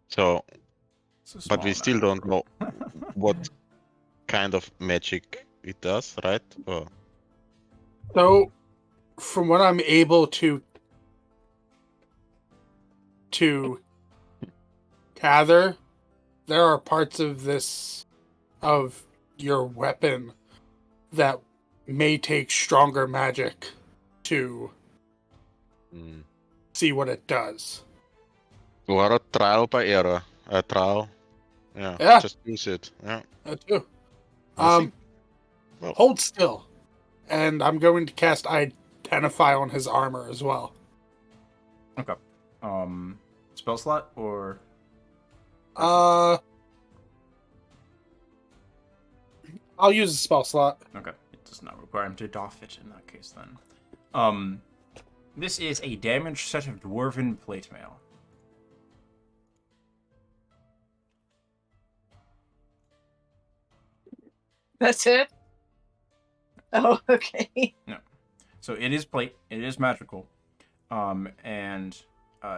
S2: So, but we still don't know what kind of magic it does, right? Or...
S4: So, from what I'm able to gather, there are parts of your weapon that may take stronger magic to see what it does.
S2: Or a trial by error. A trial.
S4: Yeah.
S2: Just use it. Yeah.
S4: That too.
S2: Well,
S4: Hold still. And I'm going to cast Identify on his armor as well.
S1: Okay. Spell slot or...
S4: I'll use a spell slot.
S1: Okay. It does not require him to doff it in that case then. This is a damaged set of dwarven plate mail.
S5: That's it? Oh, okay.
S1: No. So it is plate. It is magical. And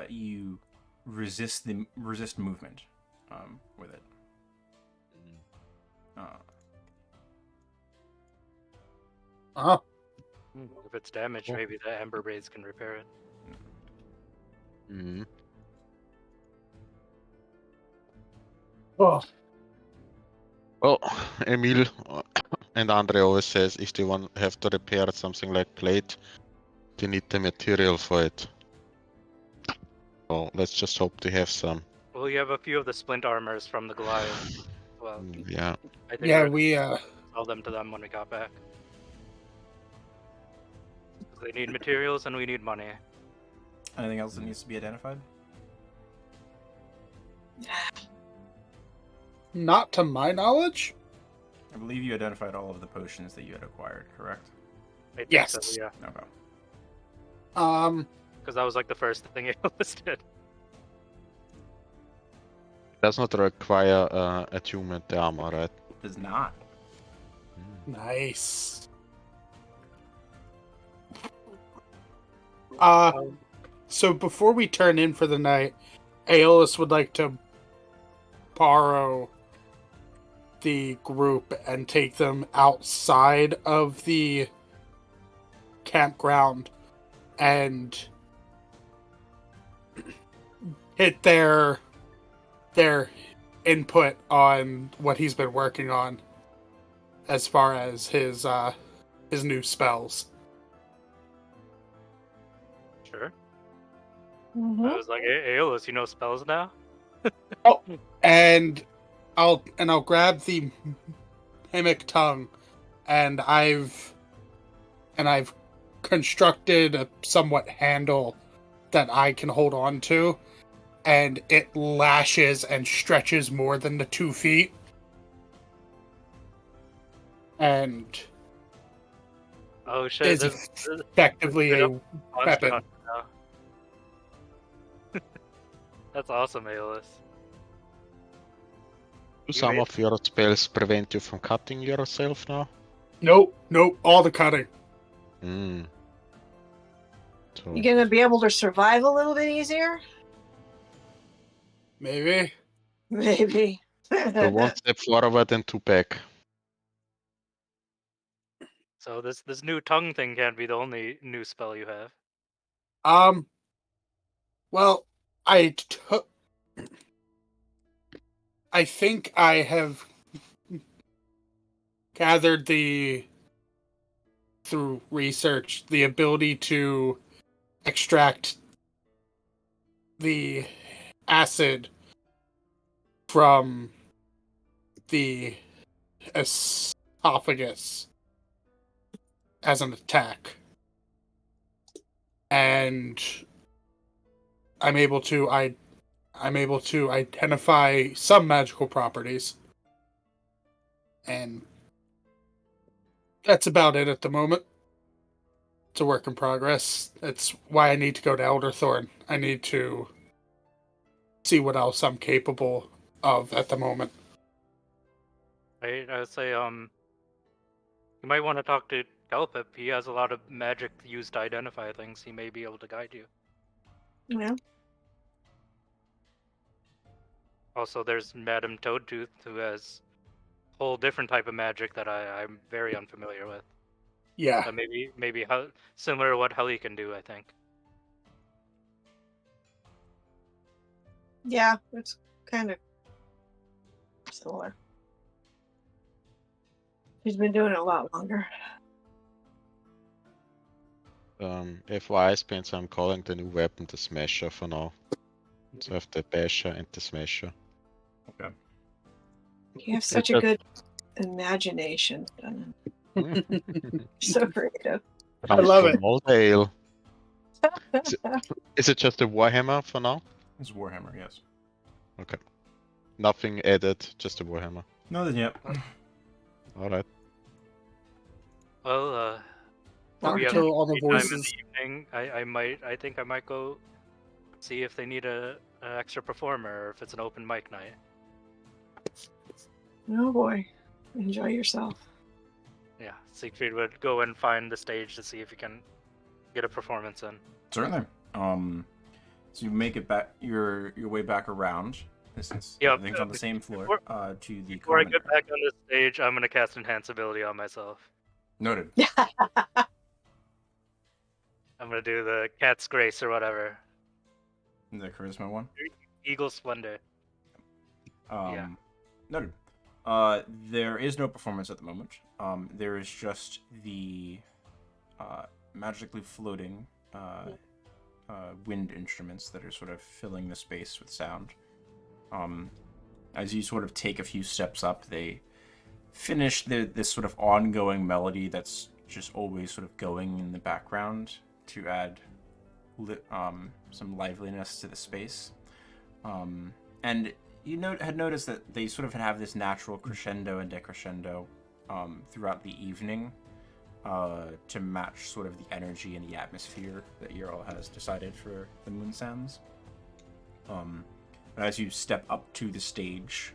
S1: you resist movement with it.
S3: If it's damaged, maybe the Ember Rays can repair it.
S4: Oh.
S2: Well, Emil and Andre always says if they have to repair something like plate, they need the material for it. So let's just hope they have some.
S3: Well, you have a few of the splint armors from the Goliath. Well,
S2: yeah.
S3: I think
S4: we
S3: sell them to them when we got back. They need materials and we need money.
S1: Anything else that needs to be identified?
S4: Not to my knowledge.
S1: I believe you identified all of the potions that you had acquired, correct?
S3: I think
S4: Yes.
S3: So, yeah.
S1: Okay.
S3: Because that was like the first thing it listed.
S2: Does not require attunement armor, right?
S1: Does not.
S4: Nice. So before we turn in for the night, Aeolus would like to borrow the group and take them outside of the campground and hit their input on what he's been working on as far as his new spells.
S3: Sure.
S5: Mm-hmm.
S3: I was like, Aeolus, you know spells now?
S4: And I'll grab the mimic tongue, and I've constructed a somewhat handle that I can hold on to, and it lashes and stretches more than the 2 feet. And
S3: Oh shit!
S4: is effectively a weapon.
S3: That's awesome, Aeolus.
S2: Do some of your spells prevent you from cutting yourself now?
S4: Nope, all the cutting.
S2: So...
S5: You gonna be able to survive a little bit easier?
S4: Maybe.
S2: So 1 step forward and 2 back.
S3: So this new tongue thing can't be the only new spell you have.
S4: Well, I think I have gathered through research, the ability to extract the acid from the esophagus as an attack. And I'm able to identify some magical properties. And that's about it at the moment. It's a work in progress. That's why I need to go to Elderthorn. I need to see what else I'm capable of at the moment.
S3: I would say you might want to talk to Kelpip. He has a lot of magic used to identify things. He may be able to guide you.
S5: Yeah.
S3: Also, there's Madame Toadtooth, who has a whole different type of magic that I'm very unfamiliar with.
S4: Yeah.
S3: Maybe similar to what Helly can do, I think.
S5: Yeah, it's kind of similar. She's been doing it a lot longer.
S2: FYI, Spencer, I'm calling the new weapon the Smasher for now. So I have the Basher and the Smasher.
S1: Okay.
S5: You have such a good imagination. So creative.
S4: I love it.
S2: Moldale. Is it just a Warhammer for now?
S1: It's Warhammer, yes.
S2: Okay. Nothing added, just a Warhammer.
S1: Nothing yet.
S2: Alright.
S3: Well,
S4: Not
S3: we have
S4: until all the
S3: free time in
S4: voices.
S3: the evening. I think I might go see if they need an extra performer, or if it's an open mic night.
S5: Oh boy. Enjoy yourself.
S3: Yeah, Siegfried would go and find the stage to see if he can get a performance in.
S1: Certainly. So you make it back your way back around. Since
S3: Yeah,
S1: everything's on the same floor. To the
S3: Before I
S1: common
S3: get
S1: area.
S3: back on the stage, I'm gonna cast Enhance Ability on myself.
S1: Noted.
S3: I'm gonna do the Cat's Grace or whatever.
S1: The charisma one.
S3: Eagle Splendor. Yeah.
S1: Noted. There is no performance at the moment. There is just the magically floating wind instruments that are sort of filling the space with sound. As you sort of take a few steps up, they finish this sort of ongoing melody that's just always sort of going in the background to add some liveliness to the space. And you had noticed that they sort of have this natural crescendo and decrescendo throughout the evening to match sort of the energy and the atmosphere that Ural has decided for the Moon Sands. As you step up to the stage,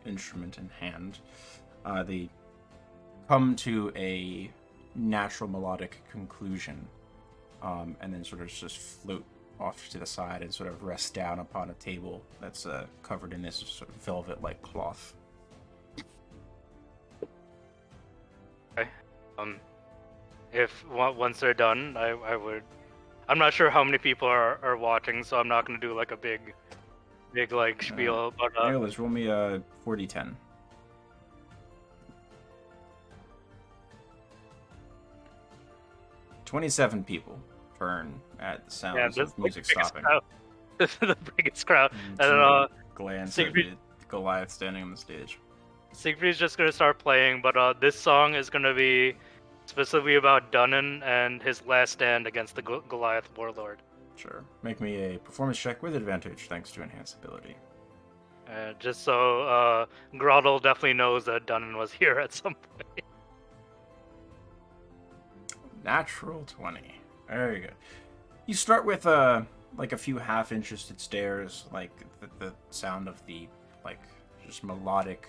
S1: instrument in hand, they come to a natural melodic conclusion, and then sort of just float off to the side and sort of rest down upon a table that's covered in this sort of velvet-like cloth.
S3: Okay. If once they're done, I would. I'm not sure how many people are watching, so I'm not gonna do like a big like spiel. But
S1: Let's roll me a 4d10. "27 people turn at the sounds of music stopping.
S3: The biggest crowd.
S1: And
S3: And
S1: glance at
S3: Siegfried-
S1: the Goliath standing on the stage.
S3: Siegfried's just gonna start playing, but this song is gonna be specifically about Dunnan and his last stand against the Goliath warlord.
S1: Sure. Make me a performance check with advantage, thanks to enhanced ability.
S3: Just so Groddle definitely knows that Dunnan was here at some point.
S1: Natural 20. Very good. You start with like a few half-interested stares, like the sound of the just melodic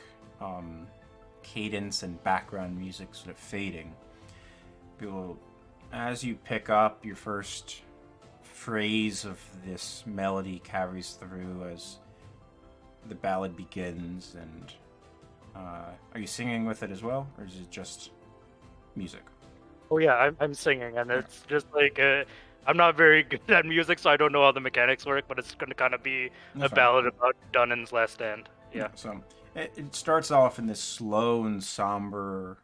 S1: cadence and background music sort of fading. As you pick up, your first phrase of this melody carries through as the ballad begins, and are you singing with it as well, or is it just music?
S3: Oh yeah, I'm singing, and it's just like I'm not very good at music, so I don't know how the mechanics work, but it's gonna kind of be
S1: That's
S3: a
S1: fine.
S3: ballad about Dunnan's last stand. Yeah.
S1: So it starts off in this slow and somber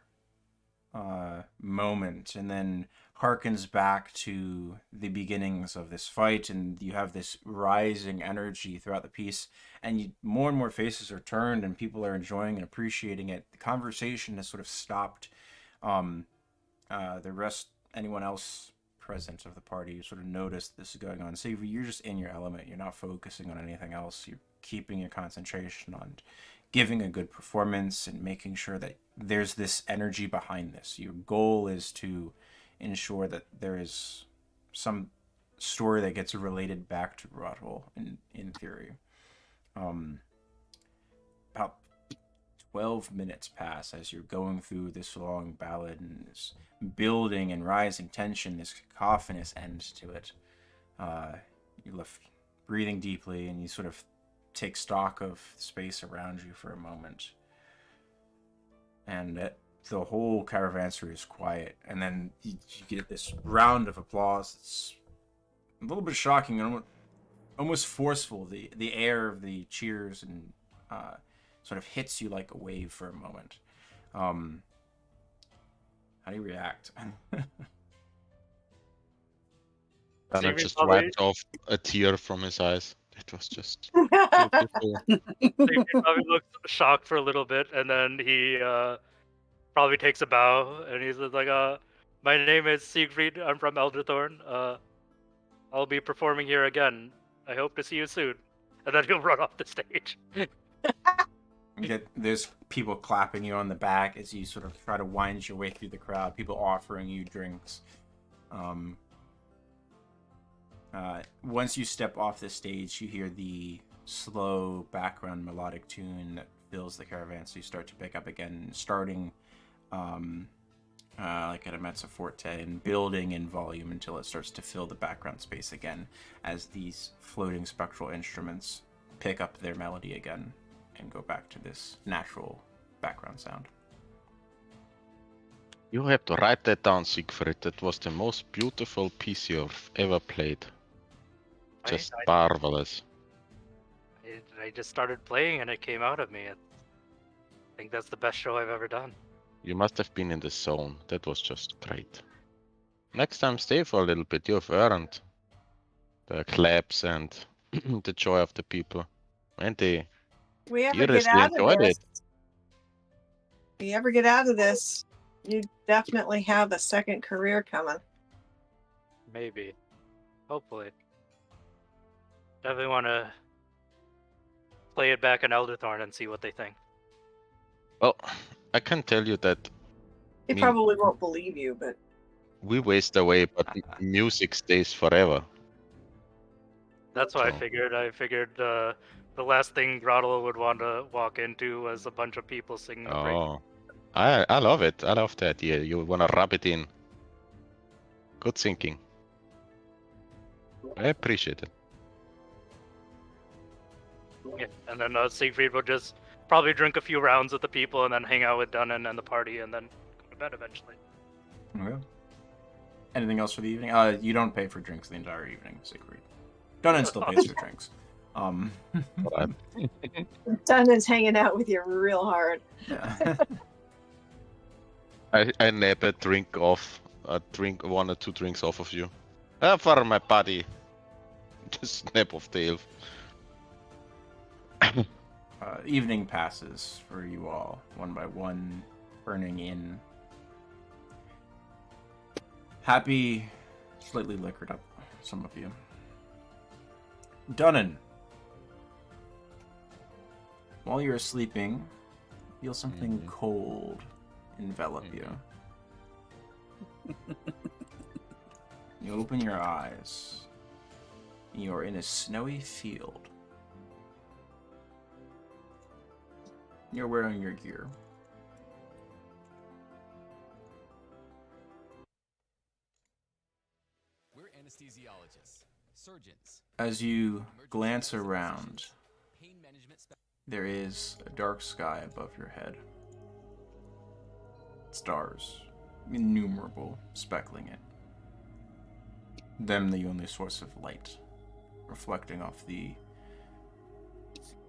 S1: moment, and then harkens back to the beginnings of this fight, and you have this rising energy throughout the piece, and more and more faces are turned, and people are enjoying and appreciating it. The conversation has sort of stopped. Anyone else present of the party, you sort of notice this is going on. Savory, you're just in your element. You're not focusing on anything else. You're keeping your concentration on giving a good performance and making sure that there's this energy behind this. Your goal is to ensure that there is some story that gets related back to Rodwell in theory. About 12 minutes pass as you're going through this long ballad, and this building and rising tension, this cacophonous end to it. You're left breathing deeply, and you sort of take stock of the space around you for a moment. And the whole caravansary is quiet, and then you get this round of applause. It's a little bit shocking and almost forceful. The air of the cheers and sort of hits you like a wave for a moment. How do you react?
S2: Dana
S3: Xavier
S2: just
S3: probably-
S2: wiped off a tear from his eyes. It was just beautiful.
S3: Xavier probably looks shocked for a little bit, and then he probably takes a bow, and he's like, "My name is Siegfried. I'm from Elderthorn. I'll be performing here again. I hope to see you soon." And then he'll run off the stage.
S1: There's people clapping you on the back as you sort of try to wind your way through the crowd. People offering you drinks. Once you step off the stage, you hear the slow background melodic tune that fills the caravan. So you start to pick up again, starting like at a mezzo forte and building in volume until it starts to fill the background space again as these floating spectral instruments pick up their melody again and go back to this natural background sound.
S2: You have to write that down, Siegfried. That was the most beautiful piece you've ever played. Just marvelous.
S3: I just started playing and it came out of me. I think that's the best show I've ever done.
S2: You must have been in the zone. That was just great. Next time, stay for a little bit. You've earned the claps and the joy of the people. And they
S5: We ever get
S2: seriously
S5: out of
S2: enjoyed
S5: this?
S2: it.
S5: We ever get out of this? You definitely have a second career coming.
S3: Maybe. Hopefully. Definitely want to play it back in Elderthorn and see what they think.
S2: Well, I can tell you that
S5: They
S2: mean-
S5: probably won't believe you, but
S2: we waste away, but music stays forever.
S3: That's what I
S2: So-
S3: figured. I figured the last thing Grottle would want to walk into was a bunch of people singing the praise.
S2: Oh, I love it. I love the idea. You want to rub it in. Good thinking. I appreciate it.
S3: Yeah, and then Siegfried will just probably drink a few rounds with the people and then hang out with Dunnan and the party and then go to bed eventually.
S1: Okay. Anything else for the evening? You don't pay for drinks the entire evening, Siegfried. Dunnan still pays for drinks.
S2: Alright.
S5: Dunnan's hanging out with you real hard.
S1: Yeah.
S2: I nab a drink off, one or two drinks off of you. For my buddy. Just snap off the elf.
S1: Evening passes for you all, one by one, burning in. Happy, slightly liquored up, some of you. Dunnan. While you're sleeping, feel something cold envelop you. You open your eyes. You're in a snowy field. You're wearing your gear.
S8: We're anesthesiologists, surgeons.
S1: As you glance around,
S8: Pain management
S1: there is a dark sky above your head. Stars, innumerable, speckling it. Them the only source of light, reflecting off the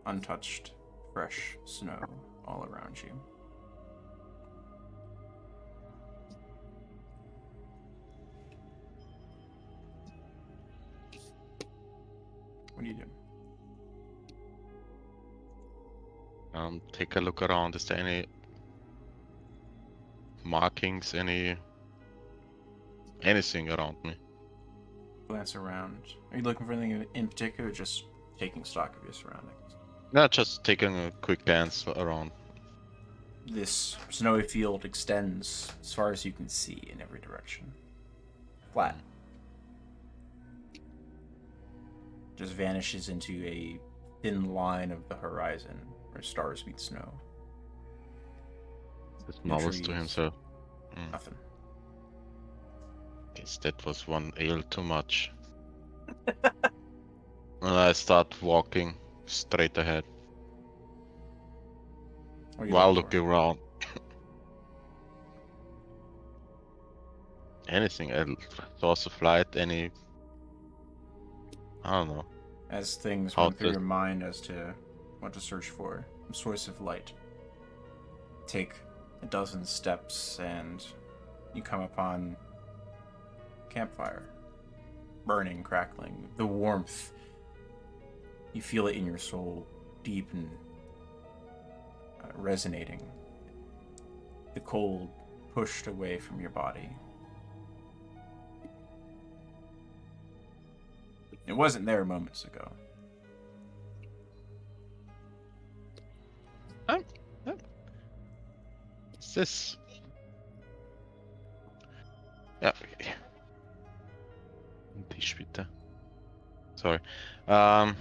S1: untouched, fresh snow all around you. What do you do?
S2: Take a look around. Is there any markings, anything around me?
S1: Glance around. Are you looking for anything in particular, or just taking stock of your surroundings?
S2: No, just taking a quick glance around.
S1: This snowy field extends as far as you can see in every direction. Flat. Just vanishes into a thin line of the horizon where stars meet snow.
S2: Just
S1: No
S2: mumbles to
S1: trees.
S2: himself.
S1: Nothing.
S2: Guess that was one ale too much. And I start walking straight ahead
S1: What are you
S2: while
S1: looking
S2: looking around. Anything else? Source of light? I don't know.
S1: for? As things
S2: How
S1: run through
S2: to-
S1: your mind as to what to search for, a source of light. Take a dozen steps and you come upon campfire. Burning, crackling. The warmth. You feel it in your soul, deep and resonating. The cold pushed away from your body. It wasn't there moments ago.
S2: Is this? Yeah. Tisch bitte. Sorry. What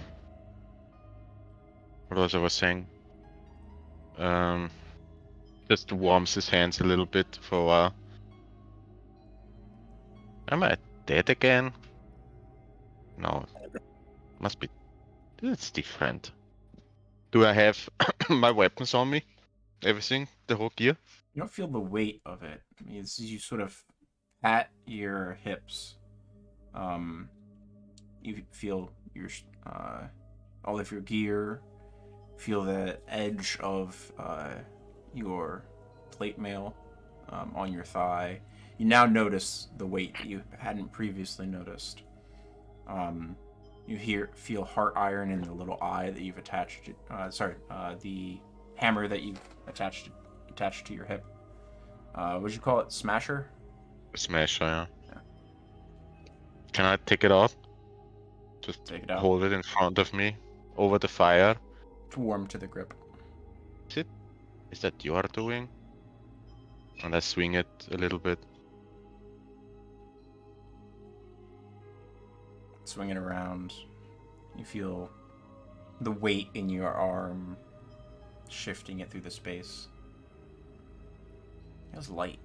S2: was I saying? Just warms his hands a little bit for a while. Am I dead again? No. Must be. It's different. Do I have my weapons on me? Everything? The whole gear?
S1: You don't feel the weight of it. I mean, it's, you sort of pat your hips. You feel your all of your gear. Feel the edge of your plate mail on your thigh. You now notice the weight that you hadn't previously noticed. You feel heart iron in the little eye that you've attached. The hammer that you've attached to your hip. What'd you call it? Smasher?
S2: Smasher, yeah.
S1: Yeah.
S2: Can I take it out? Just
S1: Take it out.
S2: hold it in front of me over the fire.
S1: It's warm to the grip.
S2: Is that you are doing? And I swing it a little bit.
S1: Swing it around. You feel the weight in your arm shifting it through the space. It was light.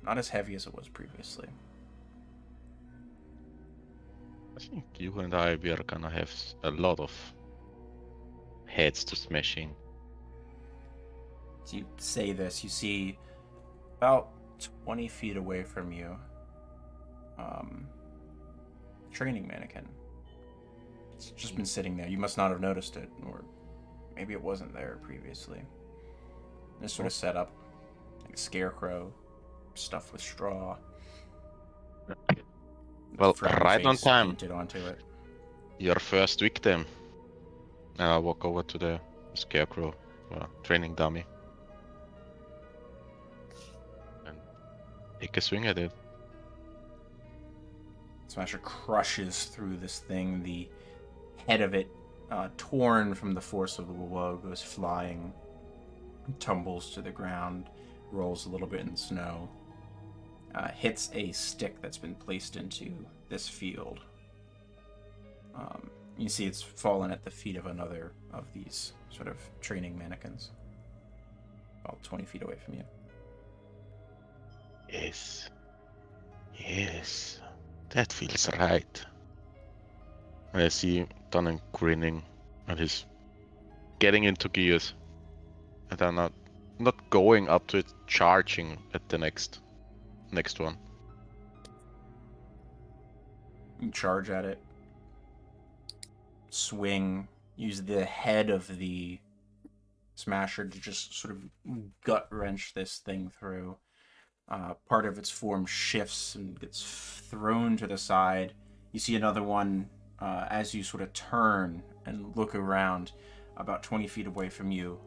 S1: Not as heavy as it was previously.
S2: I think you and I, we are gonna have a lot of heads to smash in.
S1: As you say this, you see about 20 feet away from you, training mannequin. It's just been sitting there. You must not have noticed it, or maybe it wasn't there previously. It's sort of set up like a scarecrow, stuffed with straw.
S2: Well,
S1: Frowny
S2: right on
S1: face
S2: time.
S1: painted onto it.
S2: Your first victim. I walk over to the scarecrow, training dummy, and take a swing at it.
S1: Smasher crushes through this thing. The head of it, torn from the force of the blow, goes flying, tumbles to the ground, rolls a little bit in the snow, hits a stick that's been placed into this field. You see it's fallen at the feet of another of these sort of training mannequins, about 20 feet away from you.
S2: Yes. Yes. That feels right. And I see Dunnan grinning, and he's getting into gears. And I'm not going up to it, charging at the next one.
S1: You charge at it, swing, use the head of the smasher to just sort of gut wrench this thing through. Part of its form shifts and gets thrown to the side. You see another one
S7: as you sort of turn and look around about 20 feet away from you.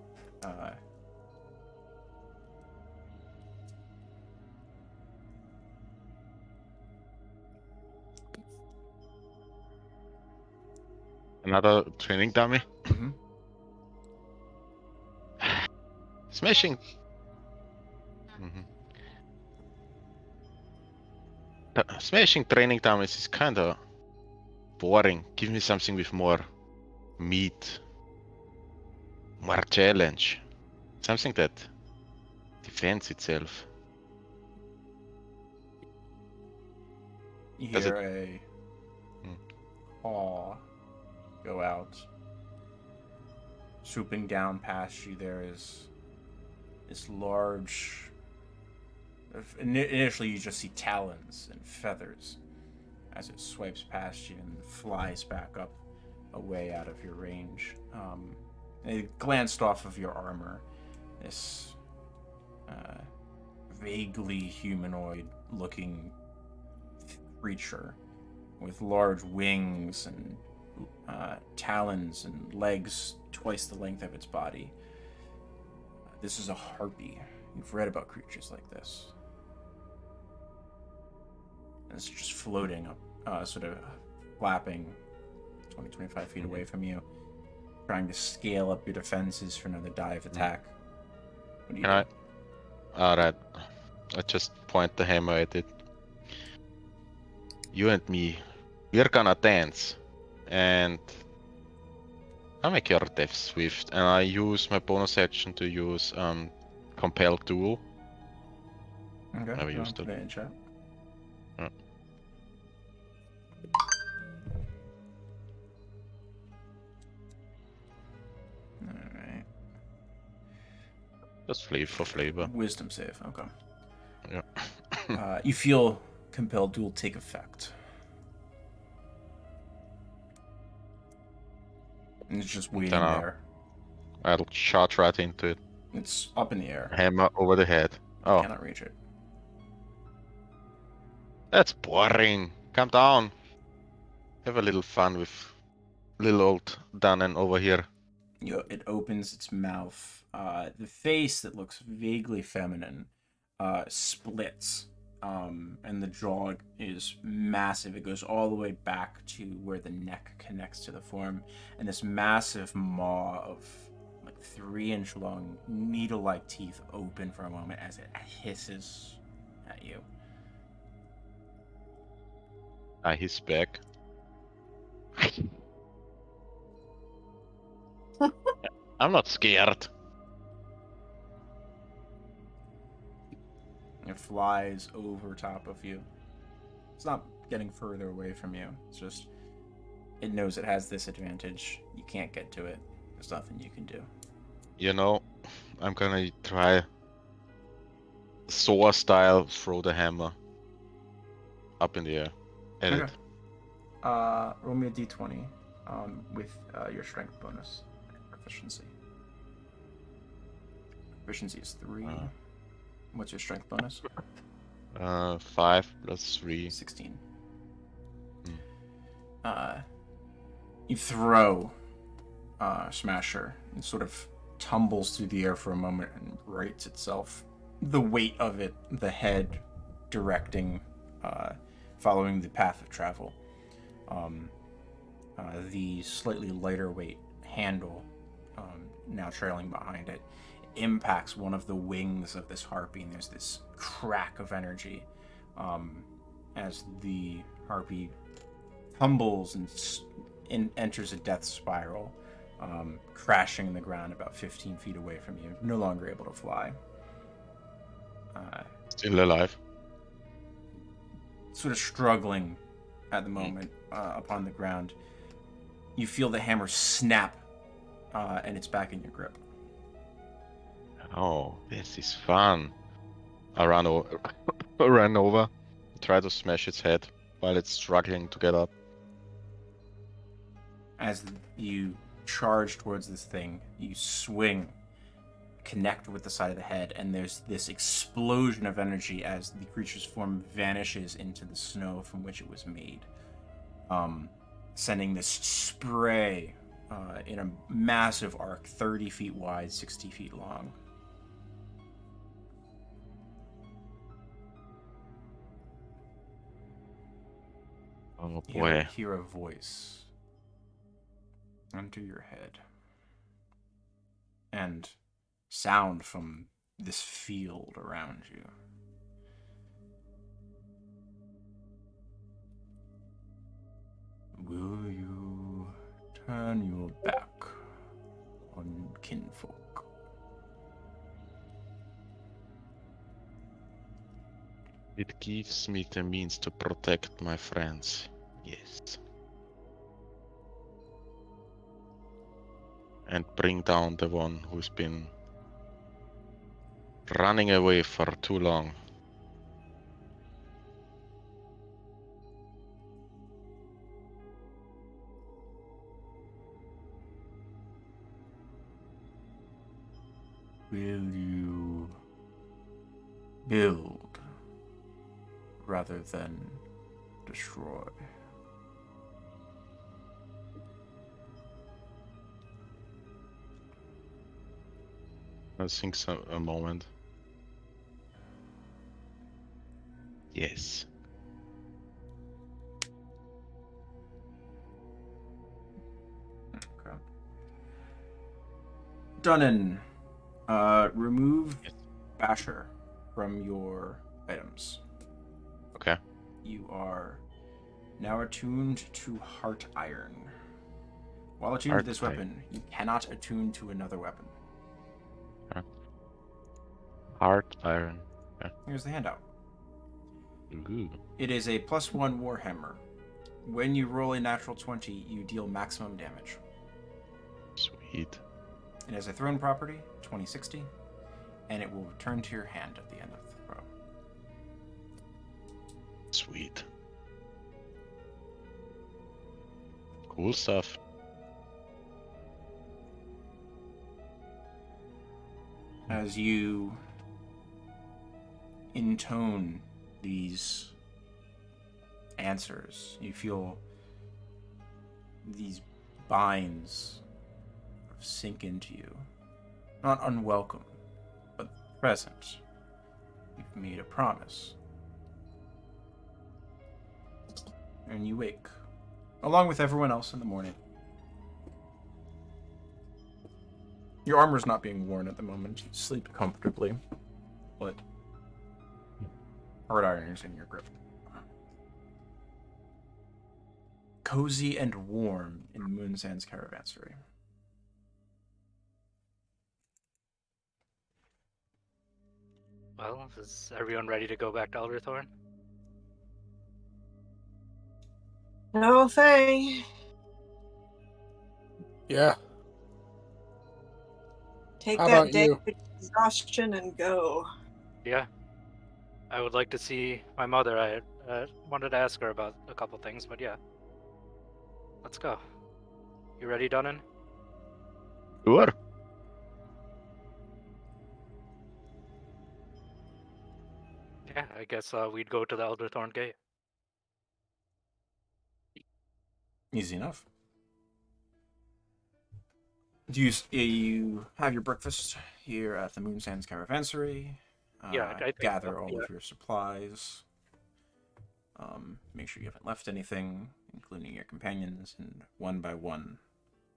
S2: Another training dummy.
S7: Mhm.
S2: Smashing. Smashing training dummies is kind of boring. Give me something with more meat, more challenge, something that defends itself.
S7: You
S2: Does
S7: hear a
S2: Hmm.
S7: paw go out. Swooping down past you, there is this large. Initially, you just see talons and feathers as it swipes past you and flies back up away out of your range. It glanced off of your armor. This vaguely humanoid-looking creature with large wings and talons and legs twice the length of its body. This is a harpy. You've read about creatures like this. And it's just floating up, sort of flapping 20-25 feet away from you, trying to scale up your defenses for another dive attack. What do you
S2: Can
S7: do?
S2: Alright. I just point the hammer at it. You and me, we're gonna dance. And I make your death swift, and I use my bonus action to use Compel Duel.
S7: Okay,
S2: Never
S7: I'll
S2: used
S7: put
S2: it.
S7: it in chat.
S2: Yeah.
S7: Alright.
S2: Just for flavor.
S7: Wisdom save, okay.
S2: Yeah.
S7: You feel Compelled Duel take effect. And it's just waiting
S2: Then
S7: there.
S2: I'll charge right into it.
S7: It's up in the air.
S2: Hammer over the head.
S7: You
S2: Oh,
S7: cannot reach it.
S2: that's boring. Calm down. Have a little fun with little old Dannen over here.
S7: It opens its mouth. The face that looks vaguely feminine splits, and the jaw is massive. It goes all the way back to where the neck connects to the form, and this massive maw of like 3-inch long needle-like teeth open for a moment as it hisses at you.
S2: He's back. I'm not scared.
S7: It flies over top of you. It's not getting further away from you. It's just it knows it has this advantage. You can't get to it. There's nothing you can do.
S2: You know, I'm gonna try Thor style throw the hammer up in the air at it.
S7: Roll me a d20 with your strength bonus proficiency. Proficiency is 3. What's your strength bonus?
S2: 5 plus 3.
S7: 16. You throw Smasher and sort of tumbles through the air for a moment and rights itself. The weight of it, the head directing, following the path of travel. The slightly lighter weight handle, now trailing behind it, impacts one of the wings of this harpy, and there's this crack of energy as the harpy tumbles and enters a death spiral, crashing in the ground about 15 feet away from you, no longer able to fly.
S2: Still alive.
S7: Sort of struggling at the moment upon the ground. You feel the hammer snap, and it's back in your grip.
S2: Oh, this is fun. I ran over, try to smash its head while it's struggling to get up.
S7: As you charge towards this thing, you swing, connect with the side of the head, and there's this explosion of energy as the creature's form vanishes into the snow from which it was made.
S1: sending this spray in a massive arc, 30 feet wide, 60 feet long.
S2: Oh
S1: You
S2: boy.
S1: hear a voice enter your head, and sound from this field around you. Will you turn your back on kinfolk?
S2: It gives me the means to protect my friends. Yes. And bring down the one who's been running away for too long.
S1: Will you build rather than destroy?
S2: I think so, a moment. Yes.
S1: Okay. Dunnan, remove Basher from your items.
S2: Okay.
S1: You are now attuned to Heart Iron. While attuned to this
S2: Heart
S1: weapon, you cannot attune to another weapon.
S2: Heart Iron.
S1: Here's the handout.
S2: Ooh.
S1: It is a +1 Warhammer. When you roll a natural 20, you deal maximum damage.
S2: Sweet.
S1: It has a thrown property, 2060, and it will return to your hand at the end of the throw.
S2: Sweet. Cool stuff.
S1: As you intone these answers, you feel these binds sink into you. Not unwelcome, but present. You've made a promise. And you wake, along with everyone else in the morning. Your armor's not being worn at the moment. You sleep comfortably, but hard iron is in your grip. Cozy and warm in Moonsands Caravansary.
S3: Well, is everyone ready to go back to Elderthorn?
S5: No thing.
S4: Yeah.
S5: Take
S4: How
S5: that
S4: about
S5: day
S4: you?
S5: of exhaustion and go.
S3: Yeah. I would like to see my mother. I wanted to ask her about a couple things, but yeah. Let's go. You ready, Dunnan?
S2: Sure.
S3: Yeah, I guess we'd go to the Elderthorn Gate.
S1: Easy enough. You have your breakfast here at the Moonsands Caravansary.
S3: Yeah, I think
S1: gather
S3: so,
S1: all
S3: yeah.
S1: of your supplies. Make sure you haven't left anything, including your companions, and one by one,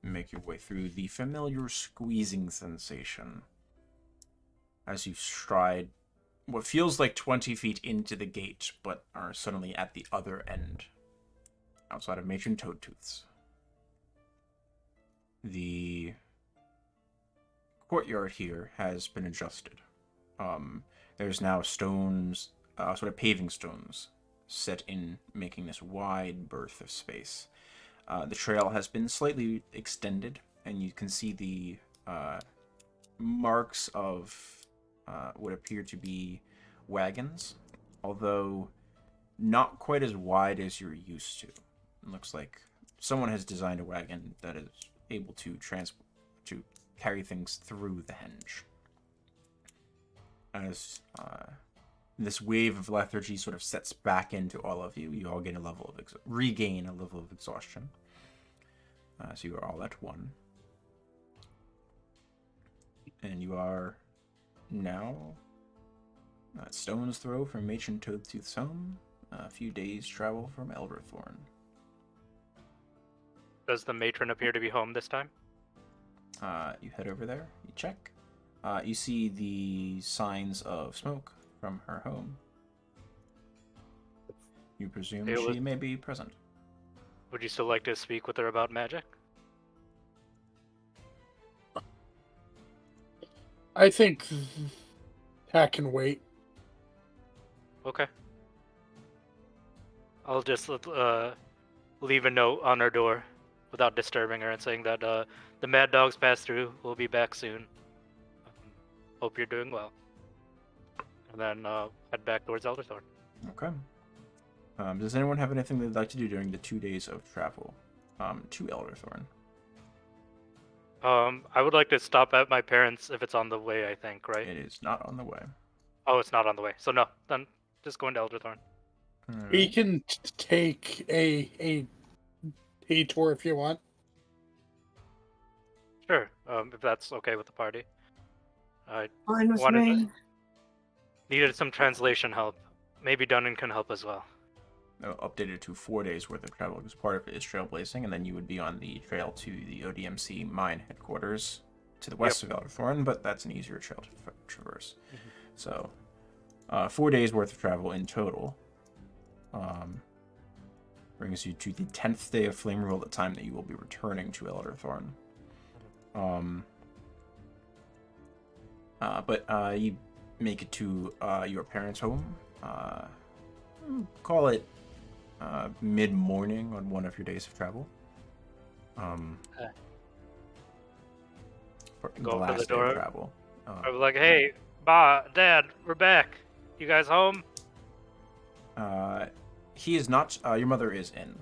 S1: make your way through the familiar squeezing sensation as you stride what feels like 20 feet into the gate, but are suddenly at the other end, outside of Matron Toadtooth's. The courtyard here has been adjusted. There's now stones, sort of paving stones, set in making this wide berth of space. The trail has been slightly extended, and you can see the marks of what appear to be wagons, although not quite as wide as you're used to. It looks like someone has designed a wagon that is able to carry things through the henge. As this wave of lethargy sort of sets back into all of you, you all gain a level of regain a level of exhaustion. So you are all at 1. And you are now stone's throw from Machen Toadtooth's home, a few days' travel from Elderthorn.
S3: Does the matron appear to be home this time?
S1: You head over there, you check. You see the signs of smoke from her home. You presume she may be present.
S3: Would you still like to speak with her about magic?
S4: I think that can wait.
S3: Okay. I'll just leave a note on her door without disturbing her and saying that the mad dogs passed through. We'll be back soon. Hope you're doing well. And then head back towards Elderthorn.
S1: Okay. Does anyone have anything they'd like to do during the 2 days of travel to Elderthorn?
S3: I would like to stop at my parents if it's on the way, I think, right?
S1: It is not on the way.
S3: Oh, it's not on the way. So no, then just going to Elderthorn.
S4: We can take a detour if you want.
S3: Sure, if that's okay with the party. I
S5: Fine with me.
S3: needed some translation help. Maybe Dunnan can help as well.
S1: Updated to 4 days worth of travel because part of it is trailblazing, and then you would be on the trail to the ODMC mine headquarters to the west of Elderthorn, but that's an easier trail to traverse.
S3: Mm-hmm.
S1: So, 4 days worth of travel in total. Brings you to the 10th day of Flame Rule, the time that you will be returning to Elderthorn. But you make it to your parents' home. Call it mid-morning on one of your days of travel. For the
S3: Go up to
S1: last
S3: the
S1: day
S3: door.
S1: of travel.
S3: I was like, hey, Ma, Dad, we're back. You guys home?
S1: He is not. Your mother is in.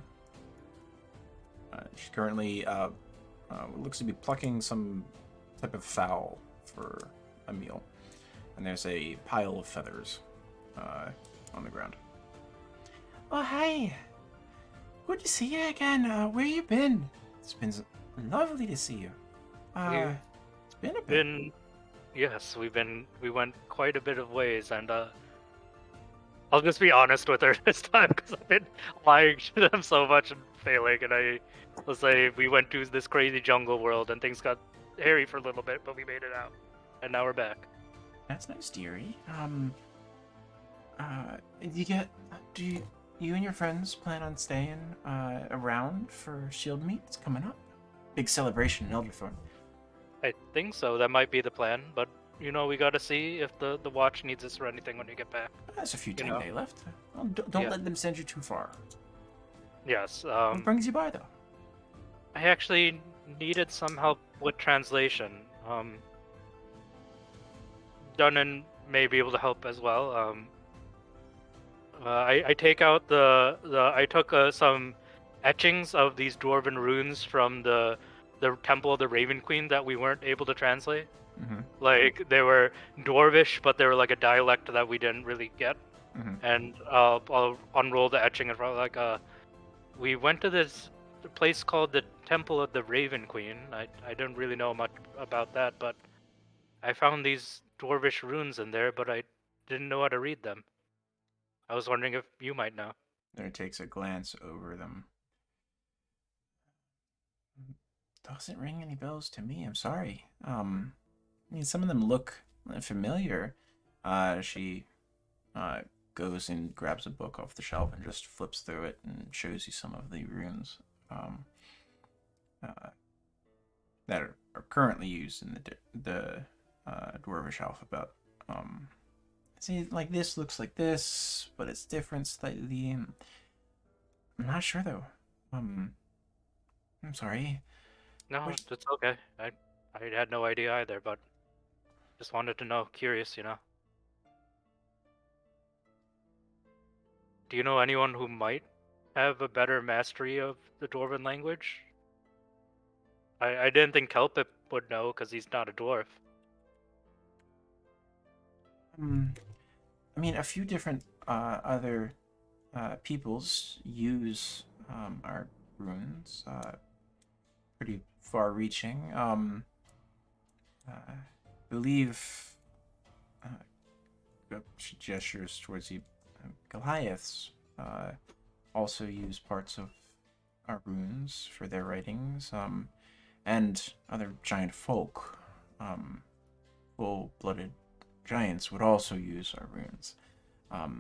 S1: She's currently looks to be plucking some type of fowl for a meal, and there's a pile of feathers on the ground. Oh, hi. Good to see you again. Where you been? It's been lovely to see you. It's been a bit.
S3: Yes, we went quite a bit of ways, and I'll just be honest with her this time because I've been lying to them so much and failing, and let's say we went to this crazy jungle world and things got hairy for a little bit, but we made it out, and now we're back.
S1: That's nice, dearie. Do you and your friends plan on staying around for Shield Meet? It's coming up. Big celebration in Elderthorn.
S3: I think so. That might be the plan, but we gotta see if the watch needs us or anything when we get back.
S1: There's a few days left. Well, don't let them send you too far.
S3: Yes.
S1: What brings you by, though?
S3: I actually needed some help with translation. Dunnan may be able to help as well. I take out I took some etchings of these dwarven runes from the Temple of the Raven Queen that we weren't able to translate.
S1: Mm-hmm.
S3: Like they were dwarvish, but they were like a dialect that we didn't really get.
S1: Mm-hmm.
S3: And I'll unroll the etching and like we went to this place called the Temple of the Raven Queen. I didn't really know much about that, but I found these dwarvish runes in there, but I didn't know how to read them. I was wondering if you might know.
S1: There takes a glance over them. Doesn't ring any bells to me. I'm sorry. I mean, some of them look familiar. She goes and grabs a book off the shelf and just flips through it and shows you some of the runes that are currently used in the Dwarvish alphabet. See, like this looks like this, but it's different slightly. I'm not sure though. I'm sorry.
S3: No, it's okay. I had no idea either, but just wanted to know. Curious, Do you know anyone who might have a better mastery of the Dwarven language? I didn't think Kelpip would know because he's not a dwarf.
S1: I mean, a few different other peoples use our runes.
S7: pretty far-reaching. I believe she gestures towards you. Goliaths also use parts of our runes for their writings, and other giant folk, full-blooded giants would also use our runes.
S3: I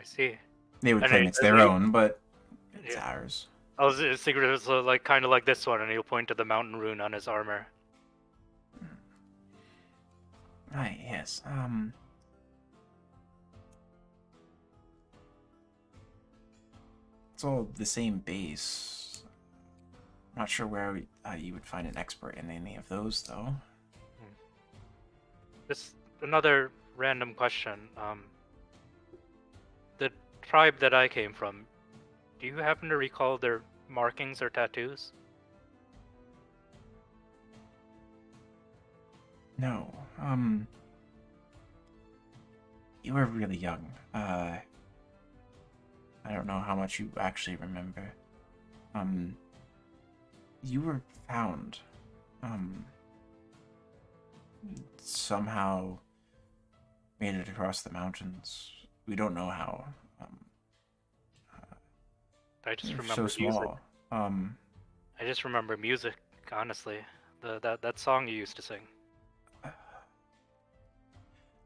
S3: see.
S7: They would
S3: And
S7: claim
S3: it-
S7: it's their own, but it's
S3: Yeah.
S7: ours.
S3: I was thinking it was like kind of like this one, and he'll point to the mountain rune on his armor.
S7: Right, yes. It's all the same base. Not sure where you would find an expert in any of those, though.
S3: Just another random question. The tribe that I came from, do you happen to recall their markings or tattoos?
S7: No. You were really young. I don't know how much you actually remember. You were found. Somehow made it across the mountains. We don't know how.
S3: I just
S7: You're
S3: remember
S7: so
S3: music.
S7: small.
S3: I just remember music, honestly. That song you used to sing.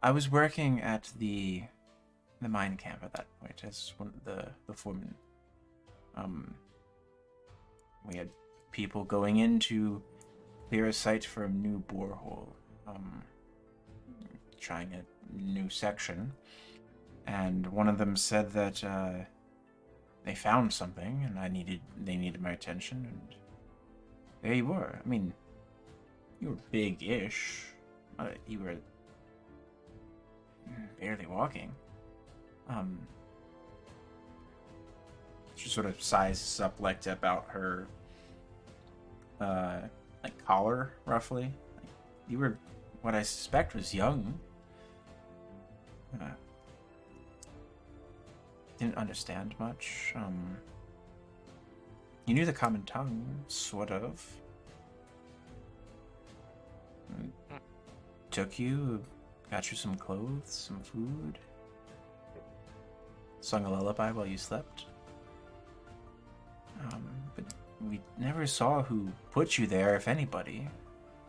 S7: I was working at the mine camp at that point as one of the foreman. We had people going in to clear a site for a new borehole, trying a new section, and one of them said that they found something, and they needed my attention, and there you were. I mean, you were big-ish. You were barely walking. She sort of sizes up like to about her like collar, roughly. Like, you were what I suspect was young. Didn't understand much. You knew the common tongue, sort of. Took you, got you some clothes, some food. Sung a lullaby while you slept. But we never saw who put you there, if anybody,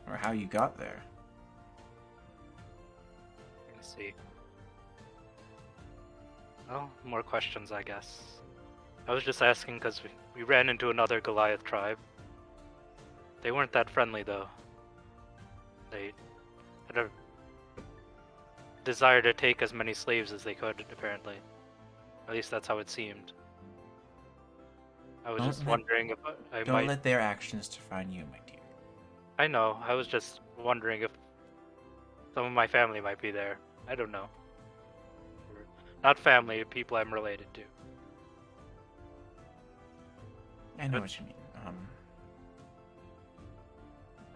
S7: or how you got there.
S3: Let's see. Well, more questions, I guess. I was just asking because we ran into another Goliath tribe. They weren't that friendly, though. They had a desire to take as many slaves as they could, apparently. At least that's how it seemed. I was just wondering if I
S7: Don't
S3: might...
S7: let their actions define you, my dear.
S3: I know, I was just wondering if some of my family might be there. I don't know. Not family, people I'm related to.
S7: I know what you mean.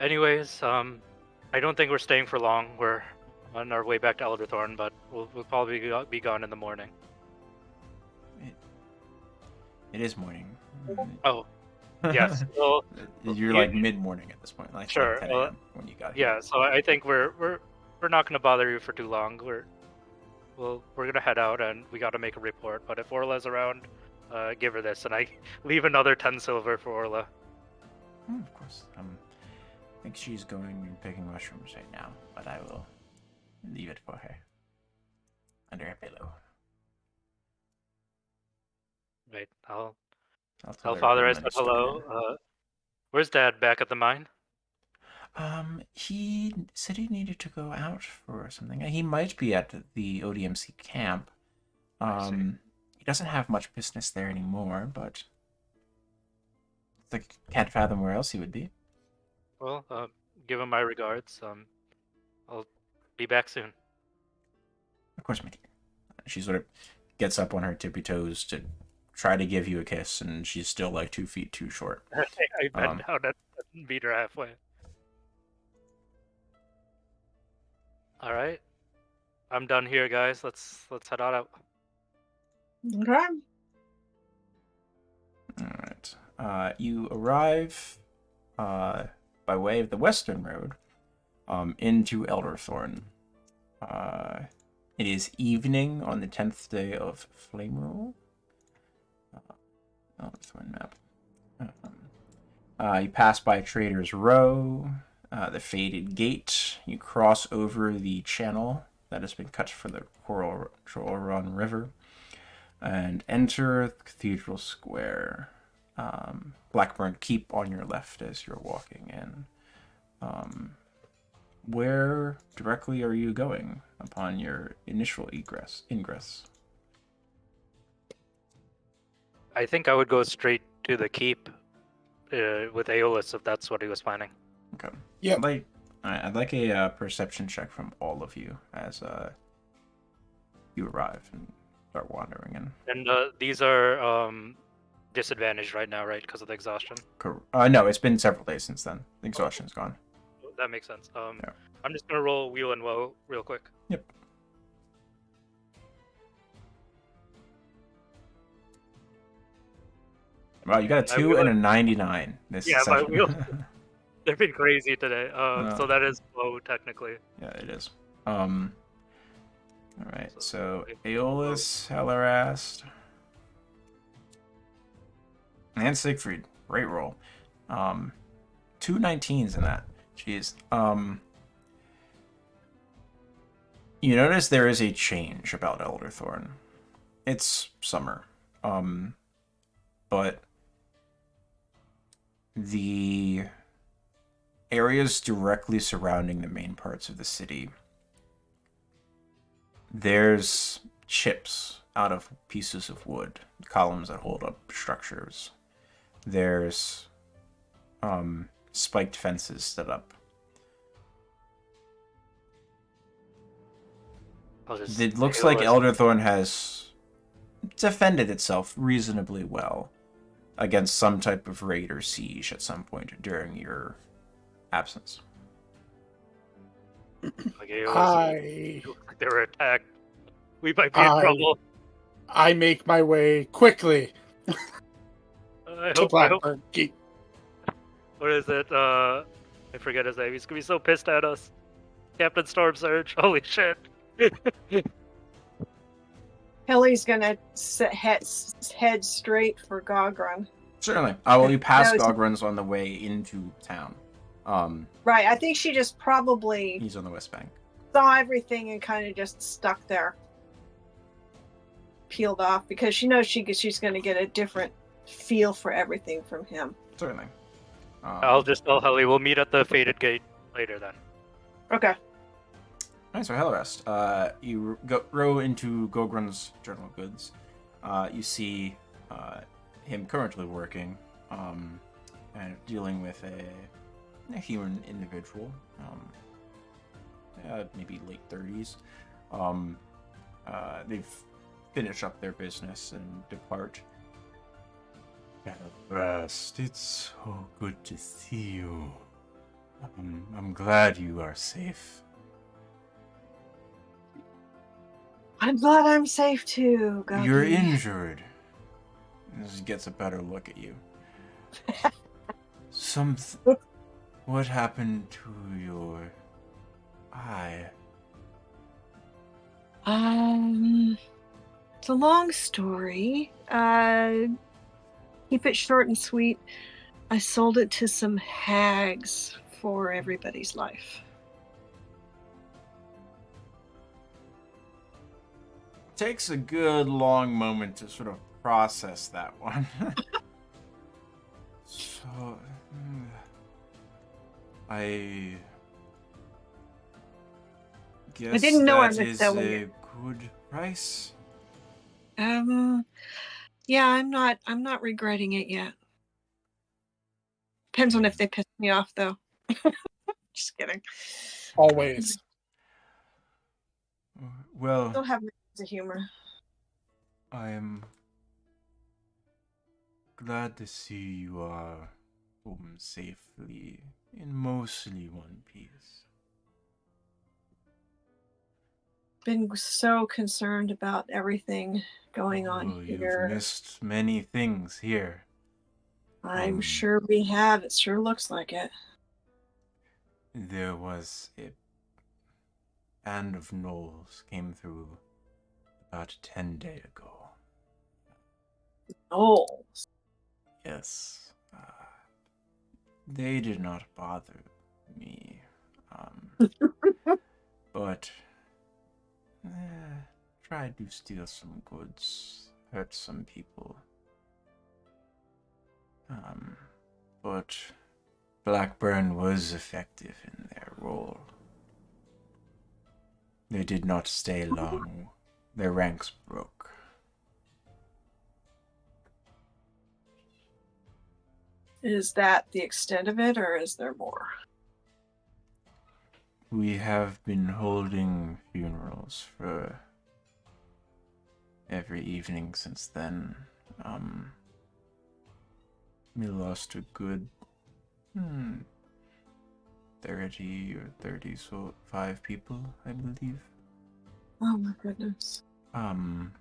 S3: Anyways, I don't think we're staying for long. We're on our way back to Elderthorn, but we'll probably be gone in the morning.
S7: It is morning.
S3: Oh, yes. Well,
S7: You're like mid-morning at this point, like
S3: Sure,
S7: 10 a.m. when you got here.
S3: yeah. So I think we're not gonna bother you for too long. We're gonna head out, and we got to make a report. But if Orla's around, give her this, and I leave another 10 silver for Orla.
S7: Of course. I think she's going and picking mushrooms right now, but I will leave it for her under her pillow.
S3: Right. I'll
S7: tell
S3: tell Father I
S7: everyone
S3: said
S7: the story
S3: hello. Where's Dad? Back at the mine?
S7: He said he needed to go out for something. He might be at the ODMC camp.
S3: I see.
S7: He doesn't have much business there anymore, but I can't fathom where else he would be.
S3: Well, give him my regards. I'll be back soon.
S7: Of course, my dear. She sort of gets up on her tippy toes to try to give you a kiss, and she's still like 2 feet too short.
S3: I bent down and beat her halfway. All right, I'm done here, guys. Let's head on out.
S5: Okay.
S7: Alright. You arrive by way of the Western Road into Elderthorn. It is evening on the 10th day of Flame Rule. Elderthorn map. You pass by Trader's Row, the Faded Gate. You cross over the channel that has been cut for the Coral Run River and enter the Cathedral Square. Blackburn Keep on your left as you're walking in. Where directly are you going upon your initial ingress?
S3: I think I would go straight to the keep with Aeolus if that's what he was planning.
S7: Okay.
S4: Yeah.
S7: I'd like a perception check from all of you as you arrive and start wandering in.
S3: And these are disadvantaged right now, right? Because of the exhaustion.
S7: No, it's been several days since then. The exhaustion's gone.
S3: That makes sense.
S7: Yeah.
S3: I'm just gonna roll Wheel and Woe real quick.
S7: Yep. Wow, you got a 2 and a 99 this
S3: Yeah, my
S7: session.
S3: wheel. They've been crazy today. So that is low technically.
S7: Yeah, it is. Alright, so Aeolus, Hellerast, and Siegfried. Great roll. 2 19s in that. Jeez. You notice there is a change about Elderthorn. It's summer. But the areas directly surrounding the main parts of the city, there's chips out of pieces of wood, columns that hold up structures. There's spiked fences set up. It looks like Elderthorn has defended itself reasonably well against some type of raid or siege at some point during your absence.
S3: They were attacked. We might be in trouble.
S4: I make my way quickly
S3: I
S4: to
S3: hope.
S4: Blackburn Keep.
S3: What is it? I forget his name. He's gonna be so pissed at us. Captain Storm Surge. Holy shit.
S5: Helly's gonna head straight for Gogrun.
S7: Certainly. Well, you pass Gogrun's on the way into town.
S5: Right, I think she just probably
S7: He's on the west bank.
S5: saw everything and kind of just stuck there, peeled off, because she knows she's going to get a different feel for everything from him.
S7: Certainly.
S3: I'll just tell Helly we'll meet at the Faded Gate later then.
S5: Okay.
S7: Alright, so Hellerest, you row into Gogrun's General Goods. You see him currently working and dealing with a human individual, maybe late 30s. They've finished up their business and depart. Hellerest, it's so good to see you. I'm glad you are safe.
S5: I'm glad I'm safe too, Gogi.
S7: You're injured. This gets a better look at you. What happened to your eye?
S5: It's a long story. Keep it short and sweet. I sold it to some hags for everybody's life.
S7: Takes a good long moment to sort of process that one. So, I guess
S5: I didn't know I
S7: that
S5: was
S7: is
S5: selling
S7: a
S5: it.
S7: good price.
S5: Yeah, I'm not regretting it yet. Depends on if they piss me off, though. Just kidding.
S4: Always.
S7: Well,
S5: Still have my sense of humor.
S7: I am glad to see you are home safely in mostly one piece.
S5: Been so concerned about everything going on
S7: You've
S5: here.
S7: missed many things here.
S5: I'm sure we have. It sure looks like it.
S7: There was a band of gnolls came through about 10 days ago.
S5: Oh,
S7: Yes. They did not bother me. But tried to steal some goods, hurt some people. But Blackburn was effective in their role. They did not stay long. Their ranks broke.
S5: is that the extent of it, or is there more?
S7: We have been holding funerals for every evening since then. We lost a good 30 or 35 people, I believe.
S5: Oh my goodness.
S7: Some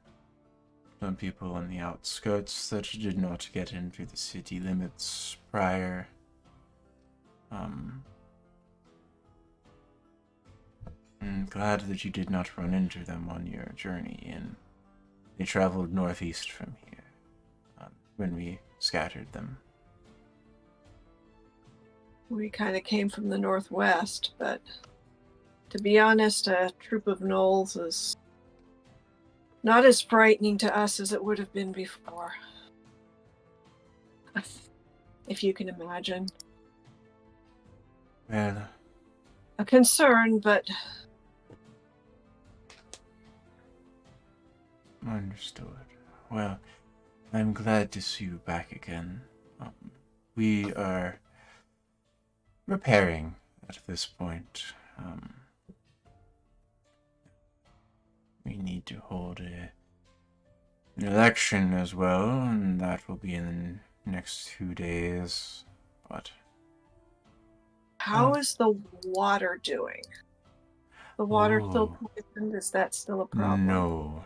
S7: people on the outskirts that did not get into the city limits prior. I'm glad that you did not run into them on your journey in. They traveled northeast from here when we scattered them.
S5: We kind of came from the northwest, but to be honest, a troop of gnolls is not as frightening to us as it would have been before. If you can imagine.
S7: Well,
S5: a concern, but
S7: understood. Well, I'm glad to see you back again. We are repairing at this point. We need to hold an election as well, and that will be in the next 2 days. But
S5: how is the water doing? The water still poisoned? Is that still a problem?
S7: No.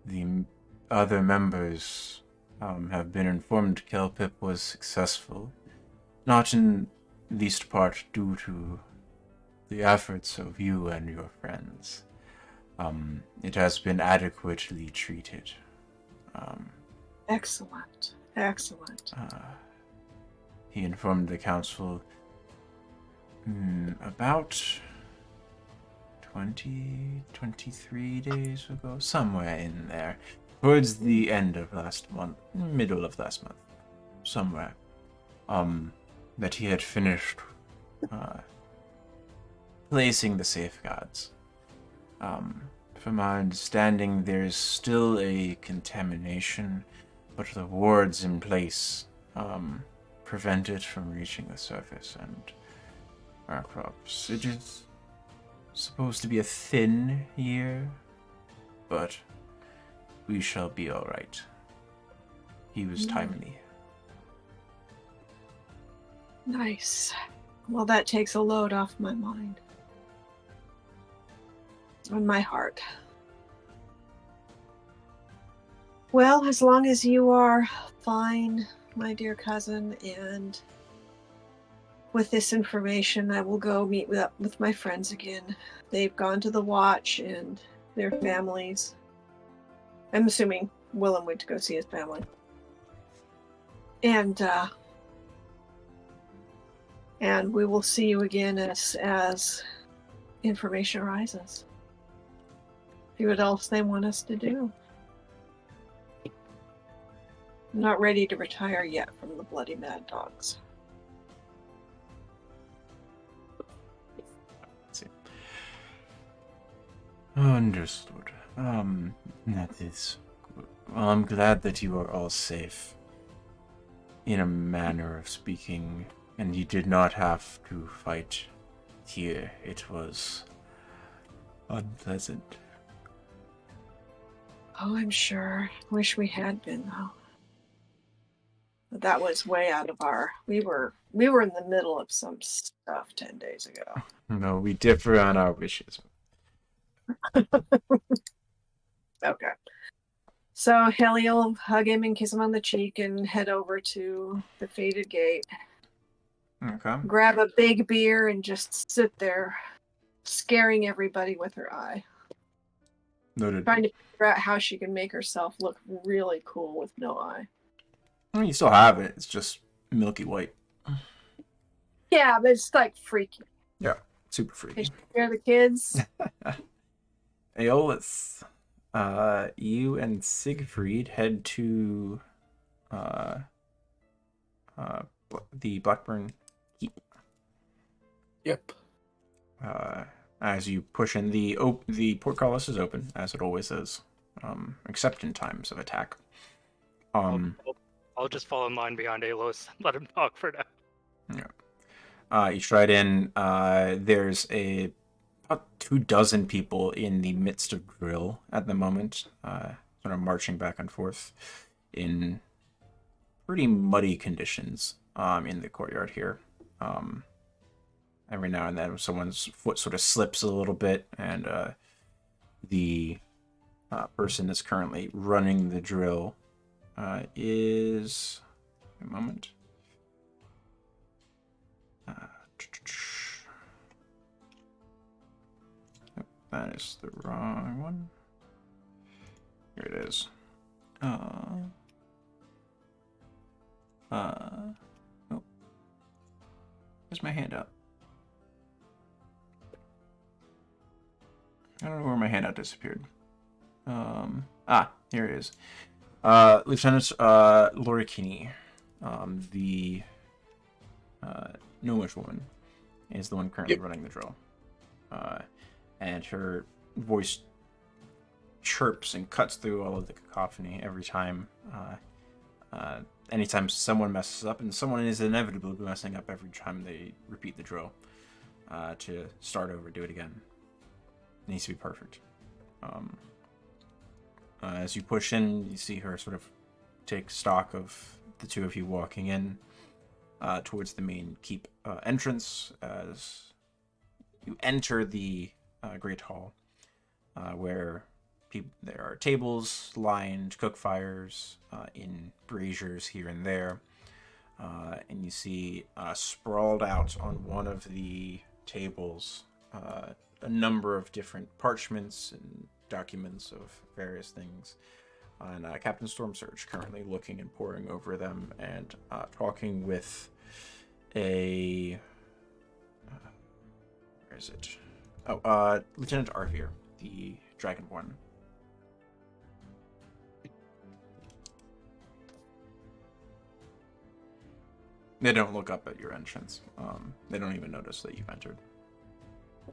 S7: The other members have been informed Kelpip was successful, not in least part due to the efforts of you and your friends. It has been adequately treated.
S5: Excellent. Excellent.
S7: He informed the council about 23 days ago, somewhere in there, towards the end of last month, middle of last month, somewhere, that he had finished placing the safeguards. From my understanding, there's still a contamination, but the wards in place prevent it from reaching the surface and our crops. It is supposed to be a thin year, but we shall be all right. He was timely.
S5: Nice. Well, that takes a load off my mind. And my heart. Well, as long as you are fine, my dear cousin, and with this information, I will go meet with my friends again. They've gone to the watch and their families. I'm assuming Willem went to go see his family. And we will see you again as information arises. See what else they want us to do. I'm not ready to retire yet from the bloody mad dogs.
S7: Understood. That is good. Well, I'm glad that you are all safe, in a manner of speaking, and you did not have to fight here. It was unpleasant.
S5: Oh, I'm sure. Wish we had been, though. But that was way out of our... We were in the middle of some stuff 10 days ago.
S7: No, we differ on our wishes.
S5: Okay. So Haley'll hug him and kiss him on the cheek and head over to the Faded Gate.
S1: Okay.
S5: Grab a big beer and just sit there, scaring everybody with her eye.
S1: Noted.
S5: Trying to figure out how she can make herself look really cool with no eye.
S1: Well, you still have it. It's just milky white.
S5: Yeah, but it's like freaky.
S1: Yeah, super freaky.
S5: Scare the kids.
S1: Aeolus, you and Siegfried head to the Blackburn Keep.
S4: Yep.
S1: As you push in, the portcullis is open, as it always is, except in times of attack.
S3: I'll just fall in line behind Alos and let him knock for now.
S1: Yeah. You stride in. There's about 24 people in the midst of drill at the moment, sort of marching back and forth in pretty muddy conditions in the courtyard here. Every now and then someone's foot sort of slips a little bit, and the person that's currently running the drill is... A moment. That is the wrong one. Here it is. Oh. Where's my handout? I don't know where my handout disappeared. Here it is. Lieutenant Lorikini, the gnomish woman, is the one currently running the drill. And her voice chirps and cuts through all of the cacophony every time. Anytime someone messes up, and someone is inevitably messing up every time they repeat the drill, to start over, do it again. It needs to be perfect. As you push in, you see her sort of take stock of the two of you walking in towards the main keep entrance as you enter the Great Hall, where there are tables lined, cook fires in braziers here and there, and you see sprawled out on one of the tables a number of different parchments and documents of various things. And Captain Stormsurge currently looking and poring over them and talking with a... where is it? Oh, Lieutenant Arvier, the Dragonborn. They don't look up at your entrance. They don't even notice that you've entered.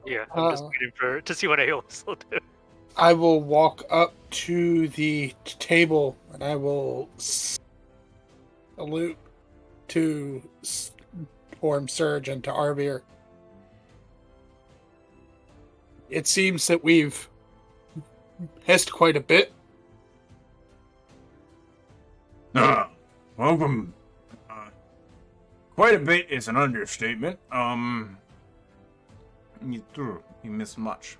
S3: Yeah, I'm just waiting to see what Aeolus will do.
S4: I will walk up to the table and I will salute to Storm Surge and to Arvier. It seems that we've missed quite a bit.
S1: Welcome. Quite a bit is an understatement. You missed much.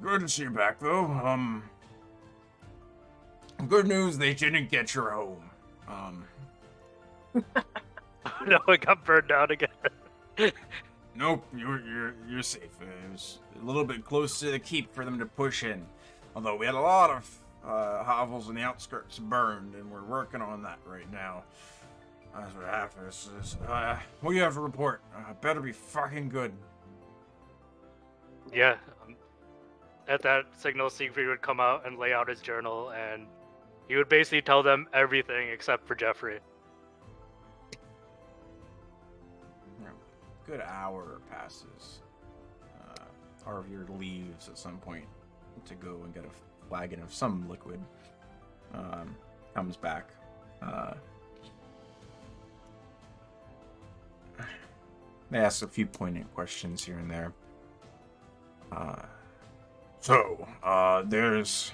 S1: Good to see you back, though. Good news, they didn't get your home.
S3: No, it got burned down again.
S1: Nope, you're safe. It was a little bit close to the keep for them to push in. Although we had a lot of hovels in the outskirts burned, and we're working on that right now. That's what happens. What do you have to report? Better be fucking good.
S3: Yeah. At that signal, Siegfried would come out and lay out his journal, and he would basically tell them everything except for Jeffrey.
S1: Good hour passes. Arvier leaves at some point to go and get a flagon of some liquid. Comes back. They ask a few poignant questions here and there. There's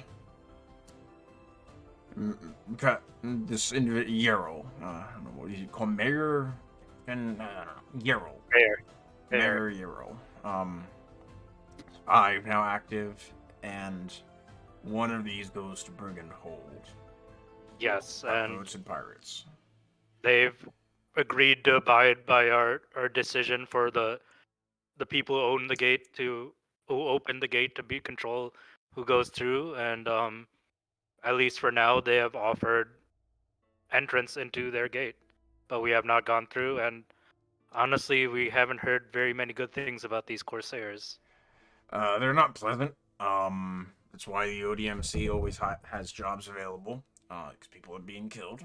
S1: this individual, I don't know, what do you call him? Mayor? And Yarrow. Mayor Yarrow. 5 now active, and one of these goes to Brigand Hold.
S3: Yes, and
S1: Boats and pirates.
S3: they've agreed to abide by our decision for the people who own the gate who open the gate to be control who goes through, and at least for now they have offered entrance into their gate, but we have not gone through, and honestly we haven't heard very many good things about these corsairs.
S1: They're not pleasant. That's why the ODMC always has jobs available. Because people are being killed.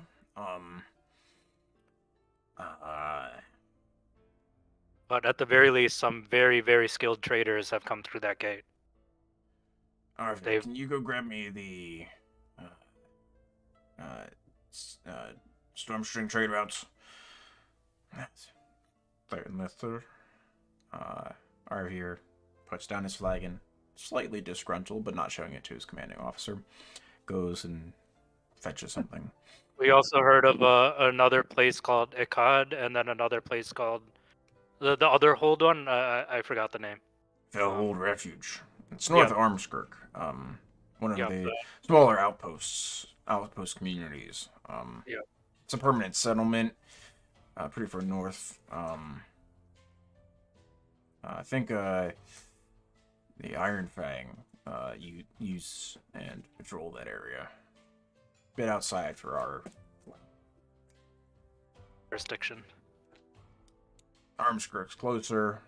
S3: But at the very least, some very, very skilled traders have come through that gate.
S1: Arthur, can you go grab me the Stormstring trade routes? Third and Lister. Arthur puts down his flag and, slightly disgruntled, but not showing it to his commanding officer, goes and fetches something.
S3: We also heard of another place called Ikad, and then another place called the other hold one. I forgot the name.
S1: Fellhold Refuge. It's north of Armskirk. One of the smaller outpost communities. It's a permanent settlement. Pretty far north. I think the Iron Fang use and patrol that area. Bit outside for our
S3: jurisdiction.
S1: Armskirk's closer.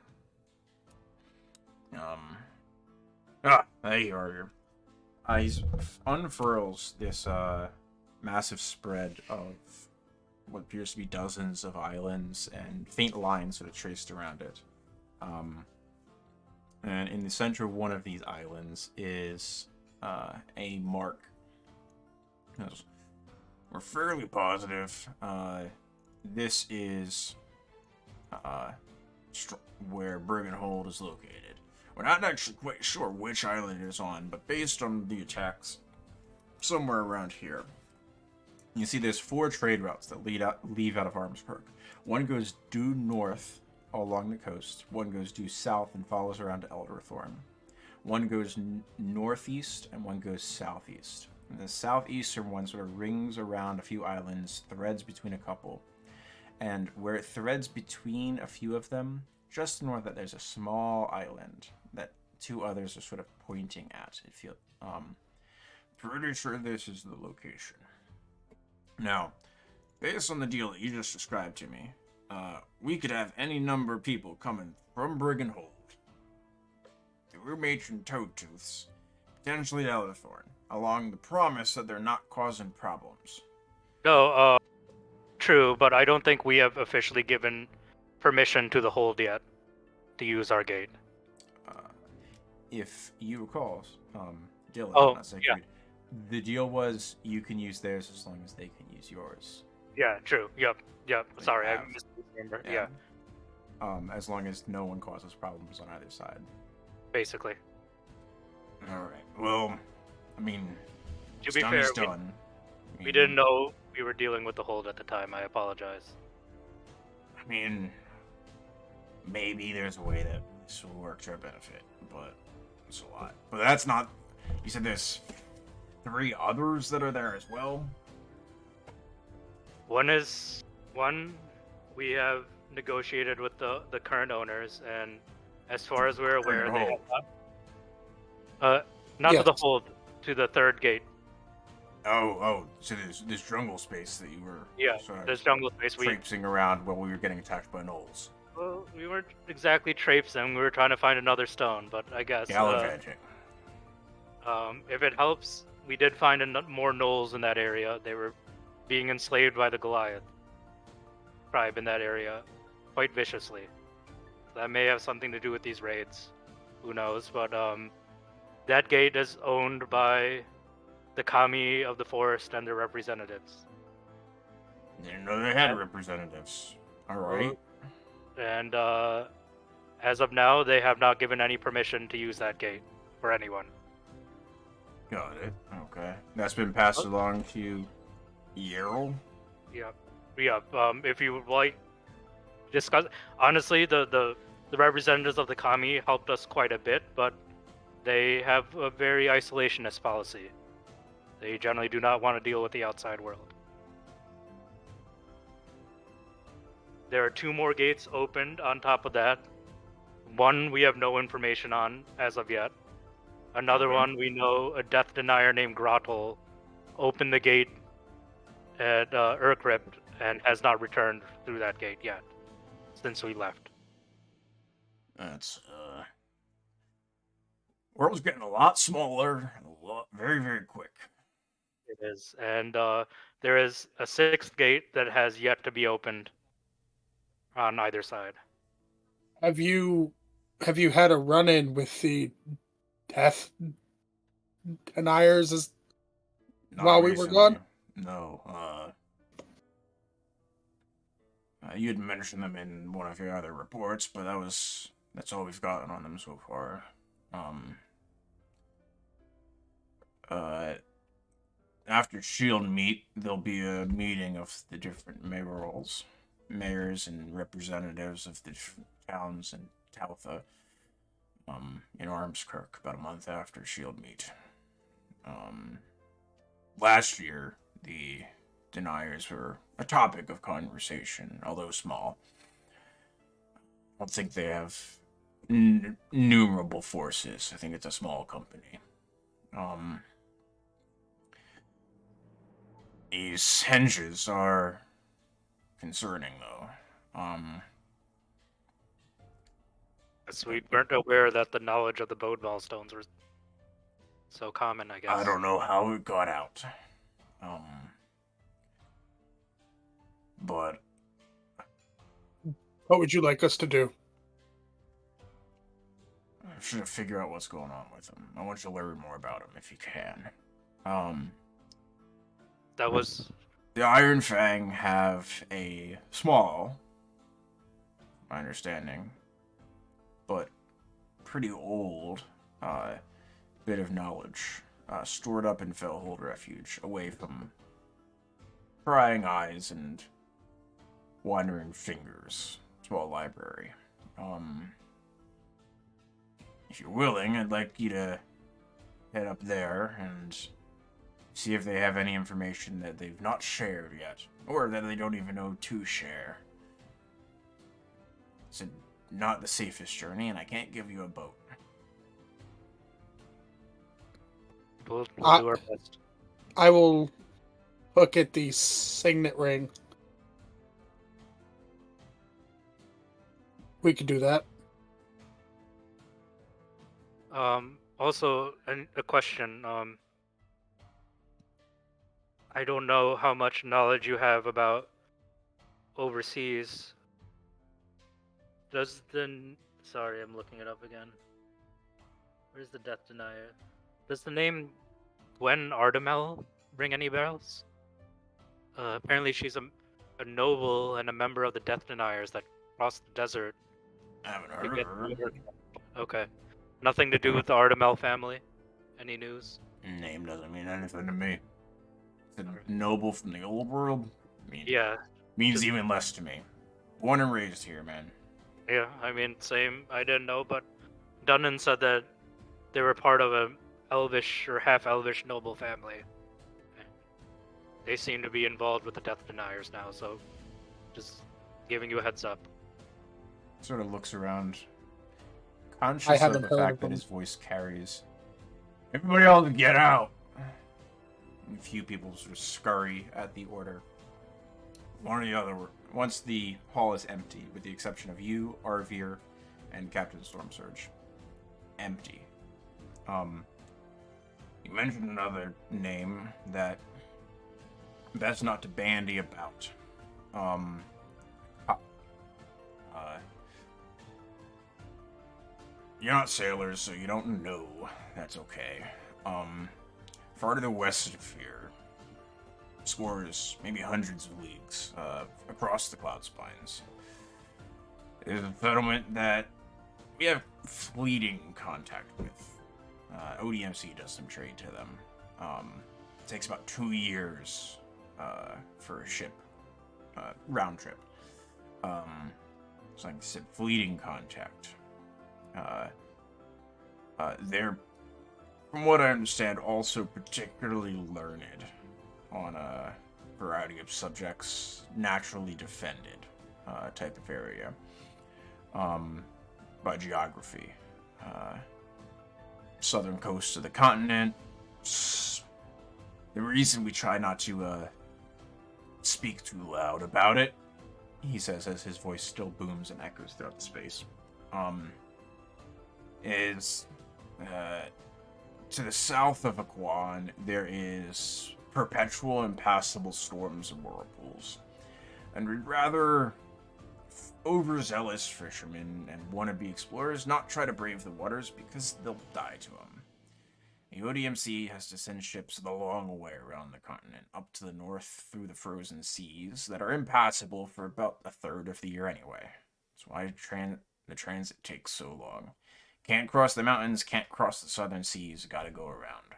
S1: There you are. He unfurls this massive spread of what appears to be dozens of islands and faint lines that are traced around it. And in the center of one of these islands is a mark. We're fairly positive this is where Brigand Hold is located. We're not actually quite sure which island it is on, but based on the attacks, somewhere around here. You see there's 4 trade routes that leave out of Armskirk. One goes due north along the coast, one goes due south and follows around to Elderthorn. One goes northeast, and one goes southeast. And the southeastern one sort of rings around a few islands, threads between a couple. And where it threads between a few of them, just north of that, there's a small island that 2 others are sort of pointing at. It feels pretty sure this is the location. Now, based on the deal that you just described to me, we could have any number of people coming from Brigand Hold through Matron Toadtooths, potentially to Elderthorn, along the promise that they're not causing problems.
S3: No, true, but I don't think we have officially given permission to the hold yet to use our gate.
S1: If you recall, Dylan, not Sacred,
S3: yeah.
S1: The deal was you can use theirs as long as they can use yours.
S3: Yeah, true. Yep. Sorry, I misremember. Yeah.
S1: As long as no one causes problems on either side.
S3: Basically.
S1: Alright. Well, I mean,
S3: to be fair,
S1: done.
S3: We didn't know we were dealing with the hold at the time. I apologize.
S1: I mean, maybe there's a way that this will work to our benefit, but it's a lot. But that's not... You said there's 3 others that are there as well?
S3: One we have negotiated with the current owners, and as far as we're aware, they have not to the hold, to the third gate.
S1: Oh, so there's this jungle space that you were
S3: this jungle space
S1: traipsing around while we were getting attacked by gnolls.
S3: Well, we weren't exactly traipsing, we were trying to find another stone, but I guess
S1: gallivanting.
S3: If it helps, we did find more gnolls in that area. They were being enslaved by the Goliath tribe in that area quite viciously. That may have something to do with these raids. Who knows? But that gate is owned by the Kami of the forest and their representatives.
S1: Didn't know they had representatives. Alright.
S3: And as of now, they have not given any permission to use that gate for anyone.
S1: Got it. Okay. That's been passed along to Yerl?
S3: Yep. If you would like discuss, honestly, the representatives of the Kami helped us quite a bit, but They have a very isolationist policy. They generally do not want to deal with the outside world. There are 2 more gates opened on top of that. One we have no information on as of yet. Another one we know a death denier named Grottle opened the gate at Urcrypt and has not returned through that gate yet since we left.
S7: That's world's getting a lot smaller, and a lot very, very quick.
S3: It is, and there is a 6th gate that has yet to be opened on either side.
S4: Have you had a run-in with the death deniers
S7: Not
S4: while we were
S7: recently.
S4: gone?
S7: No. You had mentioned them in one of your other reports, but that's all we've gotten on them so far. After Shield meet, there'll be a meeting of the different mayors and representatives of the different towns in Taltha, in Armskirk, about a month after Shield meet. Last year, the deniers were a topic of conversation, although small. I don't think they have innumerable forces. I think it's a small company. These henges are concerning, though.
S3: As we weren't aware that the knowledge of the Bodewall stones were so common, I guess.
S7: I don't know how it got out. But
S4: What would you like us to do?
S7: I should figure out what's going on with him. I want you to learn more about him if you can.
S3: That was
S7: The Iron Fang have a small, my understanding, but pretty old bit of knowledge stored up in Fellhold Refuge, away from prying eyes and wandering fingers. Small library. If you're willing, I'd like you to head up there and see if they have any information that they've not shared yet, or that they don't even know to share. It's not the safest journey, and I can't give you a boat.
S3: we'll do our best.
S4: I will look at the signet ring. We could do that.
S3: Also, a question. I don't know how much knowledge you have about overseas. Sorry, I'm looking it up again. Where's the Death Denier? Does the name Gwen Ardamel ring any bells? Apparently she's a noble and a member of the Death Deniers that crossed the desert.
S7: I haven't
S3: to
S7: heard
S3: get
S7: of her.
S3: to her. Okay. Nothing to do with the Ardamel family? Any news?
S7: Name doesn't mean anything to me. It's a noble from the old world.
S3: Yeah.
S7: Means
S3: just-
S7: even less to me. Born and raised here, man.
S3: Yeah, I mean, same. I didn't know, but Dunnan said that they were part of a elvish or half-elvish noble family. They seem to be involved with the Death Deniers now, so just giving you a heads up.
S1: Sort of looks around,
S4: I
S1: conscious of
S4: haven't
S1: the
S4: heard
S1: fact
S4: of
S1: that
S4: him.
S1: his voice carries. Everybody else get out! And a few people sort of scurry at the order. One or the other. Once the hall is empty, with the exception of you, Arvir, and Captain Stormsurge. Empty. You mentioned another name that best not to bandy about. You're not sailors, so you don't know. That's okay. Far to the west of here, scores, maybe hundreds of leagues, across the cloud spines, is a settlement that we have fleeting contact with. ODMC does some trade to them. It takes about 2 years for a ship, round trip. So like I said, fleeting contact. They're from what I understand, also particularly learned on a variety of subjects, naturally defended type of area. By geography. Southern coast of the continent. The reason we try not to speak too loud about it, he says as his voice still booms and echoes throughout the space, is to the south of Aquan, there is perpetual impassable storms and whirlpools. And we'd rather overzealous fishermen and wannabe explorers not try to brave the waters because they'll die to them. The ODMC has to send ships the long way around the continent, up to the north through the frozen seas that are impassable for about a third of the year anyway. That's why the transit takes so long. Can't cross the mountains, can't cross the southern seas, gotta go around.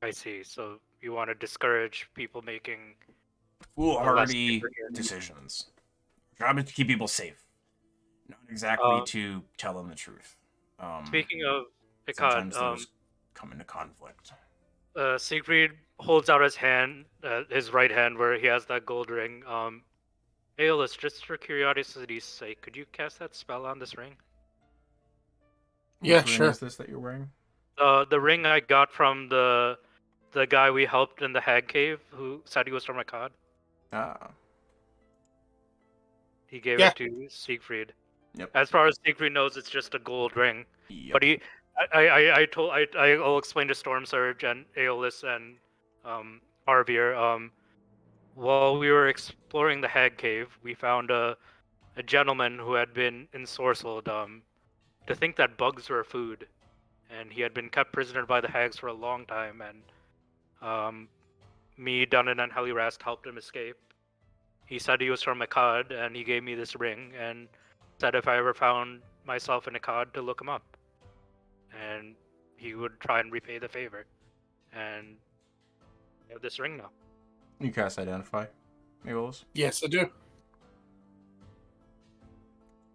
S3: I see. So you want to discourage people making
S1: Foolhardy decisions. Trying to keep people safe. Not exactly to tell them the truth.
S3: Speaking of
S1: sometimes
S3: Icod,
S1: those come into conflict.
S3: Siegfried holds out his hand, his right hand, where he has that gold ring. Aeolus, just for curiosity's sake, could you cast that spell on this ring?
S4: Yeah,
S1: Which ring
S4: sure.
S1: is this that you're wearing?
S3: The ring I got from the guy we helped in the Hag Cave, who said he was from Akkad.
S1: Ah.
S3: He gave
S4: Yeah.
S3: it to Siegfried.
S1: Yep.
S3: As far as Siegfried knows, it's just a gold ring.
S1: Yep.
S3: But I'll explain to Storm Surge and Aeolus and Arvir. While we were exploring the Hag Cave, we found a gentleman who had been ensorcelled to think that bugs were food, and he had been kept prisoner by the hags for a long time. And me, Dunnan, and Helirast helped him escape. He said he was from Akkad, and he gave me this ring, and said if I ever found myself in Akkad to look him up, and he would try and repay the favor. And I have this ring now.
S1: You cast Identify, Aeolus.
S4: Yes, I do.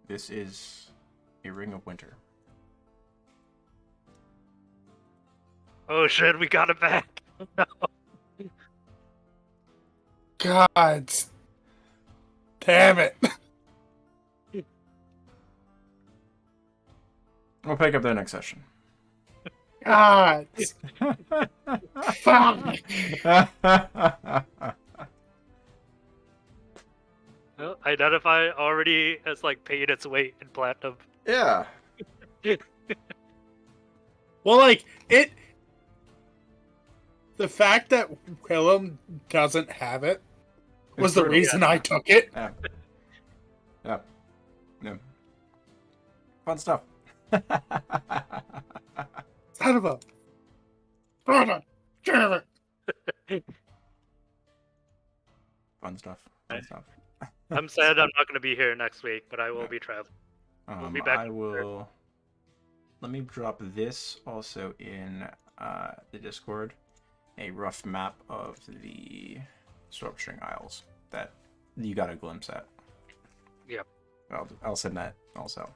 S1: This is a ring of winter.
S3: Oh shit, we got it back. No.
S4: God damn it.
S1: We'll pick up there next session.
S4: God. Fuck.
S3: Well, Identify already has paid its weight in platinum.
S1: Yeah.
S4: Well, the fact that Willem doesn't have it was the
S1: brutal.
S4: reason I took it.
S1: Yeah. Yeah. Yeah. Fun stuff.
S4: Son of a. God damn it.
S1: Fun stuff. Fun stuff.
S3: I'm sad I'm not going to be here next week, but I will be traveling. We'll be back
S1: I will. Let me drop this also in the Discord. A rough map of the Stormstring Isles that you got a glimpse at.
S3: Yep.
S1: I'll send that also.